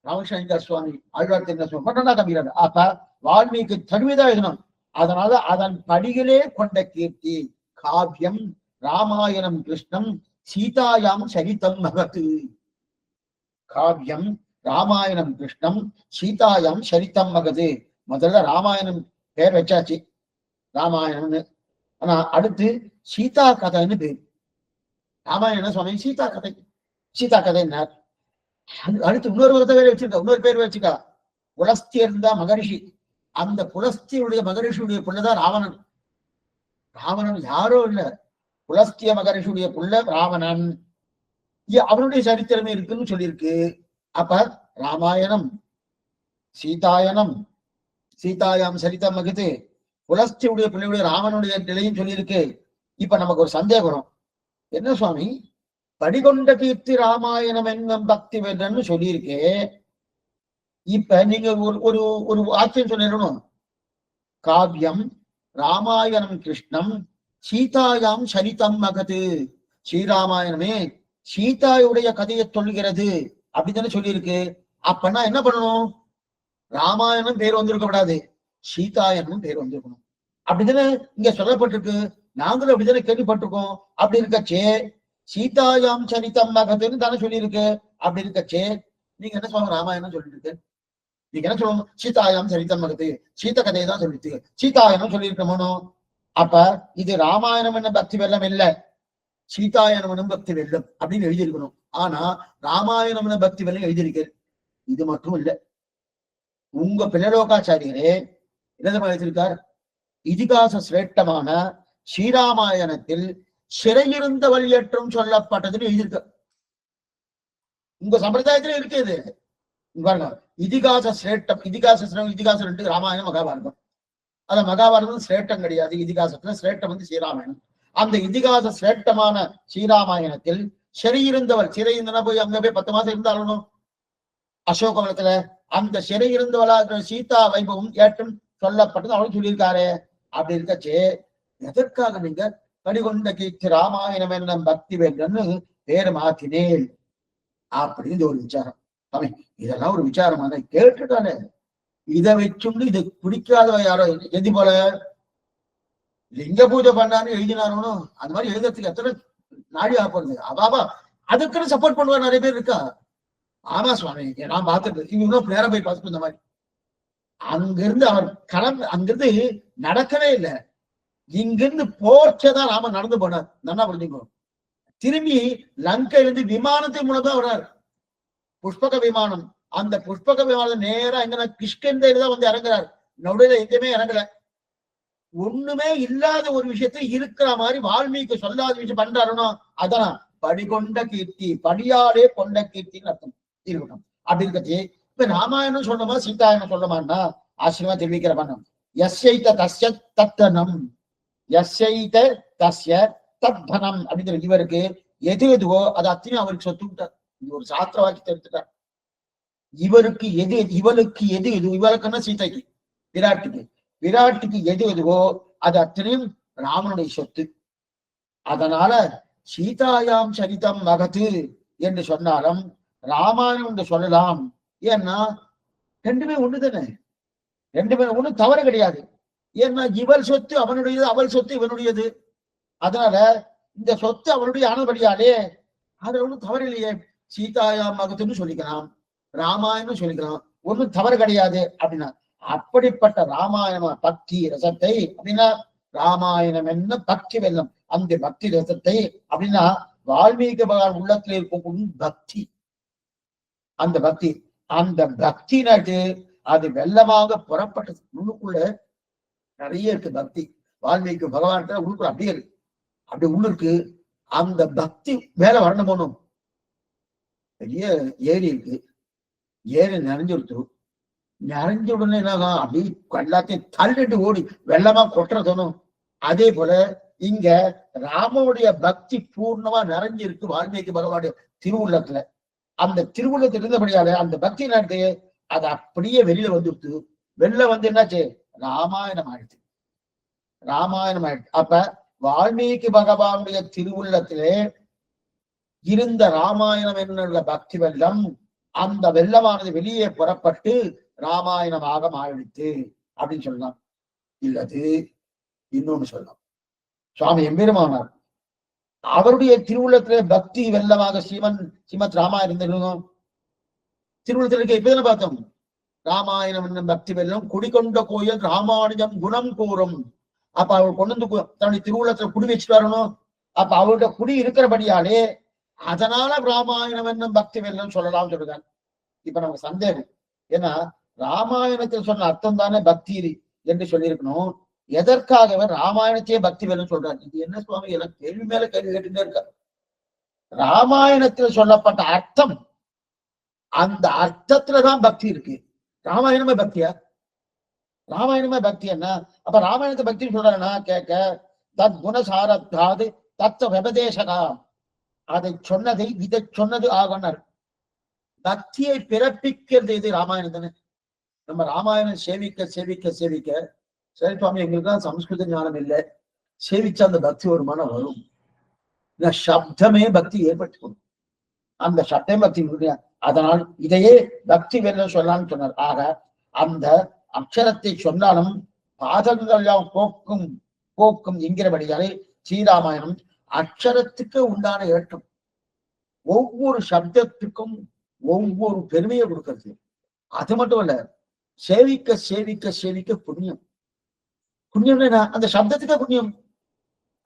ராமகிருஷ்ண சுவாமி, ஆழ்வார் திருநா சுவாமி பண்ணா காமிக்கிறாங்க. அப்ப வால்மீகி தழுவிதான் எழுதணும். அதனால அதன் படிகளே கொண்ட கீர்த்தி. காவியம் ராமாயணம் கிருஷ்ணம் சீதாயாம் சரிதம் மகத்து. காவியம் ராமாயணம் கிருஷ்ணம் சீதாயாம் சரிதம் மகது. முதல்ல ராமாயணம் பேர் வச்சாச்சு, ராமாயணம்னு. ஆனா அடுத்து சீதா கதைன்னு பேர். ராமாயணம் சுவாமி சீதா கதை, சீதா கதை என்ன? அடுத்து இன்னொரு பேர் வச்சிருக்கா, இன்னொரு பேர் வச்சுக்கா, புலஸ்தியர்ந்தா மகரிஷி. அந்த புலஸ்தியுடைய மகரிஷியுடைய பிள்ளைதான் ராவணன். ராவணன் யாரோ இல்ல, புலஸ்திய மகரிஷியுடைய பிள்ளை ராவணன். அவனுடைய சரித்திரமே இருக்குன்னு சொல்லியிருக்கு. அப்ப ராமாயணம் சீதாயனம் சீதாயாம் சரிதம் மகிது, புலஸ்தியுடைய பிள்ளையுடைய ராவனுடைய நிலையும் சொல்லியிருக்கு. இப்ப நமக்கு ஒரு சந்தேகம் வரும், என்ன சுவாமி படிகொண்ட கீர்த்தி ராமாயணம் என்னும் பக்தி வேதன்னு சொல்லியிருக்கே, இப்ப நீங்க ஒரு ஒரு வாக்கியம் சொல்லிடணும், காவியம் ராமாயணம் கிருஷ்ணம் சீதாயாம் சரிதம் மகது. ஸ்ரீராமாயணமே சீதாயுடைய கதையை சொல்லுகிறது அப்படித்தானே சொல்லியிருக்கு. அப்பன்னா என்ன பண்ணணும்? ராமாயணம் பேர் வந்திருக்க கூடாது, சீதாயனும் பேர் வந்திருக்கணும். அப்படித்தானே இங்க சொல்லப்பட்டிருக்கு, நாங்களும் அப்படித்தானே கேள்விப்பட்டிருக்கோம். அப்படி இருக்கச்சே சீதாயாம் சரிதம் மகதுன்னு தானே சொல்லியிருக்கு. அப்படி இருக்கச்சே நீங்க என்ன சொல்லுங்க, ராமாயணம் சொல்லிட்டு இருக்கு, நீங்க என்ன சொல்லணும்? சீதாயாம் சரிதம் மகது, சீத கதையை தான் சொல்லிட்டு சீதாயனம் சொல்லியிருக்கணும். அப்ப இது ராமாயணம் என்ன பக்தி வெள்ளம் இல்ல, சீதாயனம் பக்தி வெள்ளம் அப்படின்னு எழுதியிருக்கணும். ஆனா ராமாயணம் பக்தி வெள்ளம் எழுதியிருக்கு. இது மட்டும் இல்ல, உங்க பிள்ளலோகாச்சாரியரே என்ன எழுதியிருக்கார்? இதிகாச சிரேஷ்டமான ஸ்ரீராமாயணத்தில் சிறையிருந்த வழியேற்றம் சொல்லப்பட்டதுன்னு எழுதியிருக்க. உங்க சம்பிரதாயத்துல இருக்குது. பாருங்க, இதிகாச சிரேஷ்டம், இதிகாசம் 2 ராமாயணம் மகாபாரதம். அந்த மகாபாரதம் சிரேஷ்டம் கிடையாது, இதிகாசத்துல சிரேஷ்டம் வந்து ஸ்ரீராமாயணம். அந்த இதிகாச சிரேஷ்டமான ஸ்ரீராமாயணத்தில் சிறை இருந்தவர், சிறை இருந்தனா போய் அங்க போய் 10 மாசம் இருந்தாலும் அசோகவனத்துல அந்த சிறை இருந்தவளா சீதா வைபவம் ஏற்றம் சொல்லப்பட்டது அவளும் சொல்லியிருக்காரு. அப்படி இருக்கச்சே எதற்காக நீங்க கடிகொண்ட கீர்த்தி ராமாயணம் என்ன பக்தி வேண்டன்னு பேரு மாத்தினேன் அப்படின்னு ஒரு விசாரம். இதெல்லாம் ஒரு விசாரமான கேட்டுட்டானே, இதை வச்சுண்டு இது பிடிக்காத யாரோ எதி போல லிங்க பூஜை பண்ணான்னு எழுதினாரோ அந்த மாதிரி எழுதுறதுக்கு எத்தனை நாடி ஆப்படுது. அவாவா அதுக்குன்னு சப்போர்ட் பண்ணுவா நிறைய பேர் இருக்கா. ஆமா சுவாமி, நான் பார்த்துட்டு இவங்களும் நேரம் போய் பார்த்துட்டு இந்த மாதிரி அங்கிருந்து அவர் அங்கிருந்து நடக்கவே இல்லை. இங்கிருந்து போர்ச்சதான் ராம நடந்து போனார். நல்லா புரிஞ்சுக்கோ. திரும்பி லங்கையிலிருந்து விமானத்தின் மூலம் தான் வர்றார். புஷ்பக விமானம். அந்த புஷ்பக விமானம் நேரா எங்கன்னா கிஷ்கிந்தையில தான் வந்து இறங்குறாரு. நடுவில் எங்கேயுமே இறங்கல. ஒண்ணுமே இல்லாத ஒரு விஷயத்த இருக்கிற மாதிரி வால்மீகி சொல்லாத விஷயம் பண்றாருனோ அதான் படிகொண்ட கீர்த்தி, படியாலே கொண்ட கீர்த்தின்னு அர்த்தம் இருக்கட்டும். அப்படி இருக்கிறது இப்ப ராமாயணம் சொல்லமா சீதாயணம் சொல்லமான்னா ஆச்சரியமா தெரிவிக்கிற பண்ணம். எஸ்யைத தஸ்ய தத்தனம், எஸ்யைத தஸ்ய தத்தனம் அப்படிங்கிற இவருக்கு எது எதுவோ அது அத்தனையும் அவருக்கு சொத்து விட்டார். இது ஒரு சாத்திர வாக்கியத்தை எடுத்துட்டார். இவருக்கு எது, இவளுக்கு எது எது, இவருக்குன்னா சீதைக்கு, விராட்டுக்கு எது எதுவோ அது அத்தனையும் ராமனுடைய சொத்து. அதனால சீதாயாம் சரிதம் மகது என்று சொன்னாலும் ராமாயணம் என்று சொல்லலாம். ஏன்னா ரெண்டுமே ஒண்ணு தானே, ரெண்டுமே ஒண்ணு தவறு கிடையாது. ஏன்னா இவள் சொத்து அவனுடையது, அவள் சொத்து இவனுடையது. அதனால இந்த சொத்து அவனுடைய ஆனபடியாலே அதுல ஒண்ணும் தவறு இல்லையே. சீதாயாம் மகத்துன்னு சொல்லிக்கலாம், ராமாயணம் சொல்லிக்கலாம், ஒண்ணும் தவறு கிடையாது அப்படின்னா. அப்படிப்பட்ட ராமாயண பக்தி ரசத்தை அப்படின்னா ராமாயணம் என்ன பக்தி வெல்லம், அந்த பக்தி ரசத்தை அப்படின்னா வால்மீகி பகவான் உள்ளத்துல இருக்கும் பக்தி, அந்த பக்தி நாட்டு அது வெள்ளமாக புறப்பட்டது. உள்ளுக்குள்ள நிறைய இருக்கு பக்தி. வால்மீகி பகவான் உள்ளுக்குள்ள அப்படியே இருக்கு, அப்படி உள்ளுக்கு அந்த பக்தி மேல வரணும் போகணும். பெரிய ஏரி இருக்கு, ஏரி நிறைஞ்சிருத்து, நிறைஞ்ச உடனே என்ன அப்படி எல்லாத்தையும் தள்ளிட்டு ஓடி வெள்ளமா கொட்டுறதோனும். அதே போல இங்க ராமனுடைய பக்தி பூர்ணமா நிறைஞ்சிருக்கு வால்மீகி பகவானுடைய திருவுள்ளத்துல. அந்த திருவுள்ளத்தில் இருந்தபடியால அந்த பக்தி நாட்டு அது அப்படியே வெளியில வந்துடுத்து. வெளில வந்து என்னாச்சு, ராமாயணம் ஆயிடுச்சு. அப்ப வால்மீகி பகவானுடைய திருவுள்ளத்திலே இருந்த ராமாயணம் என்னுள்ள பக்தி வெள்ளம், அந்த வெள்ளமானது வெளியே புறப்பட்டு ராமாயணமாக மாறிடுத்து அப்படின்னு சொல்லலாம். இல்லது இன்னொன்னு சொல்லலாம். சுவாமி எம்பெருமானார் அவருடைய திருவுள்ளத்திலே பக்தி வெள்ளமாக ஸ்ரீமத் ராமாயணம் திருவுள்ளத்தில் இருக்க இப்ப தானே பார்த்தோம். ராமாயணம் என்னும் பக்தி வெள்ளம் குடிகொண்ட கோயில் ராமானுஜம் குணம் கூறும். அப்ப அவர் கொண்டு வந்து தன்னுடைய திருவுள்ளத்துல குடி வச்சுட்டு வரணும். அப்ப அவருடைய குடி இருக்கிறபடியாலே அதனால ராமாயணம் என்னும் பக்தி வெள்ளம் சொல்லலாம் சொல்லுதான். இப்ப நமக்கு சந்தேகம், ஏன்னா ராமாயணத்தில் சொன்ன அர்த்தம் தானே பக்தி என்று சொல்லியிருக்கணும். எதற்காகவே ராமாயணத்தையே பக்தி வெள்ளம் சொல்றாரு? இது என்ன சுவாமி, எல்லாம் கேள்வி மேல கேள்வி கேட்டுட்டே இருக்காரு. ராமாயணத்தில் சொல்லப்பட்ட அர்த்தம், அந்த அர்த்தத்துலதான் பக்தி இருக்கு. ராமாயணமே பக்தியா? ராமாயணமே பக்தி என்ன? அப்ப ராமாயணத்தை பக்தி சொல்றாருன்னா கேட்க தத் குணசாரத்தாது தத்துவ விபதேசகா, அதை சொன்னதை இதை சொன்னது ஆகனர். பக்தியை பிறப்பிக்கிறது இது ராமாயணம் தானே. நம்ம ராமாயணம் சேவிக்க சேவிக்க சேவிக்க சரி சுவாமி எங்களுக்கு தான் சம்ஸ்கிருத ஞானம் இல்லை, சேவிச்சா அந்த பக்தி ஒரு மனம் வரும். இந்த சப்தமே பக்தி ஏற்பட்டு அந்த சப்தமே பக்தி. அதனால் இதையே பக்தி வெல்ல சொல்லலாம்னு சொன்னார். ஆக அந்த அக்ஷரத்தை சொன்னாலும் பாதங்கள் போக்கும் என்கிறபடியாலே ஸ்ரீராமாயணம் அக்ஷரத்துக்கு உண்டான ஏற்றம், ஒவ்வொரு சப்தத்துக்கும் ஒவ்வொரு பெருமையை கொடுக்கிறது. அது மட்டும் இல்ல, சேவிக்க சேவிக்க சேவிக்க புண்ணியம். புண்ணியம் அந்த சப்தத்துக்கு புண்ணியம்,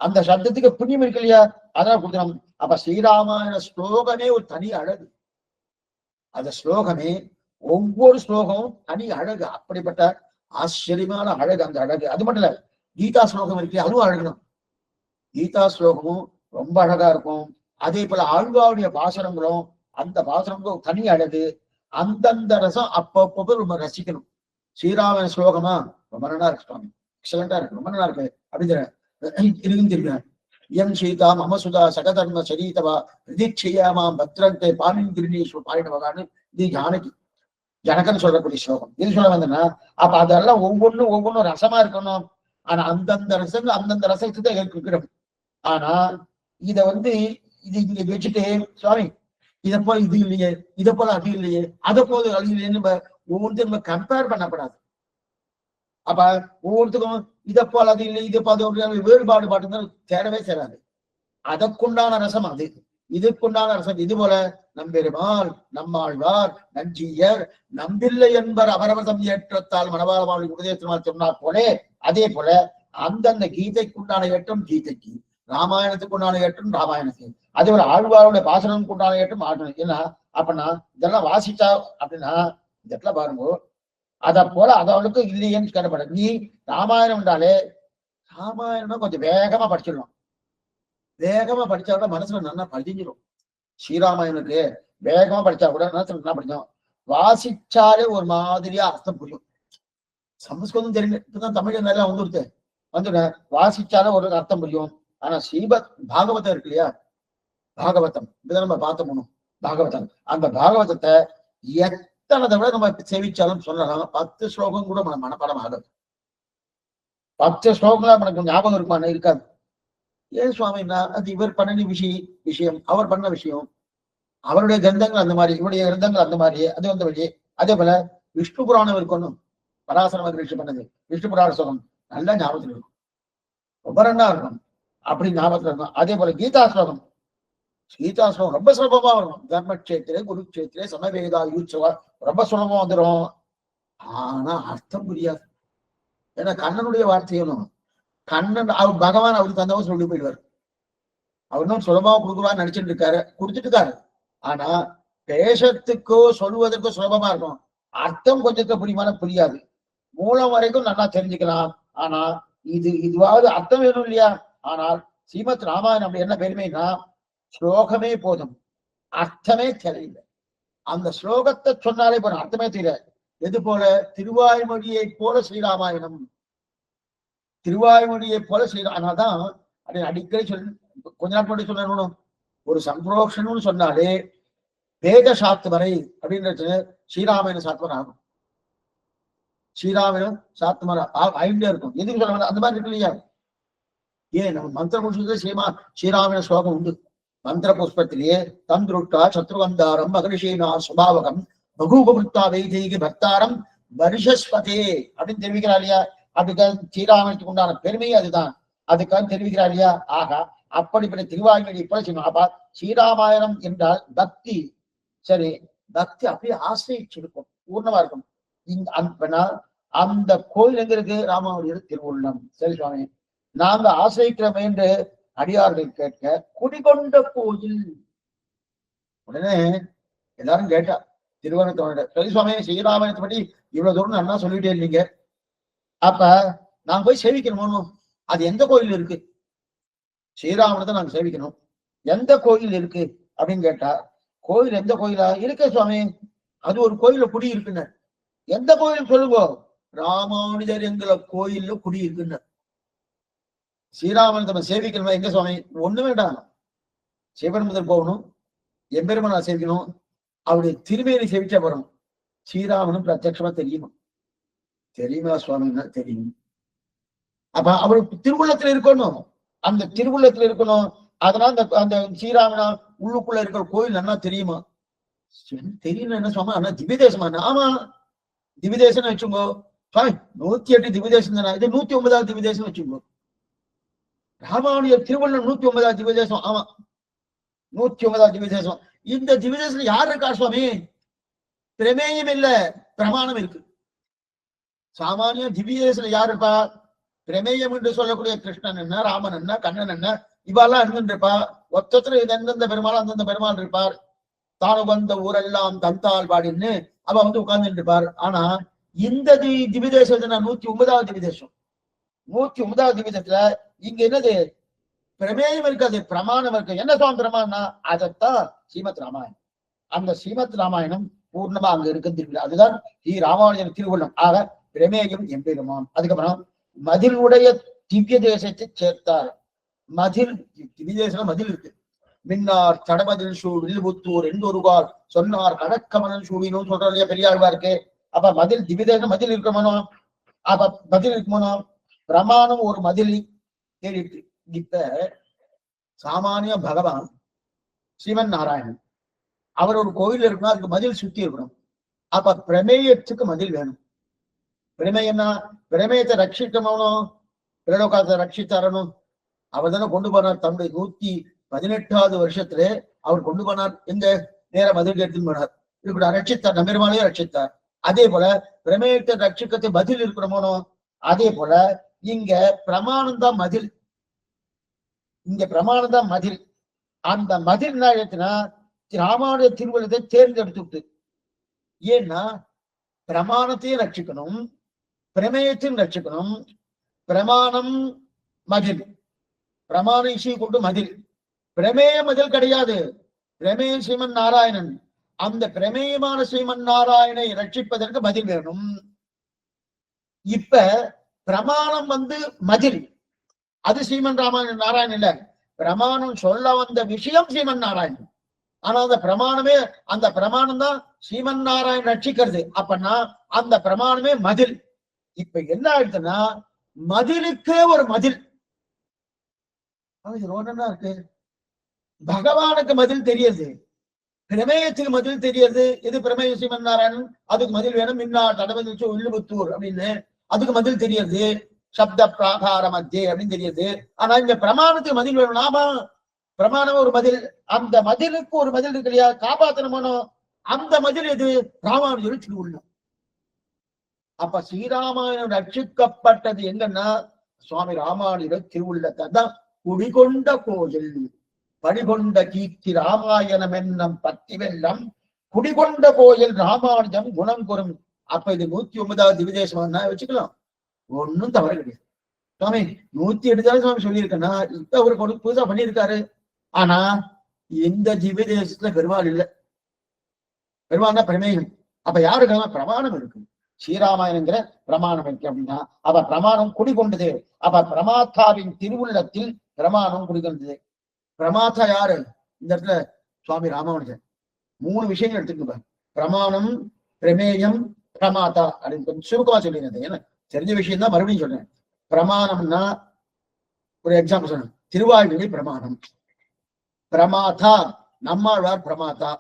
அந்த சப்தத்துக்கு புண்ணியம் இருக்கு இல்லையா, அதெல்லாம் கொடுக்குறோம். அப்ப ஸ்ரீராமாயண ஸ்லோகமே ஒரு தனி அழகு. அந்த ஸ்லோகமே ஒவ்வொரு ஸ்லோகமும் தனி அழகு, அப்படிப்பட்ட ஆச்சரியமான அழகு அந்த அழகு. அது மட்டும் இல்ல, கீதா ஸ்லோகம் இருக்கு, அதுவும் அழகுதான். கீதா ஸ்லோகமும் ரொம்ப அழகா இருக்கும். அதே போல ஆழ்வாருடைய பாசனங்களும், அந்த பாசனங்களும் தனி அழகு. அந்தந்த ரசம் அப்பப்போ நம்ம ரசிக்கணும். ஸ்ரீராம ஸ்லோகமா ரொம்ப நல்லா இருக்கு சுவாமி, எக்ஸலண்டா இருக்கு, ரொம்ப நல்லா இருக்கு அப்படிங்கிற இருக்குன்னு எம் சீதா மமசுதா சகதர்ம சரீதவா பிரதீட்சையாமாம் பத்ரந்தே பாலின் கிருணீஸ்வர பாயினவகான்னு இது ஜானகி ஜனகன் சொல்லக்கூடிய ஸ்லோகம். இது சொல்ல வந்தேன்னா அப்ப அதெல்லாம் ஒவ்வொன்றும் ரசமா இருக்கணும். ஆனா அந்தந்த ரசம் அந்தந்த ரசத்தை தான் இருக்கிறோம். ஆனா இத இது இங்க வச்சுட்டு சுவாமி இதை போல இது இல்லையே, இதை போல அது இல்லையே, அதை போல அது இல்லையே நம்ம ஒவ்வொருத்தையும் நம்ம கம்பேர் பண்ணக்கூடாது. அப்ப ஒவ்வொருத்துக்கும் இதை போல அது இல்லை, இதை போல வேறுபாடு பாட்டுதான் தேடவே சேராது. அதற்குண்டான ரசம் அது, இதுக்குண்டான ரசம் இது போல நம்பெருமாள் நம்மாழ்வார் நஞ்சியர் நம்பில்லை என்பர் அவரவர்தம் ஏற்றத்தால் மனவாள உபதேசமாக சொன்னார் போலே அதே போல அந்தந்த கீதைக்குண்டான ஏற்றம் கீதைக்கு, ராமாயணத்துக்கு உண்டான ஏற்றம் ராமாயணத்துக்கு, அதே ஒரு ஆழ்வாரோட பாசனத்துக்கு உண்டான ஏற்றம் ஆகணும். ஏன்னா அப்படின்னா இதெல்லாம் வாசிச்சா அப்படின்னா இதெல்லாம் பாருங்க அத போல அதவளுக்கு இல்லையேன்னு கேட்டப்பட. நீ ராமாயணம் என்றாலே ராமாயணம் கொஞ்சம் வேகமா படிச்சிடலாம், வேகமா படிச்சா கூட மனசுல நல்லா பதிஞ்சிடும். ஸ்ரீராமாயணத்துக்கு வேகமா படிச்சா கூட மனசுல நல்லா படிச்சோம், வாசிச்சாலே ஒரு மாதிரியா அர்த்தம் புரியும். சமஸ்கிருதம் தெரியல, இப்பதான் தமிழ் நல்லா வந்துடுங்க வாசிச்சாலே ஒரு அர்த்தம் புரியும். ஆனா பாகவதம் இருக்கு இல்லையா, பாகவதம் இப்பதான் நம்ம பார்த்தோம் பாகவதம். அந்த பாகவதத்தை எத்தனை தவிர நம்ம சேவிச்சாலும் சொல்லலாம் 10 ஸ்லோகம் கூட மனப்பாடம் ஆகாது. 10 ஸ்லோகங்களா நமக்கு ஞாபகம் இருக்குமா? இருக்காது. ஏன் சுவாமின்னா அது இவர் பண்ண விஷயம், அவர் பண்ண விஷயம், அவருடைய கிரந்தங்கள் அந்த மாதிரி, இவருடைய கிரந்தங்கள் அந்த மாதிரி, அது வந்த வழி. அதே போல விஷ்ணு புராணம் இருக்கணும், பராசர மகரிஷி பண்ணது விஷ்ணு புராண ஸ்லோகம் நல்லா ஞாபகத்தில் இருக்கும், ரொம்ப நல்லா இருக்கும், அப்படி ஞாபகத்தில் இருக்கும். அதே போல கீதா ஸ்லோகம், கீதா ஸ்லோகம் ரொம்ப சுலபமா வரும். தர்மக்ஷேத்திரே குருக்ஷேத்திரே சமவேதா யூச்சவா ரொம்ப சுலபமா வந்துடும். ஆனா அர்த்தம் புரியாது. ஏன்னா கண்ணனுடைய வார்த்தையும் கண்ணன் அவர் பகவான் அவருக்கு தந்தவன் சொல்லி போயிடுவார். அவர் தான் சுலபமா கொடுக்குவான்னு நினைச்சிட்டு இருக்காரு, கொடுத்துட்டு இருக்காரு. ஆனா பேசத்துக்கோ சொல்லுவதற்கோ சுலபமா இருக்கும், அர்த்தம் கொஞ்சத்துக்கு புரியாது. மூலம் வரைக்கும் நல்லா தெரிஞ்சுக்கலாம். ஆனா இதுவாவது அர்த்தம் வேணும் இல்லையா? ஆனால் ஸ்ரீமத் ராமாயணம் அப்படி என்ன பெருமைன்னா ஸ்லோகமே போதும், அர்த்தமே தெரியல. அந்த ஸ்லோகத்தை சொன்னாலே போதும், அர்த்தமே தெரியல. எது போல திருவாய்மொழியை போல ஸ்ரீராமாயணம், திருவாய்மொழியை போல ஸ்ரீராமதான் அடிக்கடி கொஞ்ச நாள் முன்னாடி சொல்லணும். ஒரு சம்பிரோஷன்னு சொன்னாலே வேத சாத்துவரை அப்படின்றது ஸ்ரீராமாயண சாத்துவரை ஆகும். ஸ்ரீராமாயணம் சாத்துவரை ஐந்தே இருக்கும். எதுக்கு சொல்ல அந்த மாதிரி இருக்கு இல்லையா? ஏன் நம்ம மந்திர புஷ்பத்திலே ஸ்ரீராமாயண ஸ்லோகம் உண்டு. மந்திர புஷ்பத்திலேயே தந்திருட்டா சத்ருவந்தாரம் மகரிஷீனா சுபாவகம் பகூபவృத்தா வைதேகி பக்தாரம் வருஷஸ்பதே அப்படின்னு தெரிவிக்கிறார் இல்லையா? அதுக்காக ஸ்ரீராமாயணத்துக்கு உண்டான பெருமை அதுதான், அதுக்காக தெரிவிக்கிறார் இல்லையா? ஆகா, அப்படிப்பட்ட திருவாய்மொழி போல அப்பா ஸ்ரீராமாயணம் என்றால் பக்தி. சரி, பக்தி அப்படியே ஆசிரியிருக்கும், பூர்ணமா இருக்கும். அந்த கோயில் எங்க இருக்கு? ராமாவளியோட திருவுள்ளம். சரி சுவாமி, நாங்க ஆசிரிக்கிறோம் என்று அடியார்கள் கேட்க குடிகொண்ட கோயில். உடனே எல்லாரும் கேட்டா திருவனந்தோட, சரி சுவாமி ஸ்ரீராமாயணத்தை பற்றி இவ்வளவு தூரம் நல்லா சொல்லிட்டே இருந்தீங்க, அப்ப நாங்க போய் சேவிக்கணும், அது எந்த கோயில் இருக்கு? ஸ்ரீராமனத்தை நாங்க சேவிக்கணும், எந்த கோயில் இருக்கு அப்படின்னு கேட்டா, கோயில் எந்த கோயிலா இருக்க சுவாமி? அது ஒரு கோயில குடி இருக்குன்னு. எந்த கோயில் சொல்லுங்க? ராமானுஜர் எங்களை கோயில்ல குடி இருக்குன்னு. ஸ்ரீராமன் நம்ம சேவிக்கணும் எங்க சுவாமி? ஒண்ணு வேண்டாம், சிவபெருமதர் போகணும், எம்பெருமனை சேவிக்கணும், அவருடைய திருமேனி சேவிச்சா போறோம். ஸ்ரீராமனும் பிரத்யட்சமா தெரியுமா சுவாமின்னா தெரியும். அப்ப அவருக்கு திருவுள்ளத்துல இருக்கணும், அந்த திருவுள்ளத்துல இருக்கணும். அதனால அந்த ஸ்ரீராமனா உள்ளுக்குள்ள இருக்கிற கோயில் நல்லா தெரியுமா? தெரியல என்ன சுவாமி? ஆனா திவ்யதேசமா? ஆமா, திவ்யதேசம் வச்சுங்கோ சுவாமி. 108 திவ்யதேசம் தானே, இது 109வது திவ்யதேசம் வச்சுங்கோ. ராமானுஜர் திருவள்ளுவர் 109வது திவ்யதேசம். ஆமா, 109வது திவ்யதேசம். இந்த திவ்யதேசத்துல யார் இருக்கா சுவாமி? பிரமேயம் இல்ல, பிரமாணம் இருக்கு. சாமானிய திவ்யதேசத்துல யார் இருப்பா? பிரமேயம் என்று சொல்லக்கூடிய கிருஷ்ணன் என்ன, ராமன் என்ன, கண்ணன் என்ன, இவாலாம் இருந்துருப்பா. ஒத்தத்துல எந்தெந்த பெருமாள் அந்தந்த பெருமாள் இருப்பார். தானு வந்த ஊரெல்லாம் தந்தால் பாடின்னு அவ உட்கார்ந்துட்டு இருப்பார். ஆனா இந்த திவ்யதேசத்துல 109வது திவ்யதேசம், 109வது திவ்யதேசத்துல இங்க என்னது? பிரமேயம் இருக்காது, பிரமாணம் இருக்கு. என்ன சுவாமி பிரமாணம்னா அதைத்தான் ஸ்ரீமத் ராமாயணம். அந்த ஸ்ரீமத் ராமாயணம் பூர்ணமா அங்க இருக்கு திருவிழா. அதுதான் ஸ்ரீ ராமானுஜன் திருவுள்ளம். ஆக பிரமேயம் எம்பெருமான். அதுக்கப்புறம் மதில் உடைய திவ்ய தேசத்தை சேர்த்தார். மதில் திவ்ய தேசம் மதில் இருக்கு. மின்னார் தடமதில் சூழ் வில்புத்தூர் என்றொருகால் சொன்னார் கடற்கமனன் சூழினும் சொல்ற இல்லையா பெரியாழ்வா இருக்கு. அப்ப மதில் திவ்ய தேசம் மதில் இருக்கமனோ, அப்ப மதில் இருக்குமனோ பிரமாணம் ஒரு மதில் தேடிட்டு. இப்ப சாமானிய பகவான் சிவன் நாராயணன் அவர் ஒரு கோவில் இருக்கணும், அதுக்கு மதில் சுத்தி இருக்கணும். அப்ப பிரமேயத்துக்கு மதில் வேணும். பிரமேயம்னா பிரமேயத்தை ரட்சிக்கணும், பிரலோகத்தை ரட்சித்தரணும். அவர் தானே கொண்டு போனார் தன்னுடைய 118வது வருஷத்துல அவர் கொண்டு போனார். எங்க நேர மதில் எடுத்துன்னு போனார். இப்படி ரட்சித்தார், நம்பெருமானையும் ரட்சித்தார். அதே போல பிரமேயத்தை ரட்சிக்கத்தை பதில் இருக்கணுமோ, அதே போல இங்க பிரமாணம் தான் மதில். இங்க பிரமாணம் தான் மதில். அந்த மதில் என்ன ஆயிடுச்சுன்னா ராமானுஜ திருவள்ளத்தை தேர்ந்தெடுத்து. ஏன்னா பிரமாணத்தையும் ரட்சிக்கணும், பிரமேயத்தையும் ரட்சிக்கணும். பிரமாணம் மதில், பிரமாண இசை கொண்டு மதில். பிரமேய மதில் கிடையாது, பிரமேய ஸ்ரீமன் நாராயணன். அந்த பிரமேயமான ஸ்ரீமன் நாராயணனை ரட்சிப்பதற்கு மதில் வேணும். இப்ப பிரமாணம் மதில், அது ஸ்ரீமன் ராமாயணன் நாராயணன் இல்ல. பிரமாணம் சொல்ல வந்த விஷயம் ஸ்ரீமன் நாராயணன். ஆனா அந்த பிரமாணம் தான் ஸ்ரீமன் நாராயணன் ரட்சிக்கிறது. அப்பன்னா அந்த பிரமாணமே மதில். இப்ப என்ன ஆயிடுச்சுன்னா மதிலுக்கே ஒரு மதில் இருக்கு. பகவானுக்கு மதில் தெரியுது, பிரமேயத்துக்கு மதில் தெரியுது. இது பிரமேய ஸ்ரீமன் நாராயணன், அதுக்கு மதில் வேணும். மின்னா தடவதிச்சு உள்ளுபுத்தூர் அப்படின்னு அதுக்கு மதில் தெரியுது. சப்த பிராகார மத்தியே அப்படின்னு தெரியுது. ஆனா இந்த பிரமாணத்துக்கு மதில் வேணும். நாம பிரமாணம் ஒரு மதில், அந்த மதிலுக்கு ஒரு மதில் இருக்கு இல்லையா, காப்பாத்தணுமோ. அந்த மதில் எது? ராமானுஜர் திருவுள்ளம். அப்ப ஸ்ரீராமாயணம் ரட்சிக்கப்பட்டது எங்கன்னா சுவாமி ராமானுஜர் திருவுள்ளத்தை தான். குடிகொண்ட கோயில் படிகொண்ட கீர்த்தி ராமாயணம் என்னும் பத்தி வெள்ளம் குடிகொண்ட கோயில் ராமானுஜம் குணம் கூறும். அப்ப இது 109வது திவ்யதேசம் வச்சுக்கலாம், ஒன்னும் தவறு கிடையாது. சுவாமி 108 சுவாமி சொல்லியிருக்கேன்னா இப்ப அவருக்கு புதுசா பண்ணியிருக்காரு. ஆனா இந்த திவ்யதேசத்துல பெருமாள் இல்லை. பெருமாள் தான் பிரமேயம். அப்ப யாருக்காக பிரமாணம் இருக்கு? ஸ்ரீராமாயணங்கிற பிரமாணம் இருக்கு அப்படின்னா அப்ப பிரமாணம் குடிகொண்டது. அப்ப பிரமாத்தாவின் திருவுள்ளத்தில் பிரமாணம் குடிகொண்டது. பிரமாத்தா யாரு? இந்த இடத்துல சுவாமி ராமானுஜன். 3 விஷயங்கள் எடுத்துக்கணும். பிரமாணம், பிரமேயம், பிரமாத்தா அப்படின்னு கொஞ்சம் சுருக்கமா சொல்லிடுறது. ஏன்னா தெரிஞ்ச விஷயம் தான் மறுபடியும் சொல்றேன். பிரமாணம்னா ஒரு எக்ஸாம்பிள் சொன்னேன். திருவாய்மொழி பிரமாணம். பிரமாத்தா நம்மாழ்வார் பிரமாத்தா.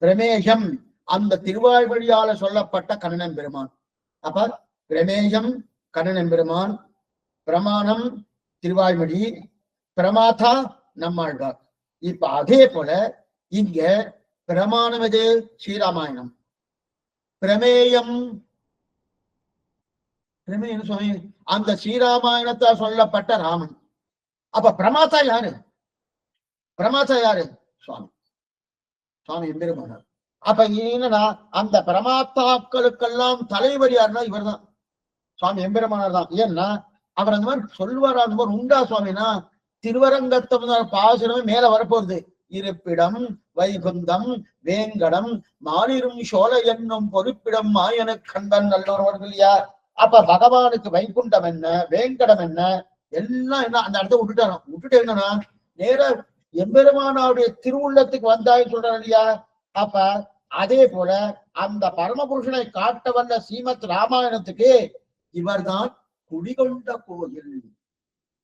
பிரமேயம் அந்த திருவாய்மொழியால சொல்லப்பட்ட கண்ணன் பெருமான். அப்ப பிரமேயம் கண்ணன் பெருமான், பிரமாணம் திருவாய்மொழி, பிரமாத்தா நம்மாழ்வார். இப்ப அதே போல இங்க பிரமாணம் எது? ஸ்ரீராமாயணம். பிரமேயம் பிரமேயம் சுவாமி அந்த ஸ்ரீராமாயணத்தால் சொல்லப்பட்ட ராமன். அப்ப பிரமாத்தா யாரு? பிரமாத்தா யாரு? சுவாமி சுவாமி எம்பெருமானார். அப்ப என்னன்னா அந்த பிரமாத்தாக்களுக்கெல்லாம் தலைவர் யாருன்னா இவர் தான், சுவாமி எம்பெருமானார் தான். ஏன்னா அவர் அந்த மாதிரி சொல்வார். அந்த மாதிரி உண்டா சுவாமினா திருவரங்கத்தை பாசுரமே மேல வரப்போகுது. இருப்பிடம் வைகுந்தம் வேங்கடம் மாலிரும் சோழ என்னும் பொறுப்பிடம் மாயன கண்டன் நல்லவர்கள் இல்லையா. அப்ப பகவானுக்கு வைகுண்டம் என்ன, வேங்கடம் என்ன, எல்லாம் என்ன அந்த இடத்த விட்டுட்டு என்னன்னா நேர எம்பெருமானாருடைய திருவுள்ளத்துக்கு வந்தாயின்னு சொல்றாரு இல்லையா. அப்ப அதே போல அந்த பரமபுருஷனை காட்ட வந்த ஸ்ரீமத் ராமாயணத்துக்கு இவர் தான் குடிகொண்ட கோயில்.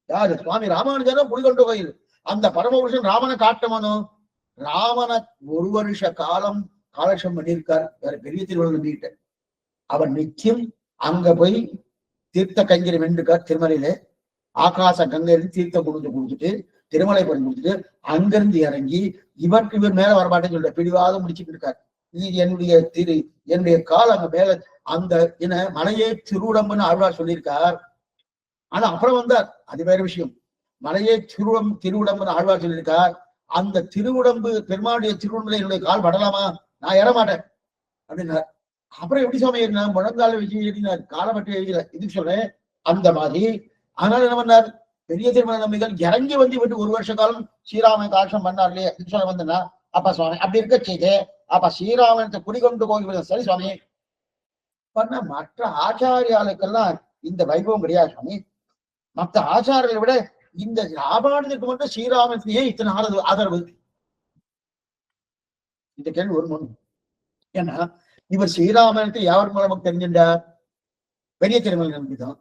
யாரு? சுவாமி ராமானுஜரும் குடிகொண்ட கோயில். அந்த பரமபுருஷன் ராமனை காட்டவனும் ராமனை 1 வருஷ காலம் காலட்சம் பண்ணியிருக்கார். வேற பெரிய திருவள்ளுவர் வீட்ட அவர் நிச்சயம் அங்க போய் தீர்த்த கைங்கரி வென்றுக்கார். திருமலையில ஆகாச கங்கையிலிருந்து தீர்த்தம் கொடுத்துட்டு திருமலை பண்ணி கொடுத்துட்டு அங்கிருந்து இறங்கி இவர் மேல வரமாட்டேன்னு சொல்ற பிடிவாதம் முடிச்சுட்டு இருக்காரு. இது என்னுடைய கால் அங்க மேல அந்த என்ன மலையே திருவுடம்புன்னு ஆழ்வார் சொல்லியிருக்கார். ஆனா அப்புறம் வந்தார், அது வேற விஷயம். மலையே திருவுடம்புன்னு ஆழ்வார் சொல்லியிருக்கார். அந்த திருவுடம்பு பெருமாளுடைய திருவுடம்புல என்னுடைய கால் படலாமா? நான் ஏறமாட்டேன் அப்படின்னார். அப்புறம் எப்படி சுவாமி நான் முழங்கால வச்சு எழுதினார், காலை மட்டும் எழுதினார். இதுக்கு சொல்றேன் அந்த மாதிரி. அதனால என்ன பண்ணார்? பெரிய திருமண நம்பிகள் இறங்கி விட்டு 1 வருஷ காலம் ஸ்ரீராமன் காட்சம் பண்ணார் இல்லையா. இது சொல்ல வந்தேன்னா அப்ப சுவாமி அப்படி இருக்க செய்து அப்ப ஸ்ரீராமனத்தை குடிகொண்டு போகிறது சரி சுவாமி. பண்ண மற்ற ஆச்சாரியாளுக்கெல்லாம் இந்த வைபவம் கிடையாது சுவாமி. மற்ற ஆச்சாரியர்களை விட இந்த ராமானுஜருக்கு மட்டும் ஸ்ரீராமனுக்கு ஏன் இத்தனை ஆதரவு? இந்த கேள்வி ஒரு மனு. ஏன்னா இவர் ஸ்ரீராமனுக்கு யார் மூலமா தெரிஞ்சின்றார்? பெரிய திருமல் நம்பிதான்.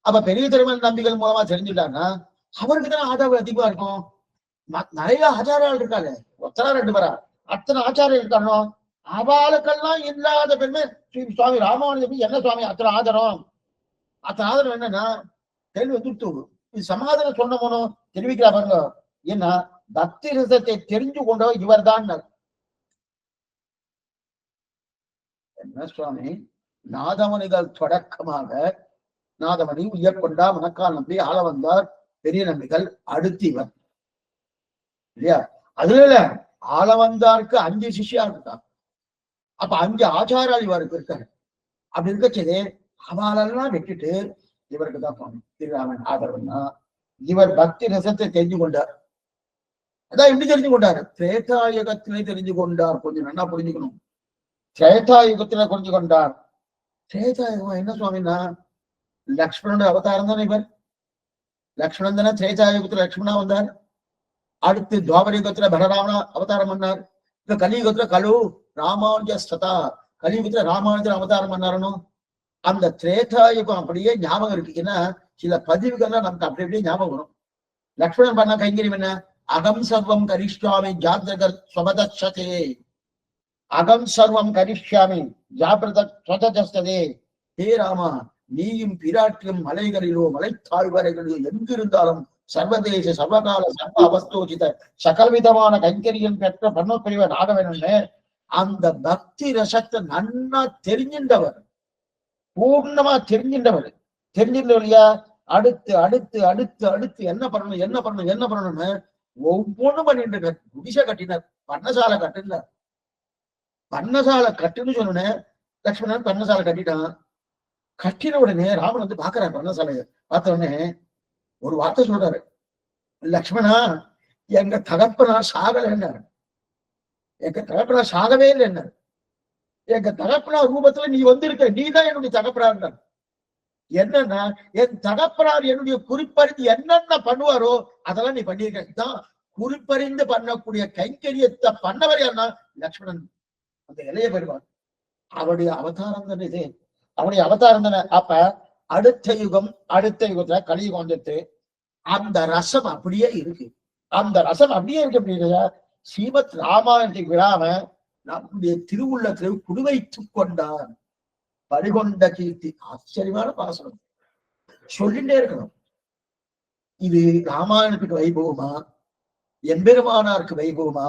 அப்ப பெரிய திருமல் நம்பிகள் மூலமா தெரிஞ்சுட்டாங்கன்னா அவருக்கு தானே ஆதரவு அதிகமா இருக்கும். நிறைய ஆச்சாரியால் இருக்காரு, ஒத்தரா ரெண்டு பேரா அத்தனை ஆச்சாரியம் இருக்கானோ அவளுக்கெல்லாம் இல்லாத பெருமை சுவாமி ராமானுஜருக்கு என்ன சுவாமி அத்தனை ஆதரம்? அத்தனை ஆதரம் என்னன்னா கேள்வி வந்துட்டு இது சமாதானம் சொன்ன போனோம் தெரிவிக்கிறா பாருங்க. ஏன்னா பக்தி ரசத்தை தெரிஞ்சு கொண்டவர் இவர் தான். என்ன சுவாமி நாதமணிகள் தொடக்கமாக நாதமணி உயர்கொண்டா மணக்கால் நம்பி ஆள வந்தார் பெரிய நம்பிகள் அடுத்து இவர் இல்லையா? அதுல இல்ல ஆள வந்தாருக்கு 5 சிஷ்யா இருக்கா. அப்ப 5 ஆச்சாரால் இவருக்கு இருக்காரு. அப்படி இருக்கச்சதே அவளெல்லாம் விட்டுட்டு இவருக்கு தான் சுவாமி ஸ்ரீராமன் ஆதரவுன்னா இவர் பக்தி ரசத்தை தெரிஞ்சு கொண்டார். அதான் எப்படி தெரிஞ்சு கொண்டாரு? திரேதாயுகத்திலே தெரிஞ்சு கொண்டார். கொஞ்சம் நல்லா புரிஞ்சுக்கணும். திரேதாயுகத்தில புரிஞ்சு கொண்டார். திரேதாயுகம் என்ன சுவாமின்னா லக்ஷ்மணோட அவதாரம் தானே இவர். லக்ஷ்மணன் தானே திரேதாயுகத்துல லக்ஷ்மணா வந்தார். அடுத்து துவாபரயுகத்துல பலராமனா அவதாரம் பண்ணார். இப்ப கலியுகத்துல கலு ராமானுஜஸ்ததா கலியுகத்துல ராமானுஜர் அவதாரம் பண்ணாரணும். அந்த திரேதாயுகம் அப்படியே ஞாபகம் இருக்கு. ஏன்னா சில பதிவுகள்லாம் நமக்கு அப்படி அப்படியே ஞாபகம் வரும். லக்ஷ்மணன் பண்ண கைங்கரியம் என்ன? அகம் சர்வம் கரிஷ்யாமி ஜாகிரத ஸ்வபதச்சதே. அகம் சர்வம் கரிஷ்யாமி ஜாகிரதே. ஹே ராமா நீயும் பிராட்டியும் மலைகளிலோ மலைத்தாழ்வரைகளிலோ எங்கிருந்தாலும் சர்வதேச சர்வகால சர்வ அவஸ்தோஜித சகல்விதமான கைங்கரியம் பெற்ற பன்னோப்பிரிவர் ஆக வேணும்னு அந்த பக்தி ரசத்தை நன்னா தெரிஞ்சின்றவர், பூர்ணமா தெரிஞ்சின்றவர். தெரிஞ்சின்றவரையா அடுத்து அடுத்து அடுத்து அடுத்து என்ன பண்ணணும் என்ன பண்ணணும் என்ன பண்ணணும்னு ஒவ்வொன்றும் பண்ணிட்டு இருக்கார். குடிசை கட்டினார், பன்னசாலை கட்டினார். பன்னசாலை கட்டுன்னு சொன்னேன். லக்ஷ்மணன் பன்னசாலை கட்டிட்டான். கட்டின உடனே ராமன் வந்து பாக்குறாரு. பன்னசாலையை பார்த்த உடனே ஒரு வார்த்தை சொல்றாரு, லக்ஷ்மணா எங்க தகப்பனா சாகல என்ன, எங்க தகப்பனா சாகவே இல்லை என்ன, எங்க தகப்பனா ரூபத்துல நீ வந்திருக்க, நீதான் என்னுடைய தகப்பனார். என்னன்னா என் தகப்பனார் என்னுடைய குறிப்பறிந்து என்னென்ன பண்ணுவாரோ அதெல்லாம் நீ பண்ணியிருக்க. குறிப்பறிந்து பண்ணக்கூடிய கைங்கரியத்தை பண்ணவர் என்ன? லக்ஷ்மணன். அந்த இளைய பெறுவார். அவருடைய அவதாரம் தானே இது, அவனுடைய அவதாரம் தானே. அப்ப அடுத்த யுகத்துல கலியுகம் வந்துட்டு அந்த ரசம் அப்படியே இருக்கு. அந்த ரசம் அப்படியே இருக்கு. அப்படின்னா ஸ்ரீமத் ராமாயணத்துக்கு விடாம நம்முடைய திருவுள்ளத்தில் குடிவைத்துக் கொண்டார். பறிகொண்ட கீர்த்தி. ஆச்சரியமான பாசனம் சொல்லிட்டே இருக்கணும். இது ராமாயணத்துக்கு வைபவமா, எம்பெருமானாருக்கு வைபவமா,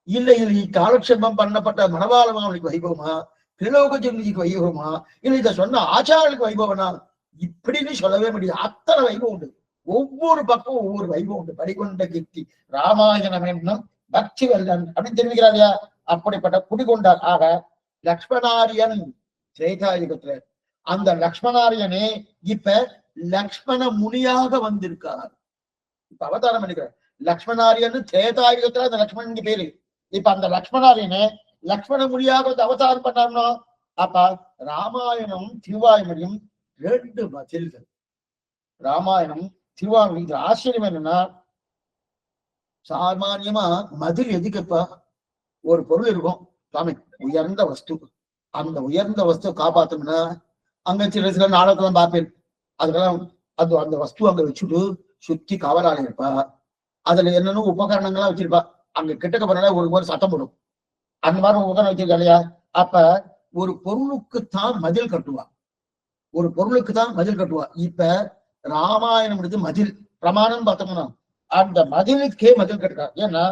இல்லை இது காலக்ஷேபம் பண்ணப்பட்ட மணவாள மாமனுக்கு வைபவமா, திரிலோக ஜென்மிக்கு வைபவமா, இல்லை இதை சொன்ன ஆச்சாரனுக்கு வைபவனா, இப்படின்னு சொல்லவே முடியாது. அத்தனை வைபவம் உண்டு. ஒவ்வொரு பக்கம் ஒவ்வொரு வைபவம் உண்டு. பறிகொண்ட கீர்த்தி ராமாயணம் என்னும் பக்தி வல்லன் அப்படின்னு தெரிவிக்கிறாரியா. அப்படிப்பட்ட குடிகொண்டார். ஆக லக்ஷ்மணாரியன் திரேதாயுகத்துல அந்த லக்ஷ்மணாரியனே இப்ப லக்ஷ்மண முனியாக வந்திருக்கார். இப்ப அவதாரம் பண்ணிக்கிறார். லக்ஷ்மணாரியன் திரேதாயுகத்துல அந்த லக்ஷ்மணனுக்கு பேரு. இப்ப அந்த லக்ஷ்மணாரியனே லக்ஷ்மண முனியாக வந்து அவதாரம் பண்ணார்னோ அப்ப ராமாயணம் திருவாய்மொழியும் 2 பதில்கள். ராமாயணம் திருவாய்மொழி. இது ஆச்சரியம் என்னன்னா சாமான்யமா மதில் எதுக்குப்பா? ஒரு பொருள் இருக்கும் சாமி, உயர்ந்த வஸ்து. அந்த உயர்ந்த வஸ்து காப்பாத்தணும்னா அங்க சில நாடகத்தெல்லாம் பார்ப்பேன். அதுக்கெல்லாம் அந்த வஸ்து அங்க வச்சுட்டு சுத்தி காவலாளி இருப்பா. அதுல என்னென்ன உபகரணங்கள்லாம் வச்சிருப்பா. அங்க கிட்டக்க போனால ஒரு சத்தம் போடும். அந்த மாதிரி உபகரணம் வச்சிருக்கா இல்லையா? அப்ப ஒரு பொருளுக்குத்தான் மதில் கட்டுவா. ஒரு பொருளுக்கு தான் மதில் கட்டுவா. இப்ப ராமாயணம் எடுத்து மதில் பிரமாணம் பார்த்தோம்னா அந்த மதிலுக்கே மதில் கட்டுறா. ஏன்னா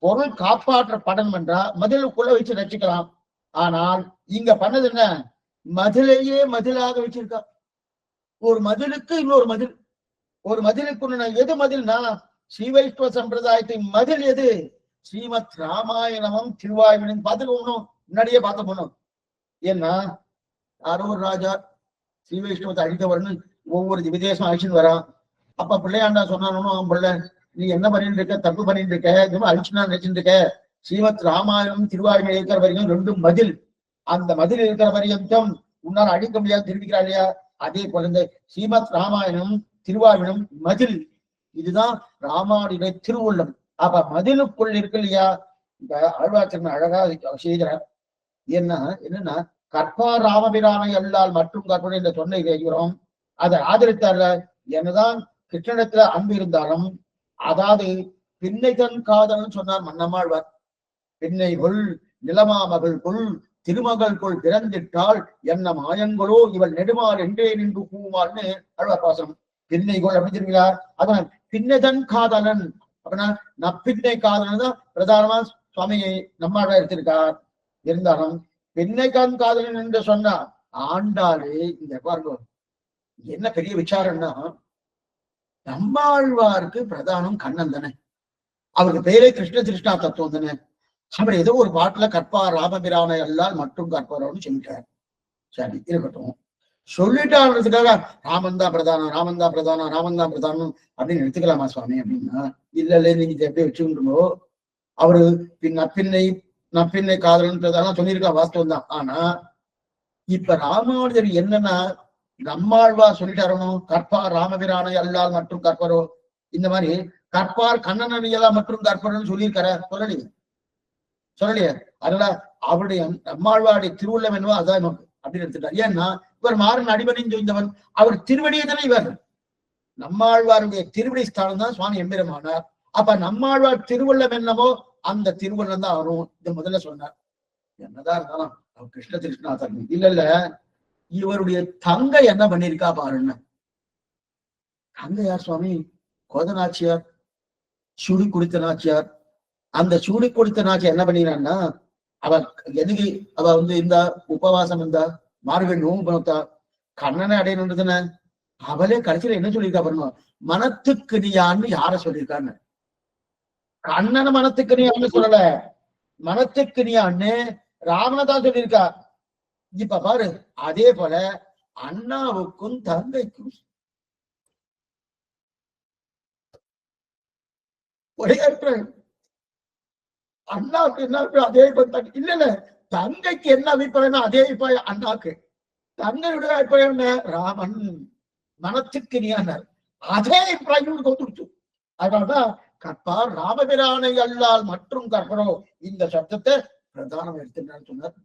பொருள் காப்பாற்றப்படணும் என்றா மதிலுக்குள்ள வச்சு ரசிக்கலாம். ஆனால் இங்க பண்ணது என்ன? மதிலையே மதிலாக வச்சிருக்கா. ஒரு மதிலுக்கு இன்னொரு மதில். ஒரு மதிலுக்கு எது மதில்னா ஸ்ரீ வைஷ்ணவ சம்பிரதாயத்தின் மதில் எது? ஸ்ரீமத் ராமாயணமும் திருவாயுமொழியும் பார்த்துக்கணும். முன்னாடியே பார்த்து போனோம். ஏன்னா யாரோ ஒரு ராஜா ஸ்ரீ வைஷ்ணவத்தை அழித்தவர்னு ஒவ்வொரு விதேசம் அழிச்சுன்னு வரான். அப்ப பிள்ளையாண்டா சொன்னாலும் அவன் பிள்ளை நீ என்ன பண்ணிட்டு இருக்க, தப்பு பண்ணிட்டு இருக்க, அழிச்சுனா நினைச்சுட்டு இருக்க, ஸ்ரீமத் ராமாயணம் திருவாய்மொழி இருக்கிற வரைக்கும் ரெண்டும் மதில். அந்த மதில் இருக்கிற வரைக்கும் உன்னால் அடிக்க முடியாது தெரிவிக்கிறா இல்லையா? அதே போல இந்த ஸ்ரீமத் ராமாயணம் திருவாய்மொழி மதில். இதுதான் ராமானுடைய திருவுள்ளம். அப்ப மதிலுக்குள் இருக்கு இல்லையா? இந்த ஆழ்வார்க்கடியான் அழகா செய்கிறார். என்னன்னா கற்பார் ராமபிரானை அல்லால் மற்றும் கற்பனை இந்த சொன்னை கேட்கிறோம். அதை ஆதரித்தார்ல. என்னதான் கிருஷ்ணனிடத்துல அன்பு இருந்தாலும், அதாவது பின்னை தன் காதல்னு சொன்னார் மன்னம்மாழ்வார். பின்னை கொள் நிலமா மகள் கொள் திருமகள் கொள் பிறந்திட்டால் என்ன மாயங்களோ இவள் நெடுமால் என்றே நின்று கூவாள்னு அழ்வார் பாசனம். பின்னை கொள் அப்படின்னு சொல்கிறார். அதான் பின்னைதன் காதலன் அப்படின்னா நப்பின்னை காதலன் தான் பிரதானமா சுவாமியை நம்மாழ்வார் எடுத்திருக்கார். இருந்தாலும் பின்னைக்கான் காதலன் என்று சொன்னா ஆண்டாளே இந்த பாருங்க என்ன பெரிய விசாரம்னா, நம்மாழ்வாருக்கு பிரதானம் கண்ணன் தானே. அவருக்கு பேரே கிருஷ்ண திருஷ்ணா தத்துவம் தானே. அவர் ஏதோ ஒரு பாட்டுல கற்பார் ராமபிரானை அல்லால் மற்றும் கற்பாரோன்னு சொல்லிட்டார். சரி இருக்கட்டும், சொல்லிட்டாருக்காக ராமன் தான் பிரதானம் ராமன் தான் பிரதானம் ராமன் தான் பிரதானம் அப்படின்னு எடுத்துக்கலாமா சுவாமி அப்படின்னா, இல்ல நீங்க எப்படி வச்சுக்கோ. அவரு நப்பின்னை காதலன்றதெல்லாம் சொல்லியிருக்கா, வாஸ்தவம் தான். ஆனா இப்ப ராமானுஜர் என்னன்னா நம்மாழ்வார் சொல்லிட்டாரணும் கற்பார் ராமபிரானை அல்லால் மற்றும் கற்பரோ. இந்த மாதிரி கற்பார் கண்ணன் எல்லாம் மற்றும் கற்பரோன்னு சொல்லியிருக்கார சொல்லலையே. அதனால அவருடைய நம்மாழ்வாருடைய திருவுள்ளம் என்னவோ அதான் அப்படின்னு எடுத்துட்டார். ஏன்னா இவர் மாறன் அடிபணிந்து இருந்தவன், அவர் திருவடியை தானே இவர். நம்மாழ்வாருடைய திருவடி ஸ்தானம் தான் சுவாமி எம்பெருமானார். அப்ப நம்மாழ்வார் திருவுள்ளம் என்னவோ அந்த திருவுள்ளம் தான் வரும். இதை முதல்ல சொன்னார். என்னதான் இருந்தாலும் அவர் கிருஷ்ண திருஷ்ணாதன் இல்ல இவருடைய தங்கை என்ன பண்ணிருக்கா பாருன்னு. தங்கை யார் சுவாமி? கோதநாச்சியார், சுடி குடித்த நாச்சியார். அந்த சூடி கொடுத்த நாச்சியார் என்ன பண்ணிக்கிறான்னா, அவ எதுக்கு அவ இந்த உபவாசம் இருந்தா மார்கழி நோம்பு பண்ணத்தா கண்ணனை அடையணுன்றதுன்னு அவளே கடைசியில என்ன சொல்லியிருக்கா பாருங்க, மனத்துக்கு நீயான்னு யார சொல்லியிருக்கான்னு. கண்ணனை மனத்துக்கு நீயான்னு சொல்லல, மனத்துக்கு நீயான்னு ராமனை தான் சொல்லியிருக்கா. இப்ப பாரு, அதே போல அண்ணாவுக்கும் தங்கைக்கும் ஒரே அபிப்பிராயம். அண்ணாவுக்கு என்ன அதே இல்ல தங்கைக்கு என்ன அபிப்பிராயம்னா அதே அபிப்பிராயம் அண்ணாக்கு. தங்கையுடைய அபிப்பிராயம் ராமன் மனத்துக்கு நீயானார், அதே அபிப்பிராயம் கொடுத்துருச்சு. அதனாலதான் கற்பார் ராமபிரானை அல்லால் மற்றும் கற்பரோ இந்த சப்தத்தை பிரதானம் எடுத்துன்னு சொன்னார்.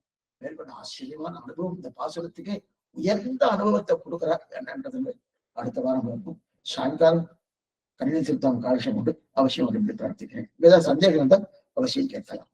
மேற்கொண்ட ஆச்சரியமான அனுபவம் இந்த பாசுரத்துக்கு உயர்ந்த அனுபவத்தை கொடுக்கிறார். என்னன்றது அடுத்த வாரம் பார்ப்போம். சாயங்காலம் கணினி திருத்தம் காலட்சம் கொண்டு அவசியம் பிரார்த்திக்கிறேன். ஏதாவது சந்தேகம் இருந்தால் அவசியம் கேட்கலாம்.